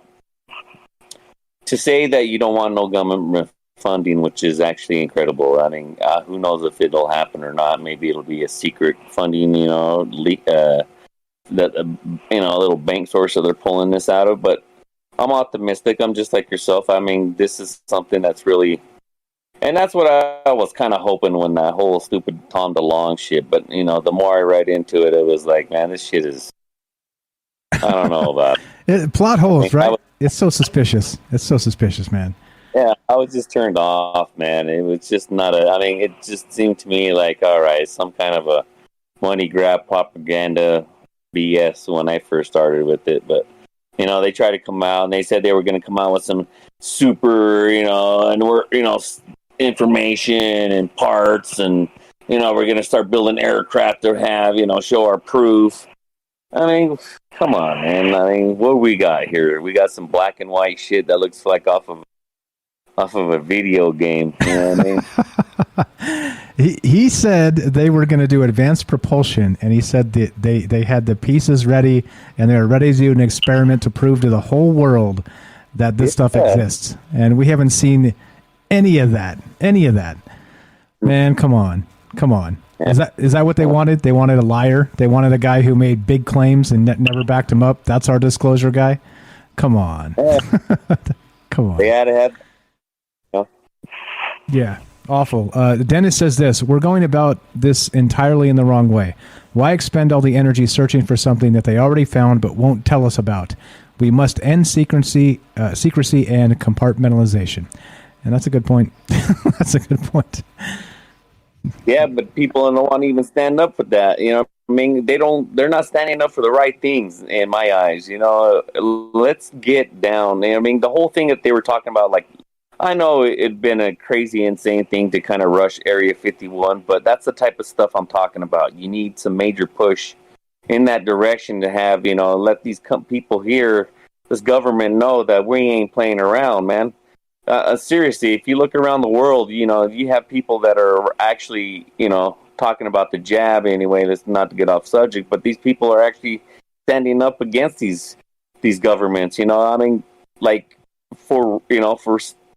to say that you don't want no government funding, which is actually incredible. I mean, who knows if it'll happen or not? Maybe it'll be a secret funding, that a little bank source that they're pulling this out of. But I'm optimistic. I'm just like yourself. I mean, this is something that's really, and that's what I was kind of hoping when that whole stupid Tom DeLonge shit. But the more I read into it, it was like, man, this shit is, I don't know about plot holes, right? It's so suspicious. It's so suspicious, man. Yeah, I was just turned off, man. It was just not it just seemed to me like, all right, some kind of a money grab propaganda BS when I first started with it. But, they tried to come out and they said they were going to come out with some super, and we're, information and parts and, we're going to start building aircraft to have, show our proof. I mean, come on, man. I mean, what we got here? We got some black and white shit that looks like off of a video game. You know what I mean? He said they were going to do advanced propulsion, and he said that they had the pieces ready, and they were ready to do an experiment to prove to the whole world that this stuff exists. And we haven't seen any of that. Man, come on. Is that what they wanted? They wanted a liar. They wanted a guy who made big claims and never backed him up. That's our disclosure guy. Come on. Come on. They had to have. Yeah, awful. Dennis says this: we're going about this entirely in the wrong way. Why expend all the energy searching for something that they already found but won't tell us about? We must end secrecy and compartmentalization. And that's a good point. That's a good point. Yeah, but people don't want to even stand up for that. I mean, they're not standing up for the right things in my eyes. Let's get down. I mean, the whole thing that they were talking about, like, I know it'd been a crazy, insane thing to kind of rush Area 51, but that's the type of stuff I'm talking about. You need some major push in that direction to have, let these people here, this government know that we ain't playing around, man. Seriously, if you look around the world, you have people that are actually, talking about the jab anyway. That's not to get off subject, but these people are actually standing up against these governments. I mean, like for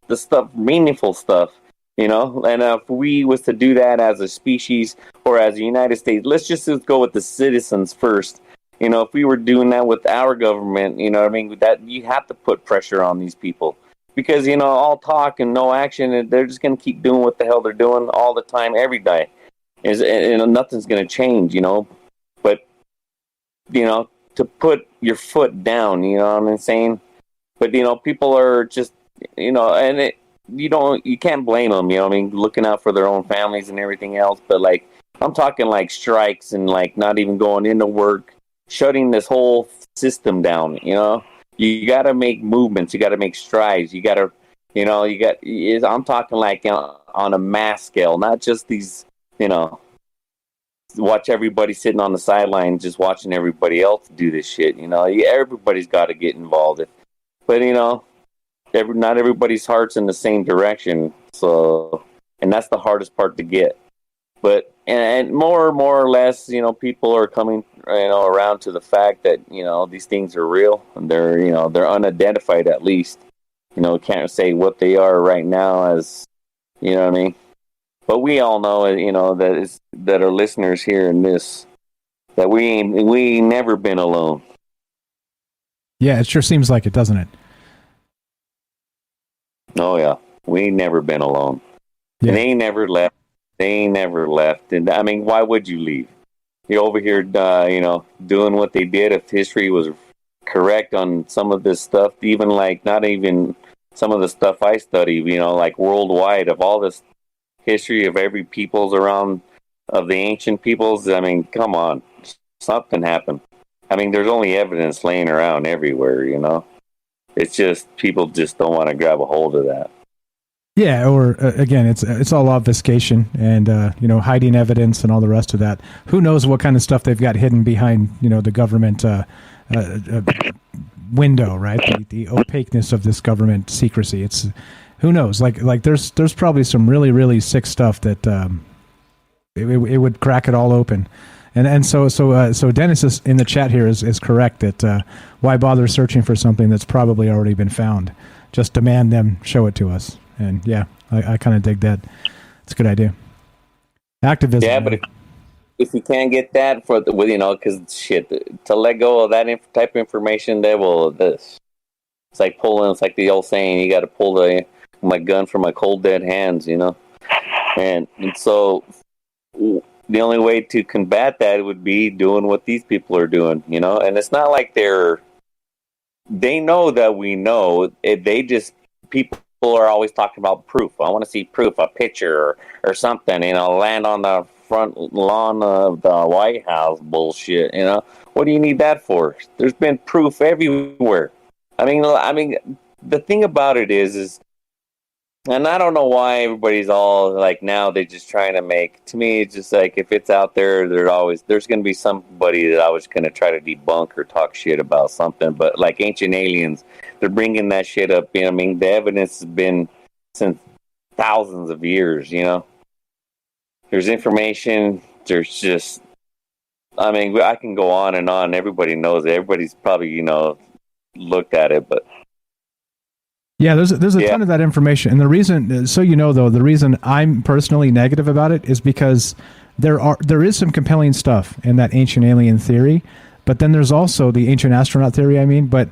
the stuff, meaningful stuff. And if we was to do that as a species or as the United States, let's just go with the citizens first. If we were doing that with our government, I mean, that you have to put pressure on these people. because all talk and no action, and they're just going to keep doing what the hell they're doing all the time, every day. And nothing's going to change, But to put your foot down, you know what I'm saying? But people are just, and you can't blame them, looking out for their own families and everything else. But like, I'm talking like strikes and like not even going into work, shutting this whole system down. You got to make movements, you got to make strides, you got to, I'm talking like on a mass scale, not just these, watch everybody sitting on the sideline just watching everybody else do this shit. Everybody's got to get involved. But not everybody's heart's in the same direction. So, and that's the hardest part to get. But and more or less, people are coming, around to the fact that these things are real and they're unidentified at least. Can't say what they are right now as, what I mean. But we all know, that our listeners hearing this, that we ain't never been alone. Yeah, it sure seems like it, doesn't it? Oh yeah, we ain't never been alone. Yeah. And they ain't never left. And I mean, why would you leave? You're over here, doing what they did. If history was correct on some of this stuff, even like not even some of the stuff I study, like worldwide of all this history of every peoples around of the ancient peoples. I mean, come on, something happened. I mean, there's only evidence laying around everywhere, It's just people just don't want to grab a hold of that. Yeah, or again, it's all obfuscation and hiding evidence and all the rest of that. Who knows what kind of stuff they've got hidden behind the government window, right? The opaqueness of this government secrecy. It's who knows? Like there's probably some really really sick stuff that it would crack it all open. And so Dennis is in the chat here is correct that why bother searching for something that's probably already been found? Just demand them show it to us. And yeah, I kind of dig that. It's a good idea. Activism. Yeah, but if you can't get that because shit, to let go of that type of information, it's like pulling. It's like the old saying: you got to pull my gun from my cold dead hands, And so the only way to combat that would be doing what these people are doing, And it's not like they know that we know. They just people are always talking about proof. I want to see proof, a picture or something, land on the front lawn of the White House bullshit, What do you need that for? There's been proof everywhere. I mean, the thing about it is, and I don't know why everybody's all like now they're just trying to make, to me, it's just like if it's out there, there's going to be somebody that I was going to try to debunk or talk shit about something. But like ancient aliens, they're bringing that shit up. I mean, the evidence has been since thousands of years, There's information. There's just, I mean, I can go on and on. Everybody knows it. Everybody's probably, looked at it, but. Yeah, there's a ton of that information, and the reason, the reason I'm personally negative about it is because there is some compelling stuff in that ancient alien theory, but then there's also the ancient astronaut theory. I mean, but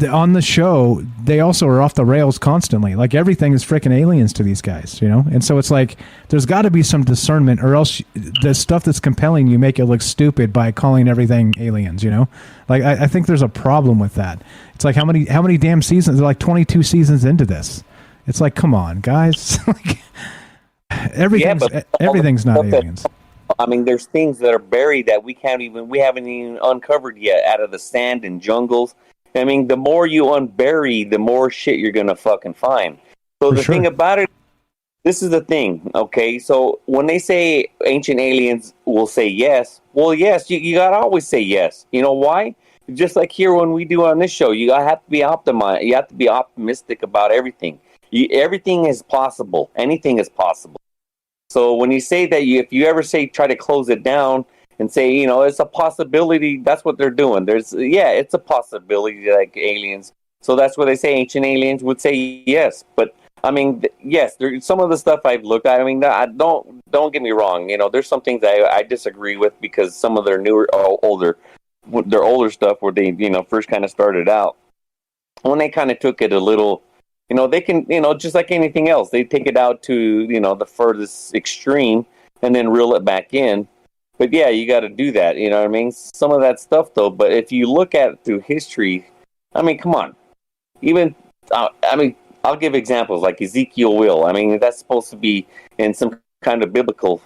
on the show they also are off the rails constantly. Like everything is freaking aliens to these guys, And so it's like there's got to be some discernment, or else the stuff that's compelling you make it look stupid by calling everything aliens. Like I think there's a problem with that. It's like how many damn seasons? They're like 22 seasons into this. It's like, come on, guys. Like, everything's not aliens. I mean, there's things that are buried that we haven't even uncovered yet out of the sand and jungles. I mean, the more you unbury, the more shit you're gonna fucking find. So the thing about it, this is the thing, okay? So when they say ancient aliens will say yes, well, yes, you gotta always say yes. You know why? Just like here when we do on this show, you have to be optimized. You have to be optimistic about everything. Everything is possible. Anything is possible. So when you say that, if you ever try to close it down and say, it's a possibility, that's what they're doing. It's a possibility like aliens. So that's what they say. Ancient aliens would say yes. But I mean, yes, some of the stuff I've looked at, I mean, don't get me wrong. There's some things I disagree with because some of their older stuff where they, first kind of started out. when they kind of took it a little, they can, just like anything else, they take it out to, the furthest extreme and then reel it back in. But yeah, you got to do that. You know what I mean? Some of that stuff, though. But if you look at it through history, I mean, come on. Even, I'll give examples like Ezekiel will. I mean, that's supposed to be in some kind of biblical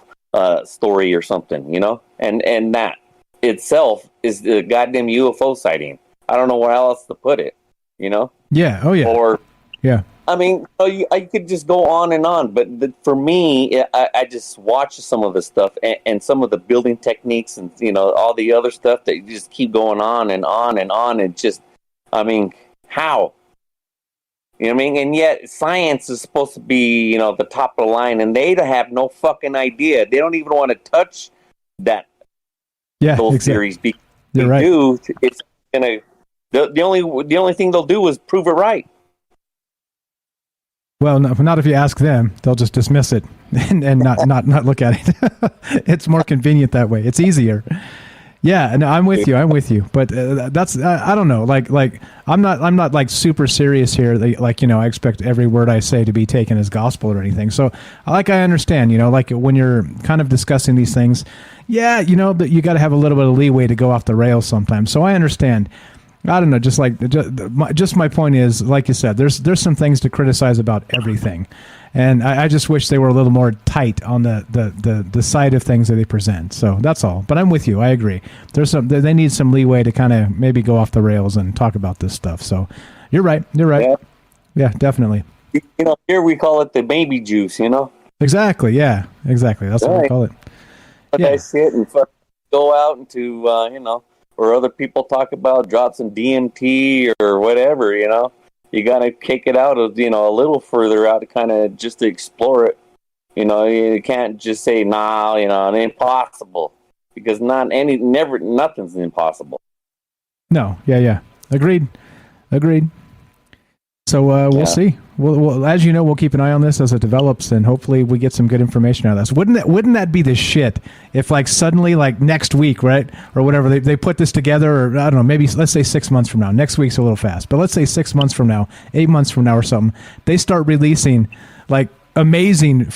story or something, And that itself is the goddamn UFO sighting. I don't know where else to put it, Yeah. Oh, yeah. Or, yeah. I mean, I could just go on and on, but for me, I just watch some of the stuff and some of the building techniques and, all the other stuff that you just keep going on and on and on. And just, I mean, how? You know what I mean? And yet science is supposed to be, the top of the line, and they have no fucking idea. They don't even want to touch those exactly. theories because You're they right. do. It's gonna. The only thing they'll do is prove it right. Well, no, not if you ask them. They'll just dismiss it and not look at it. It's more convenient that way. It's easier. Yeah, no, I'm with you. But that's I don't know. Like I'm not like super serious here. I expect every word I say to be taken as gospel or anything. So I understand. Like when you're kind of discussing these things, that you got to have a little bit of leeway to go off the rails sometimes. So I understand. I don't know. Just my point is, like you said, there's some things to criticize about everything, and I just wish they were a little more tight on the side of things that they present. So that's all. But I'm with you. I agree. They need some leeway to kind of maybe go off the rails and talk about this stuff. So you're right. Yeah, definitely. Here we call it the baby juice. Exactly. Yeah. Exactly. That's what we call it. But I sit and go out into or other people talk about drop some DMT or whatever, you got to kick it out of, a little further out to kind of just to explore it. You can't just say, nah, impossible, because nothing's impossible. No. Yeah. Agreed. So we'll see. We'll, as you know, we'll keep an eye on this as it develops, and hopefully we get some good information out of this. Wouldn't that be the shit if suddenly next week, right, or whatever, they put this together, or I don't know, maybe let's say 6 months from now. Next week's a little fast, but let's say 6 months from now, 8 months from now, or something. They start releasing amazing,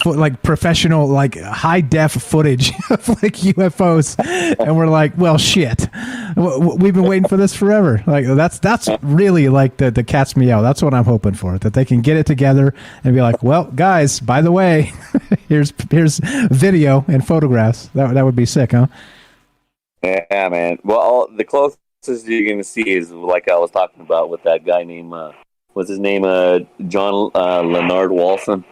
professional, high def footage of UFOs, and we're like, well, shit, we've been waiting for this forever. That's really the cat's meow. That's what I'm hoping for, that they can get it together and be like, well, guys, by the way, here's video and photographs. That would be sick, huh? Yeah, man. Well, the closest you're going to see is like I was talking about with that guy named what's his name, John Leonard Walson.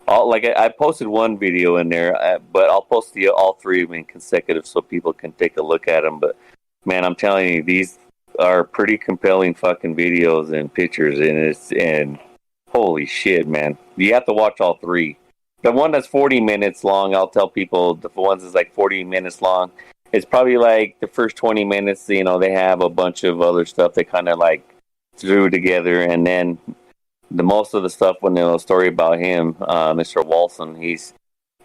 I posted one video in there, but I'll post all three of them in consecutive so people can take a look at them. But man, I'm telling you, these are pretty compelling fucking videos and pictures, and holy shit, man, you have to watch all three. The one that's 40 minutes long, I'll tell people the ones that's 40 minutes long. It's probably the first 20 minutes. They have a bunch of other stuff they kind of threw together, and then. The most of the stuff when the story about him, Mr. Walson,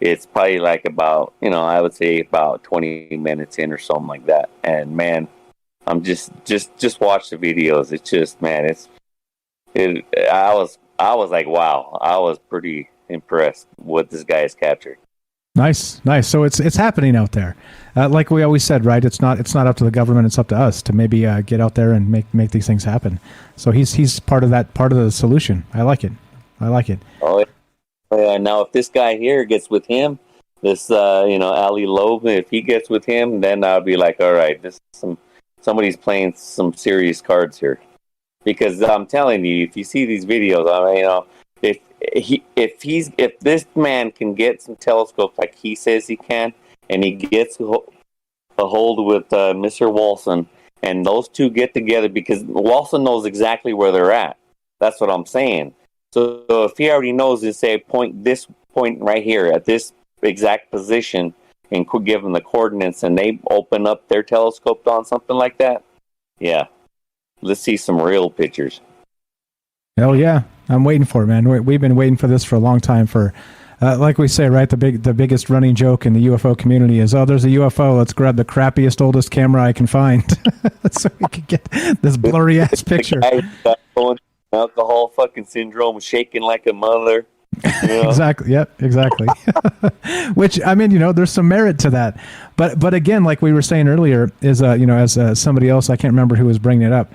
it's probably about, I would say about 20 minutes in or something like that. And man, I'm just watch the videos. It's just, man, I was like, wow, I was pretty impressed what this guy has captured. Nice. So it's happening out there. Like we always said, right? It's not up to the government. It's up to us to maybe get out there and make these things happen. So he's part of the solution. I like it. Oh yeah. Now if this guy here gets with him, this Avi Loeb, if he gets with him, then I'll be like, all right, this is somebody's playing some serious cards here. Because I'm telling you, if you see these videos, if this man can get some telescopes like he says he can, and he gets a hold with Mr. Walson, and those two get together, because Walson knows exactly where they're at. That's what I'm saying. So if he already knows to say this point right here at this exact position, and could give them the coordinates, and they open up their telescope on something like that, yeah, let's see some real pictures. Hell yeah. I'm waiting for it, man. We've been waiting for this for a long time. For like we say, right? The biggest running joke in the UFO community is, oh, there's a UFO. Let's grab the crappiest, oldest camera I can find, so we can get this blurry ass picture. alcohol fucking syndrome, shaking like a mother. You know? Exactly. Yep. Exactly. Which, I mean, there's some merit to that, but again, like we were saying earlier, is as somebody else, I can't remember who was bringing it up.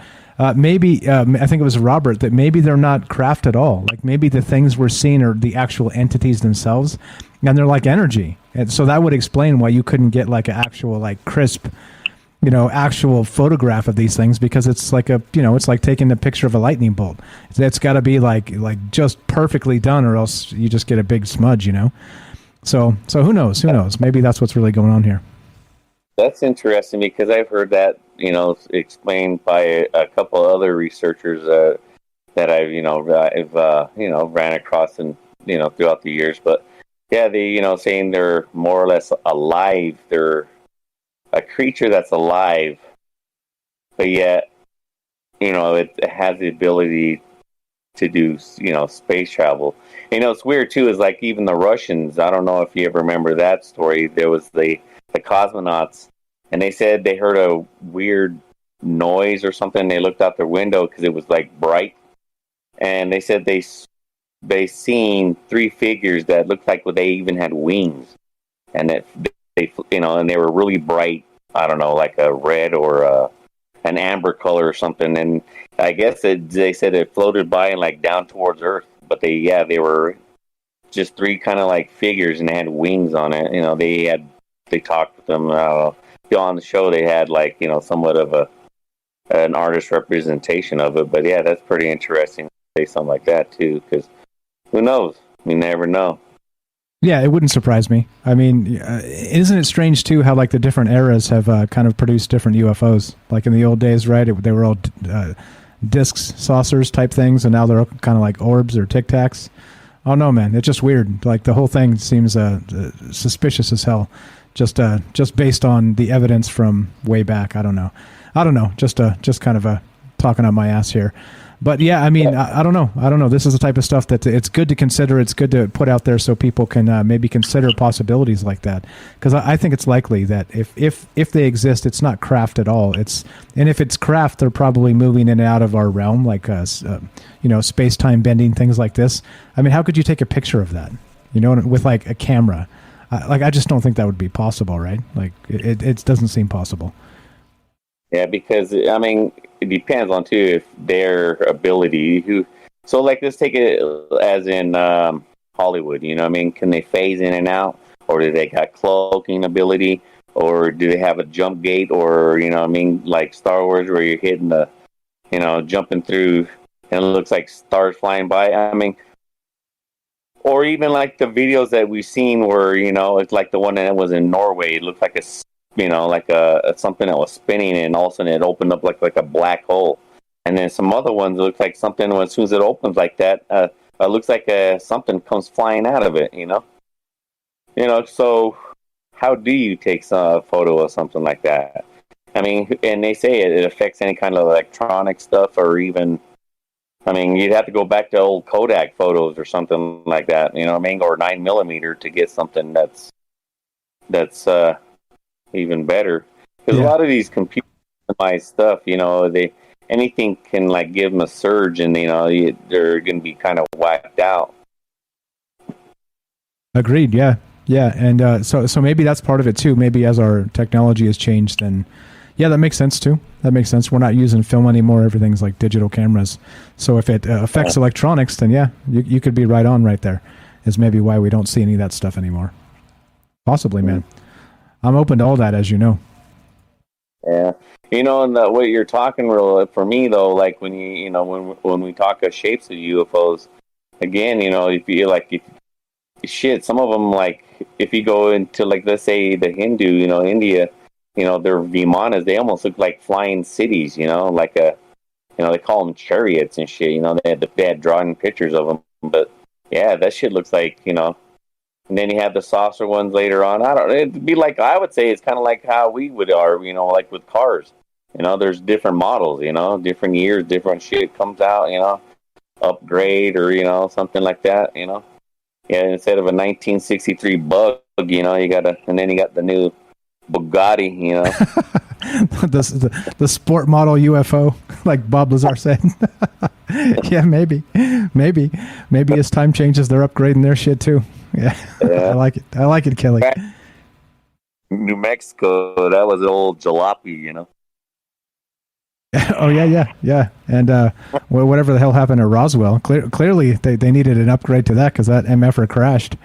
Maybe I think it was Robert, that maybe they're not craft at all. Like maybe the things we're seeing are the actual entities themselves, and they're like energy. And so that would explain why you couldn't get like an actual like crisp, actual photograph of these things, because it's like it's like taking a picture of a lightning bolt. It's got to be like just perfectly done, or else you just get a big smudge. So who knows? Maybe that's what's really going on here. That's interesting, because I've heard that, explained by a couple other researchers that I've ran across and, throughout the years. But yeah, they, saying they're more or less alive. They're a creature that's alive, but yet, it has the ability to do, space travel. It's weird too, is like even the Russians, I don't know if you ever remember that story. There was the cosmonauts, and they said they heard a weird noise or something. They looked out their window because it was like bright, and they said they seen three figures that looked like they even had wings, and that they and they were really bright. I don't know, like a red or an amber color or something. And I guess they said it floated by and like down towards Earth, but they were just three kind of like figures, and they had wings on it. They talked with them on the show. They had like somewhat of an artist representation of it. But yeah, that's pretty interesting to say something like that too, because who knows? We never know. Yeah, it wouldn't surprise me. I mean, isn't it strange too how like the different eras have kind of produced different UFOs? Like in the old days, right? They were all discs, saucers type things, and now they're kind of like orbs or tic tacs. Oh no, man, it's just weird. Like the whole thing seems suspicious as hell. Just based on the evidence from way back. I don't know. Just kind of talking out my ass here. But yeah, I mean, I don't know. This is the type of stuff that it's good to consider. It's good to put out there so people can maybe consider possibilities like that. Because I think it's likely that if they exist, it's not craft at all. And if it's craft, they're probably moving in and out of our realm, like space-time bending, things like this. I mean, how could you take a picture of that? With like a camera. I just don't think that would be possible, right? Like it doesn't seem possible. Yeah, because I mean, it depends on too if their ability. So like, let's take it as in Hollywood. I mean, can they phase in and out, or do they got cloaking ability, or do they have a jump gate, or like Star Wars, where you're hitting the, jumping through, and it looks like stars flying by. I mean, or even like the videos that we've seen where it's like the one that was in Norway. It looked like something that was spinning, and all of a sudden it opened up like a black hole. And then some other ones look like something, as soon as it opens like that, it looks like something comes flying out of it. So how do you take a photo of something like that? I mean, and they say it affects any kind of electronic stuff, or even, I mean, you'd have to go back to old Kodak photos or something like that, or 9mm to get something that's even better, because a lot of these computerized stuff, anything can give them a surge, and they're going to be kind of whacked out. Agreed. Yeah, and so maybe that's part of it too. Maybe as our technology has changed, then yeah, that makes sense too. That makes sense. We're not using film anymore. Everything's like digital cameras. So if it affects electronics, then yeah, you could be right on right there. Is maybe why we don't see any of that stuff anymore. Possibly, man. I'm open to all that, as you know. Yeah, and what you're talking for me though, like when when we talk of shapes of UFOs, again, if you some of them, like if you go into let's say the Hindu, India, their Vimanas, they almost look like flying cities, like they call them chariots and shit. They had drawn pictures of them, but yeah, that shit looks like And then you have the saucer ones later on. It'd be like, I would say it's kind of like how we are, like with cars. There's different models, different years, different shit comes out, upgrade or, something like that, Yeah, instead of a 1963 Bug, you got and then you got the new Bugatti, the sport model UFO, like Bob Lazar said. Yeah, maybe as time changes, they're upgrading their shit too. Yeah. I like it, Kelly. New Mexico, that was old jalopy, you know. Oh yeah, and whatever the hell happened at Roswell? Clearly, they needed an upgrade to that because that MFer crashed.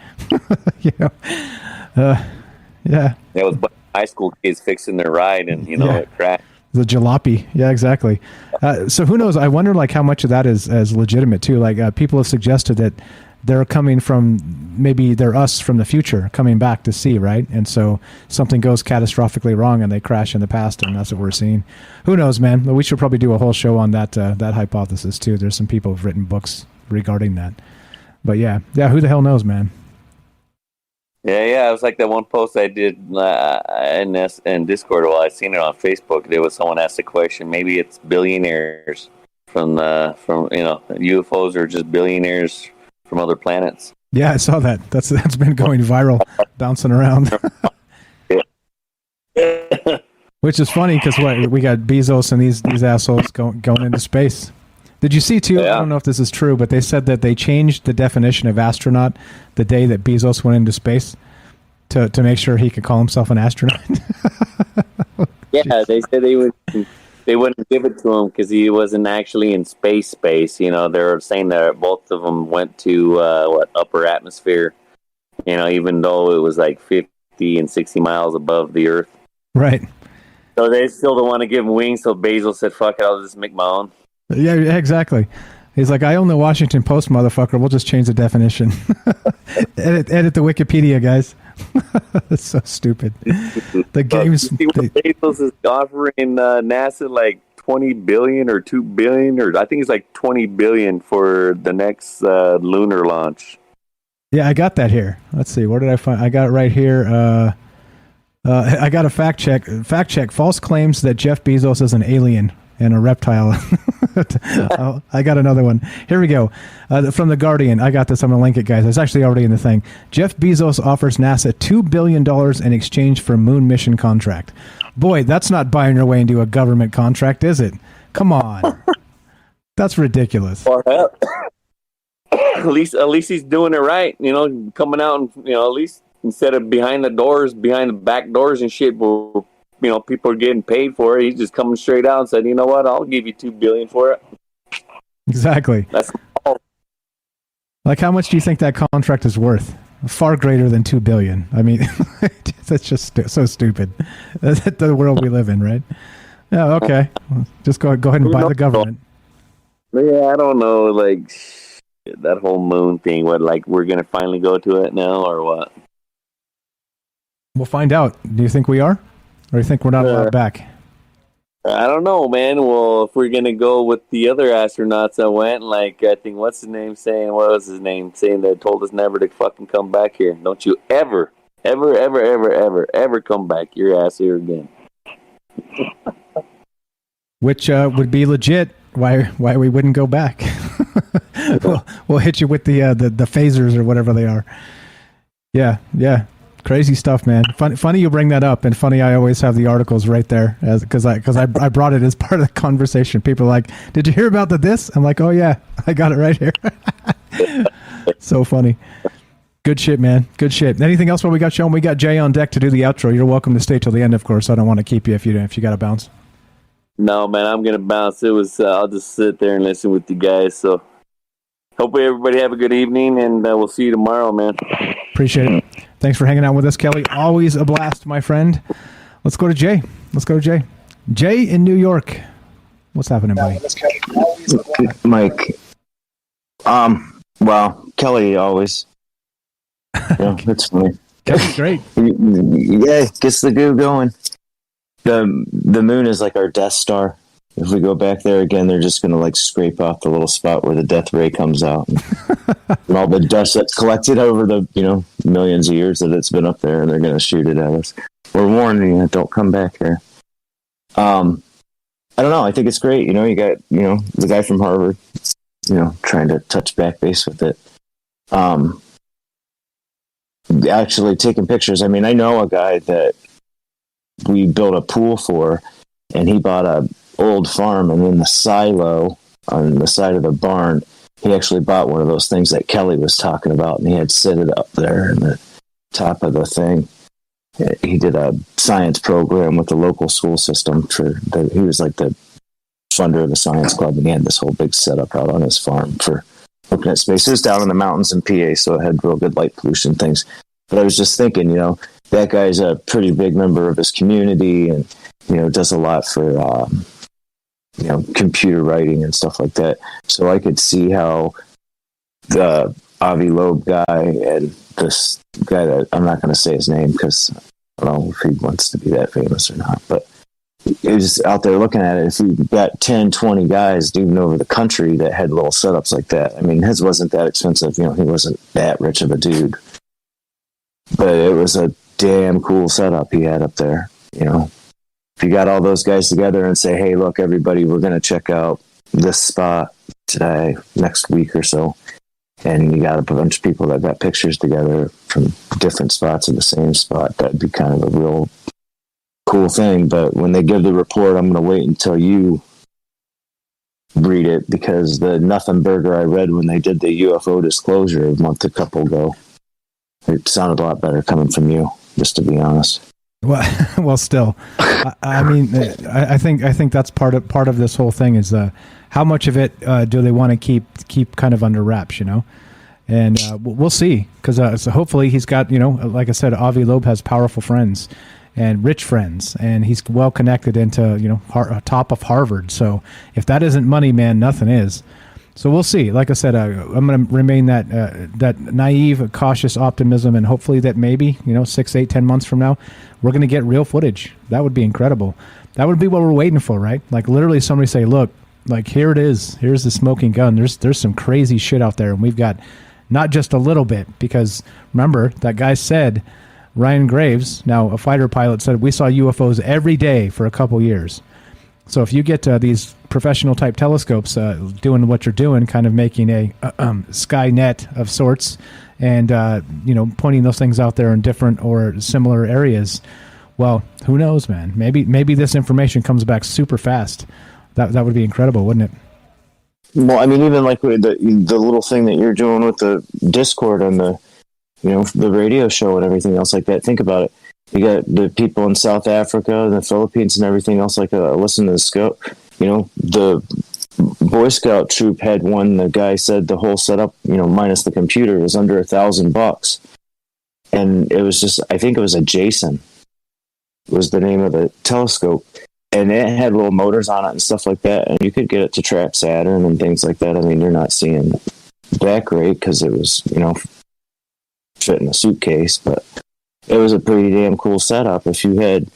Yeah. It was high school kids fixing their ride, and it crashed. The jalopy, yeah, exactly. So who knows? I wonder, like, how much of that is as legitimate too. Like, people have suggested that they're coming from, maybe they're us from the future coming back to see, right? And so something goes catastrophically wrong and they crash in the past, and that's what we're seeing. Who knows, man? We should probably do a whole show on that hypothesis too. There's some people who've written books regarding that. But yeah, who the hell knows, man? Yeah. It was like that one post I did in Discord. Well, I seen it on Facebook. There was someone asked a question. Maybe it's billionaires from UFOs, or just billionaires from other planets. Yeah, I saw that. That's been going viral, bouncing around. Which is funny because we got Bezos and these assholes going into space. Did you see too? Yeah. I don't know if this is true, but they said that they changed the definition of astronaut the day that Bezos went into space to make sure he could call himself an astronaut. Yeah, they said they wouldn't give it to him because he wasn't actually in space. They're saying that both of them went to upper atmosphere. Even though it was like 50 and 60 miles above the Earth. Right. So they still don't want to give him wings. So Bezos said, "Fuck it, I'll just make my own." Yeah, exactly. He's like, I own the Washington Post, motherfucker. We'll just change the definition. edit the Wikipedia, guys. That's so stupid. The games. Bezos is offering NASA like $20 billion or $2 billion, or I think it's like $20 billion for the next lunar launch. Yeah, I got that here. Let's see. Where did I find? I got it right here. I got a fact check. False claims that Jeff Bezos is an alien and a reptile. I got another one. Here we go. From The Guardian. I got this. I'm going to link it, guys. It's actually already in the thing. Jeff Bezos offers NASA $2 billion in exchange for moon mission contract. Boy, that's not buying your way into a government contract, is it? Come on. That's ridiculous. At least he's doing it right. Coming out and, at least instead of behind the back doors and shit, where people are getting paid for it. He's just coming straight out and said, "You know what? I'll give you $2 billion for it." Exactly. That's like, how much do you think that contract is worth? Far greater than $2 billion. I mean, that's just so stupid. That's the world we live in, right? Yeah. Okay. Just go ahead and buy the government. Yeah, I don't know. Like that whole moon thing. What? Like we're gonna finally go to it now, or what? We'll find out. Do you think we are? Or do you think we're not allowed back? I don't know, man. Well, if we're going to go with the other astronauts that went, like, I think, what was his name? Saying they told us never to fucking come back here. Don't you ever come back your ass here again. Which would be legit. Why we wouldn't go back. We'll hit you with the phasers or whatever they are. Yeah. Crazy stuff, man. Funny you bring that up, and funny I always have the articles right there because I brought it as part of the conversation. People are like, "Did you hear about this?" I'm like, "Oh yeah, I got it right here." So funny. Good shit, man. Good shit. Anything else while we got shown? We got Jay on deck to do the outro. You're welcome to stay till the end, of course. I don't want to keep you if you got to bounce. No, man, I'm gonna bounce. It was I'll just sit there and listen with you guys. So hopefully everybody have a good evening, and we'll see you tomorrow, man. Appreciate it. Thanks for hanging out with us, Kelly. Always a blast, my friend. Let's go to Jay. Jay in New York. What's happening, buddy? Mike. Well, Kelly always. Yeah, it's funny. Kelly's great. Yeah, gets the goo going. The moon is like our Death Star. If we go back there again, they're just going to like scrape off the little spot where the death ray comes out. And all the dust that's collected over the, millions of years that it's been up there, and they're going to shoot it at us. We're warning you, don't come back here. I don't know. I think it's great. You got, the guy from Harvard, trying to touch back base with it. Actually taking pictures. I mean, I know a guy that we built a pool for, and he bought a old farm, and in the silo on the side of the barn. He actually bought one of those things that Kelly was talking about, and he had set it up there in the top of the thing. He did a science program with the local school system. He was like the funder of the science club, and he had this whole big setup out on his farm for looking at space. It was down in the mountains in PA, so it had real good light pollution things. But I was just thinking, that guy's a pretty big member of his community, and does a lot for computer writing and stuff like that. So I could see how the Avi Loeb guy and this guy that I'm not going to say his name because I don't know if he wants to be that famous or not, but he was out there looking at it. If you got 10, 20 guys even over the country that had little setups like that, I mean, his wasn't that expensive. He wasn't that rich of a dude, but it was a damn cool setup he had up there. If you got all those guys together and say, hey, look, everybody, we're going to check out this spot today, next week or so. And you got a bunch of people that got pictures together from different spots of the same spot. That'd be kind of a real cool thing. But when they give the report, I'm going to wait until you read it, because the nothing burger I read when they did the UFO disclosure a couple ago, it sounded a lot better coming from you, just to be honest. Well, still, I mean, I think that's part of this whole thing is how much of it do they want to keep kind of under wraps, and we'll see, because so hopefully he's got, like I said, Avi Loeb has powerful friends and rich friends, and he's well connected into top of Harvard. So if that isn't money, man, nothing is. So we'll see. Like I said, I'm going to remain that naive, cautious optimism, and hopefully that maybe 6, 8, 10 months from now, we're going to get real footage. That would be incredible. That would be what we're waiting for, right? Like literally somebody say, look, like here it is. Here's the smoking gun. There's some crazy shit out there, and we've got not just a little bit, because remember that guy said, Ryan Graves, now a fighter pilot, said we saw UFOs every day for a couple years. So if you get these professional type telescopes doing what you're doing, kind of making a Skynet of sorts, and pointing those things out there in different or similar areas, well, who knows, man? Maybe this information comes back super fast. That would be incredible, wouldn't it? Well, I mean, even like the little thing that you're doing with the Discord and the radio show and everything else like that. Think about it. You got the people in South Africa, the Philippines, and everything else like that. Listen to the scope. The Boy Scout troop had one. The guy said the whole setup, minus the computer, was under $1,000, and it was just, I think it was a Jason, was the name of the telescope, and it had little motors on it and stuff like that, and you could get it to track Saturn and things like that. I mean, you're not seeing that great because it was, fit in a suitcase, but it was a pretty damn cool setup. If you had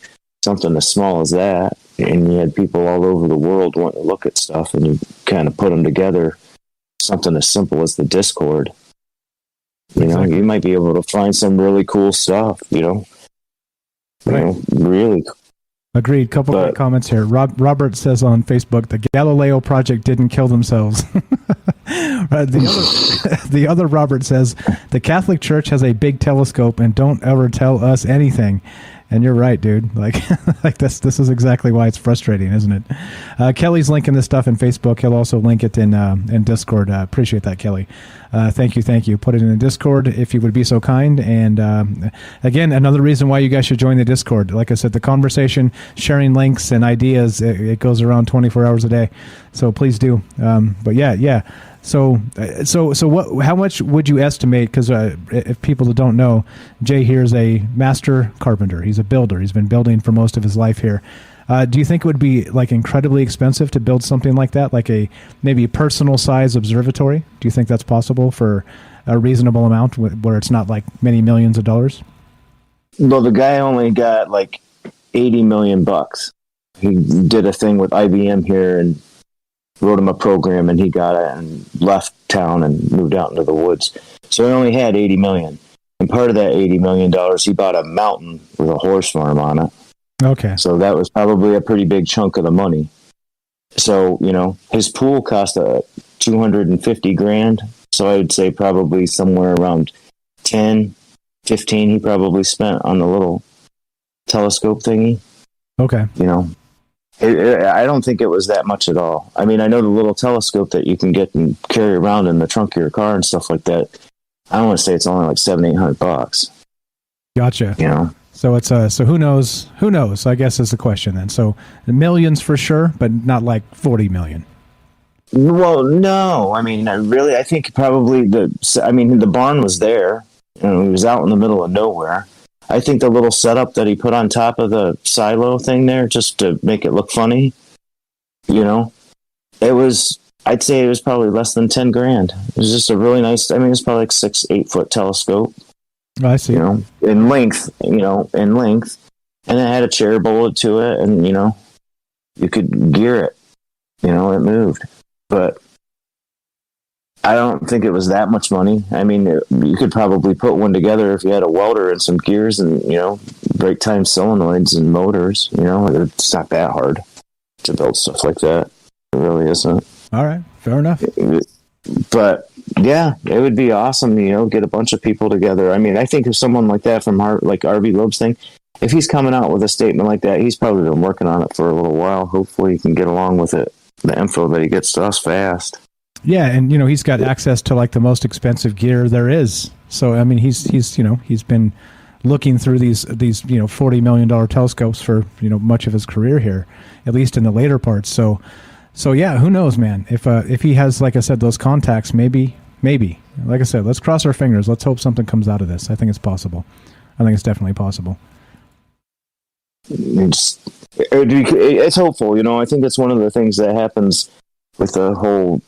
something as small as that, and you had people all over the world wanting to look at stuff, and you kind of put them together, something as simple as the Discord, you might be able to find some really cool stuff, really. Agreed. Couple of comments here. Robert says on Facebook, the Galileo Project didn't kill themselves. Right, the other Robert says, the Catholic Church has a big telescope and don't ever tell us anything. And you're right, dude. Like this is exactly why it's frustrating, isn't it? Kelly's linking this stuff in Facebook. He'll also link it in Discord. Appreciate that, Kelly. Thank you. Put it in the Discord if you would be so kind. And again, another reason why you guys should join the Discord. Like I said, the conversation, sharing links and ideas, it goes around 24 hours a day. So please do. But yeah. So what? How much would you estimate? Because if people that don't know, Jay here is a master carpenter. He's a builder. He's been building for most of his life here. Do you think it would be like incredibly expensive to build something like that, like a maybe personal size observatory? Do you think that's possible for a reasonable amount where it's not like many millions of dollars? Well, the guy only got like $80 million. He did a thing with IBM here and wrote him a program, and he got it and left town and moved out into the woods. So he only had $80 million. And part of that $80 million, he bought a mountain with a horse farm on it. Okay. So that was probably a pretty big chunk of the money. So, his pool cost $250,000. So I would say probably somewhere around 10, 15 he probably spent on the little telescope thingy. Okay. I don't think it was that much at all. I mean, I know the little telescope that you can get and carry around in the trunk of your car and stuff like that. I don't want to say it's only like $700-800. Gotcha. You know. So it's so who knows? Who knows? I guess is the question then. So millions for sure, but not like 40 million. Well, no. I mean, I think probably the barn was there. You know, it was out in the middle of nowhere. I think the little setup that he put on top of the silo thing there, just to make it look funny, you know, I'd say it was probably less than 10 grand. It was just a really nice, I mean, it's probably like 6-8 foot telescope. I see. You know, in length. And it had a chair bolted to it, and, you know, you could gear it. You know, it moved. But I don't think it was that much money. I mean, you could probably put one together if you had a welder and some gears and, you know, break time solenoids and motors. You know, it's not that hard to build stuff like that. It really isn't. All right. Fair enough. But yeah, it would be awesome, you know, get a bunch of people together. I mean, I think if someone like that from like Avi Loeb's thing, if he's coming out with a statement like that, he's probably been working on it for a little while. Hopefully he can get along with it, the info that he gets to us fast. Yeah, and you know, he's got access to like the most expensive gear there is. So I mean, he's you know, he's been looking through these you know, $40 million telescopes for, you know, much of his career here, at least in the later parts. So yeah, who knows, man? If he has, like I said, those contacts, maybe. Like I said, let's cross our fingers. Let's hope something comes out of this. I think it's possible. I think it's definitely possible. It's hopeful, you know. I think that's one of the things that happens with the whole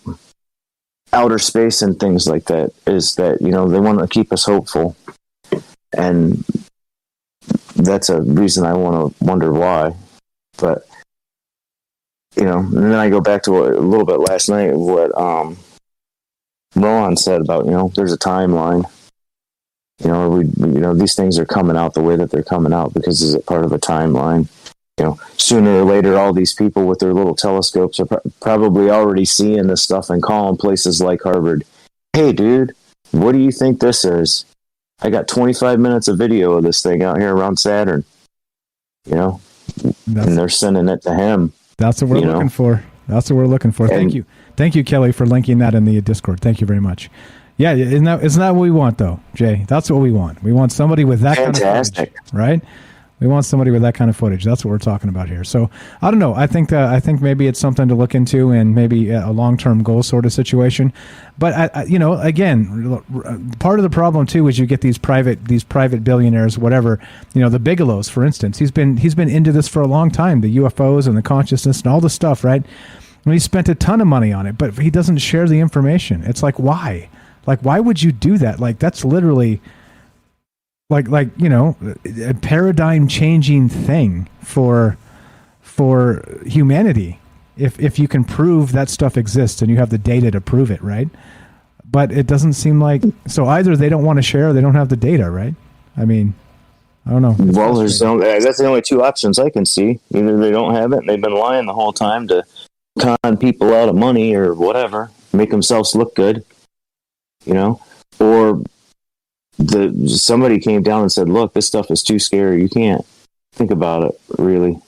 outer space and things like that, is that, you know, they want to keep us hopeful, and that's a reason I want to wonder why. But, you know, and then I go back to a little bit last night, what Rowan said about, you know, there's a timeline. You know, these things are coming out the way that they're coming out because it's a part of a timeline. You know, sooner or later, all these people with their little telescopes are probably already seeing this stuff and calling places like Harvard, "Hey, dude, what do you think this is? I got 25 minutes of video of this thing out here around Saturn." You know, and they're sending it to him. That's what we're looking for. That's what we're looking for. Thank you, Kelly, for linking that in the Discord. Thank you very much. Yeah, isn't that what we want, though, Jay? That's what we want. We want somebody with that kind of footage, right? We want somebody with that kind of footage. That's what we're talking about here. So I don't know. I think maybe it's something to look into, and maybe a long-term goal sort of situation. But I you know, again, part of the problem too is you get these private billionaires, whatever. You know, the Bigelows, for instance. He's been into this for a long time. The UFOs and the consciousness and all the stuff, right? And he spent a ton of money on it, but he doesn't share the information. It's like, why? Like, why would you do that? Like, that's literally like you know, a paradigm changing thing for humanity. If you can prove that stuff exists and you have the data to prove it, right? But it doesn't seem like, so either they don't want to share or they don't have the data, right? I mean, I don't know. Well, that's the only two options I can see. Either they don't have it and they've been lying the whole time to con people out of money or whatever, make themselves look good, you know, or somebody came down and said, "Look, this stuff is too scary. You can't think about it, really.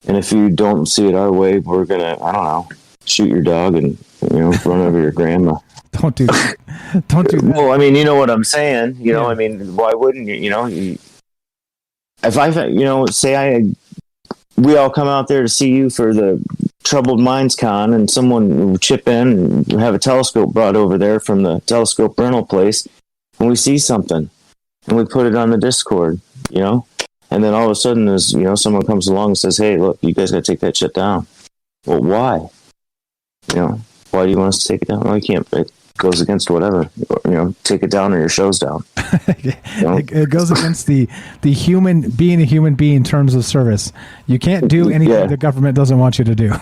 And if you don't see it our way, we're gonna, I don't know, shoot your dog and, you know, run over your grandma." Don't do that. Don't do that. Well, I mean, you know what I'm saying. You know, I mean, why wouldn't you? You know, if I, you know, we all come out there to see you for the Troubled Minds Con, and someone will chip in and have a telescope brought over there from the telescope rental place, and we see something, and we put it on the Discord, you know, and then all of a sudden, there's, you know, someone comes along and says, "Hey, look, you guys got to take that shit down." Well, why? You know, why do you want us to take it down? Well, you can't. It goes against whatever. You know, take it down or your show's down. You know? It goes against the human being a human being in terms of service. You can't do anything the government doesn't want you to do.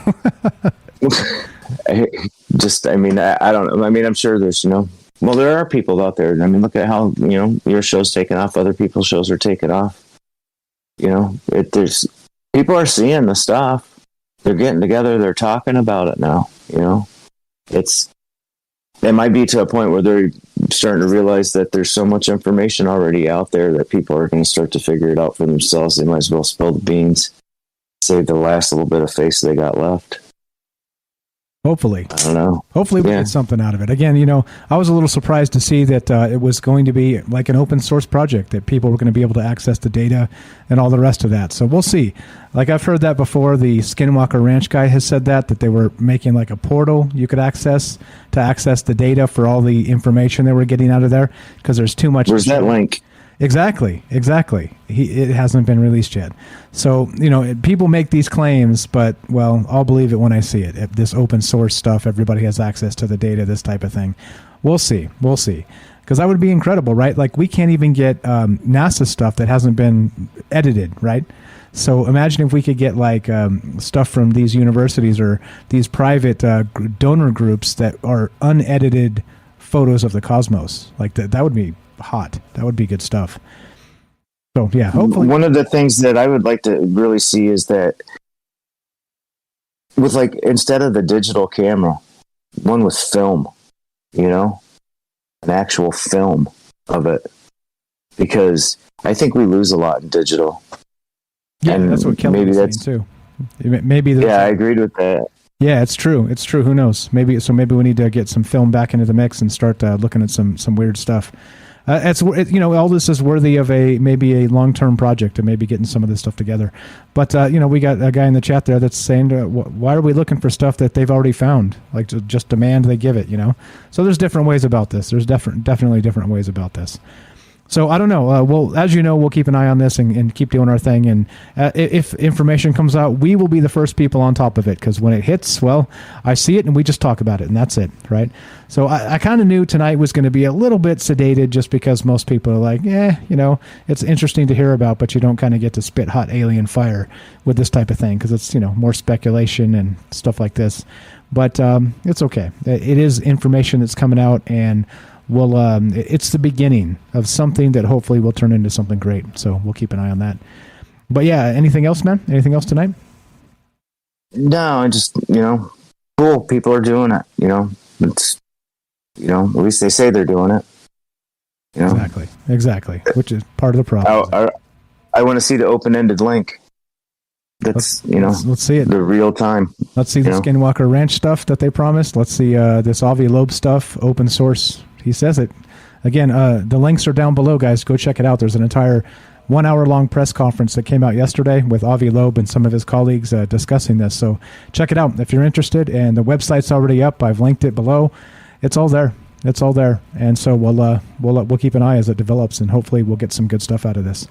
I don't know. I mean, I'm sure there's, you know, well, there are people out there. I mean, look at how, you know, your show's taken off. Other people's shows are taken off. You know, there's people are seeing the stuff. They're getting together. They're talking about it now. You know, it might be to a point where they're starting to realize that there's so much information already out there that people are going to start to figure it out for themselves. They might as well spill the beans. save the last little bit of face they got left. Hopefully. I don't know. Hopefully we get something out of it. Again, I was a little surprised to see that it was going to be like an open source project, that people were going to be able to access the data and all the rest of that. So we'll see. Like I've heard that before. The Skinwalker Ranch guy has said that they were making like a portal you could access the data for all the information they were getting out of there, because there's too much. Where's that link? Exactly. It hasn't been released yet. So, people make these claims, but, well, I'll believe it when I see it. If this open source stuff, everybody has access to the data, this type of thing. We'll see. Because that would be incredible, right? Like, we can't even get NASA stuff that hasn't been edited, right? So imagine if we could get, like, stuff from these universities or these private donor groups that are unedited photos of the cosmos. Like, that would be hot. That would be good stuff. So yeah, hopefully. One of the things that I would like to really see is that with, like, instead of the digital camera, one with film, an actual film of it, because I think we lose a lot in digital. Yeah, and that's what Kelly was saying too. Maybe. I agreed with that. Yeah, it's true. Who knows? Maybe we need to get some film back into the mix and start looking at some weird stuff. All this is worthy of maybe a long-term project and maybe getting some of this stuff together. But, we got a guy in the chat there that's saying, why are we looking for stuff that they've already found? Like, just demand they give it, So there's different ways about this. There's definitely different ways about this. So I don't know. Well, as you know, we'll keep an eye on this and keep doing our thing. And if information comes out, we will be the first people on top of it, because when it hits, well, I see it and we just talk about it, and that's it, right? So I kind of knew tonight was going to be a little bit sedated, just because most people are like, it's interesting to hear about, but you don't kind of get to spit hot alien fire with this type of thing, because it's, more speculation and stuff like this. But it's okay. It is information that's coming out, and it's the beginning of something that hopefully will turn into something great. So we'll keep an eye on that. But yeah, anything else, man? Anything else tonight? No, just, cool. People are doing it, It's, at least they say they're doing it. Exactly. Which is part of the problem. I want to see the open-ended link. That's, let's see it. The real time. Let's see the Skinwalker Ranch stuff that they promised. Let's see this Avi Loeb stuff, open source. He says it. Again, the links are down below, guys. Go check it out. There's an entire 1 hour long press conference that came out yesterday with Avi Loeb and some of his colleagues discussing this. So check it out if you're interested. And the website's already up. I've linked it below. It's all there. And so we'll keep an eye as it develops, and hopefully we'll get some good stuff out of this.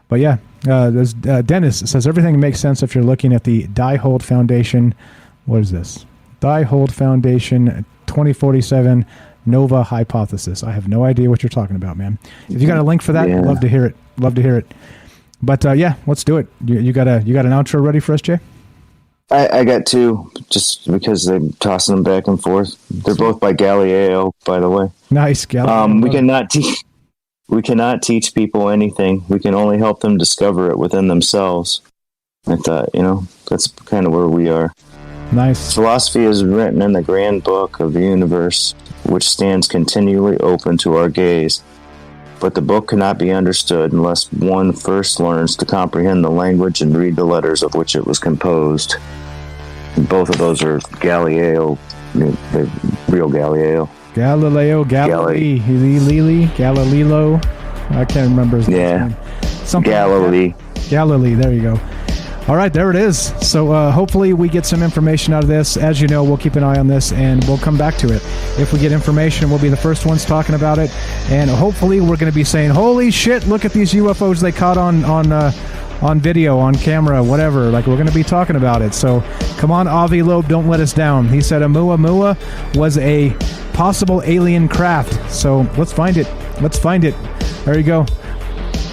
But yeah, there's Dennis says everything makes sense if you're looking at the Diehold Foundation. What is this? Diehold Foundation 2047 Nova hypothesis. I have no idea what you're talking about, man. If you got a link for that, I'd love to hear it. But yeah, let's do it. You got an outro ready for us, Jay? I got two, just because they're tossing them back and forth. They're both by Galileo, by the way. Nice, Galileo. We cannot teach people anything. We can only help them discover it within themselves. I thought, that's kind of where we are. Nice. Philosophy is written in the grand book of the universe, which stands continually open to our gaze. But the book cannot be understood unless one first learns to comprehend the language and read the letters of which it was composed. And both of those are Galileo, the real Galileo. Galileo. I can't remember his name. Something Galilee. Like Galilee, there you go. All right, there it is. So hopefully we get some information out of this. As you know, we'll keep an eye on this, and we'll come back to it. If we get information, we'll be the first ones talking about it. And hopefully we're going to be saying, holy shit, look at these UFOs they caught on video, on camera, whatever. Like, we're going to be talking about it. So come on, Avi Loeb, don't let us down. He said Oumuamua was a possible alien craft. So let's find it. There you go.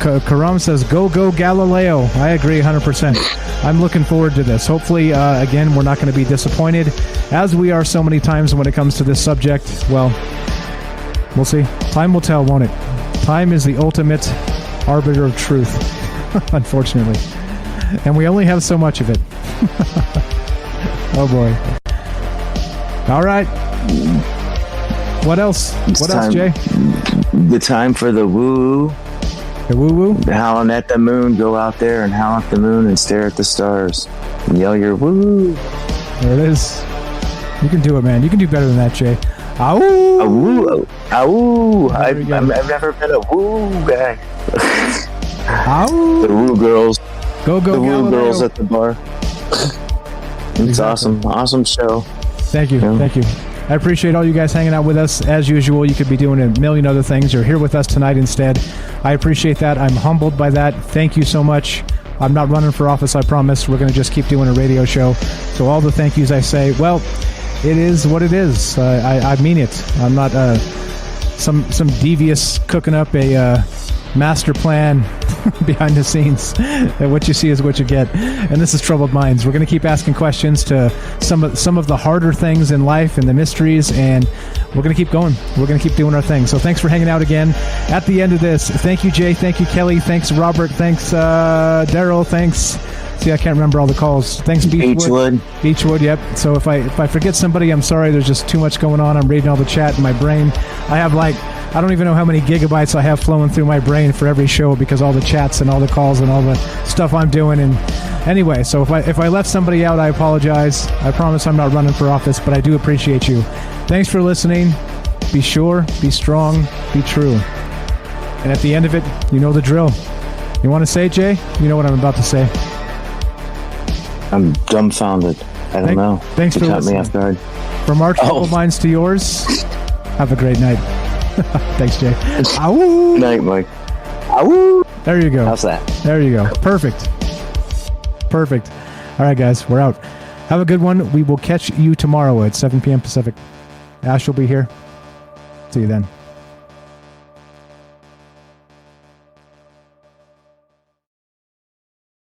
Karam says, go Galileo. I agree 100%. I'm looking forward to this. Hopefully, again, we're not going to be disappointed, as we are so many times when it comes to this subject. Well, we'll see. Time will tell, won't it? Time is the ultimate arbiter of truth, unfortunately. And we only have so much of it. Oh, boy. All right. What else? What else, Jay? The time for the woo. The woo-woo? Howling at the moon. Go out there and howl at the moon and stare at the stars. Yell your woo. There it is. You can do it, man. You can do better than that, Jay. Ow! A woo! Ow! I've never been a woo guy. Ow! The woo girls. Go, The Galileo. woo girls at the bar. It's awesome. Awesome show. Thank you. Yeah. Thank you. I appreciate all you guys hanging out with us. As usual, you could be doing a million other things. You're here with us tonight instead. I appreciate that. I'm humbled by that. Thank you so much. I'm not running for office, I promise. We're going to just keep doing a radio show. So all the thank yous I say, well, it is what it is. I mean it. I'm not some devious cooking up a master plan behind the scenes. What you see is what you get. And this is Troubled Minds. We're going to keep asking questions to some of the harder things in life and the mysteries, and we're going to keep going. We're going to keep doing our thing. So thanks for hanging out again. At the end of this, thank you, Jay. Thank you, Kelly. Thanks, Robert. Thanks, Daryl. Thanks. See, I can't remember all the calls. Thanks, Beechwood. Beechwood, yep. So if I forget somebody, I'm sorry. There's just too much going on. I'm reading all the chat in my brain. I have I don't even know how many gigabytes I have flowing through my brain for every show because all the chats and all the calls and all the stuff I'm doing. And anyway, so if I left somebody out, I apologize. I promise I'm not running for office, but I do appreciate you. Thanks for listening. Be sure, be strong, be true. And at the end of it, you know the drill. You want to say, Jay? You know what I'm about to say. I'm dumbfounded. I don't know. Thanks for listening. Me off guard. From our troubled minds to yours, have a great night. Thanks, Jay. Ow! Night, Mike. Ow! There you go. How's that? There you go. Perfect. All right, guys, we're out. Have a good one. We will catch you tomorrow at 7 p.m. Pacific. Ash will be here. See you then.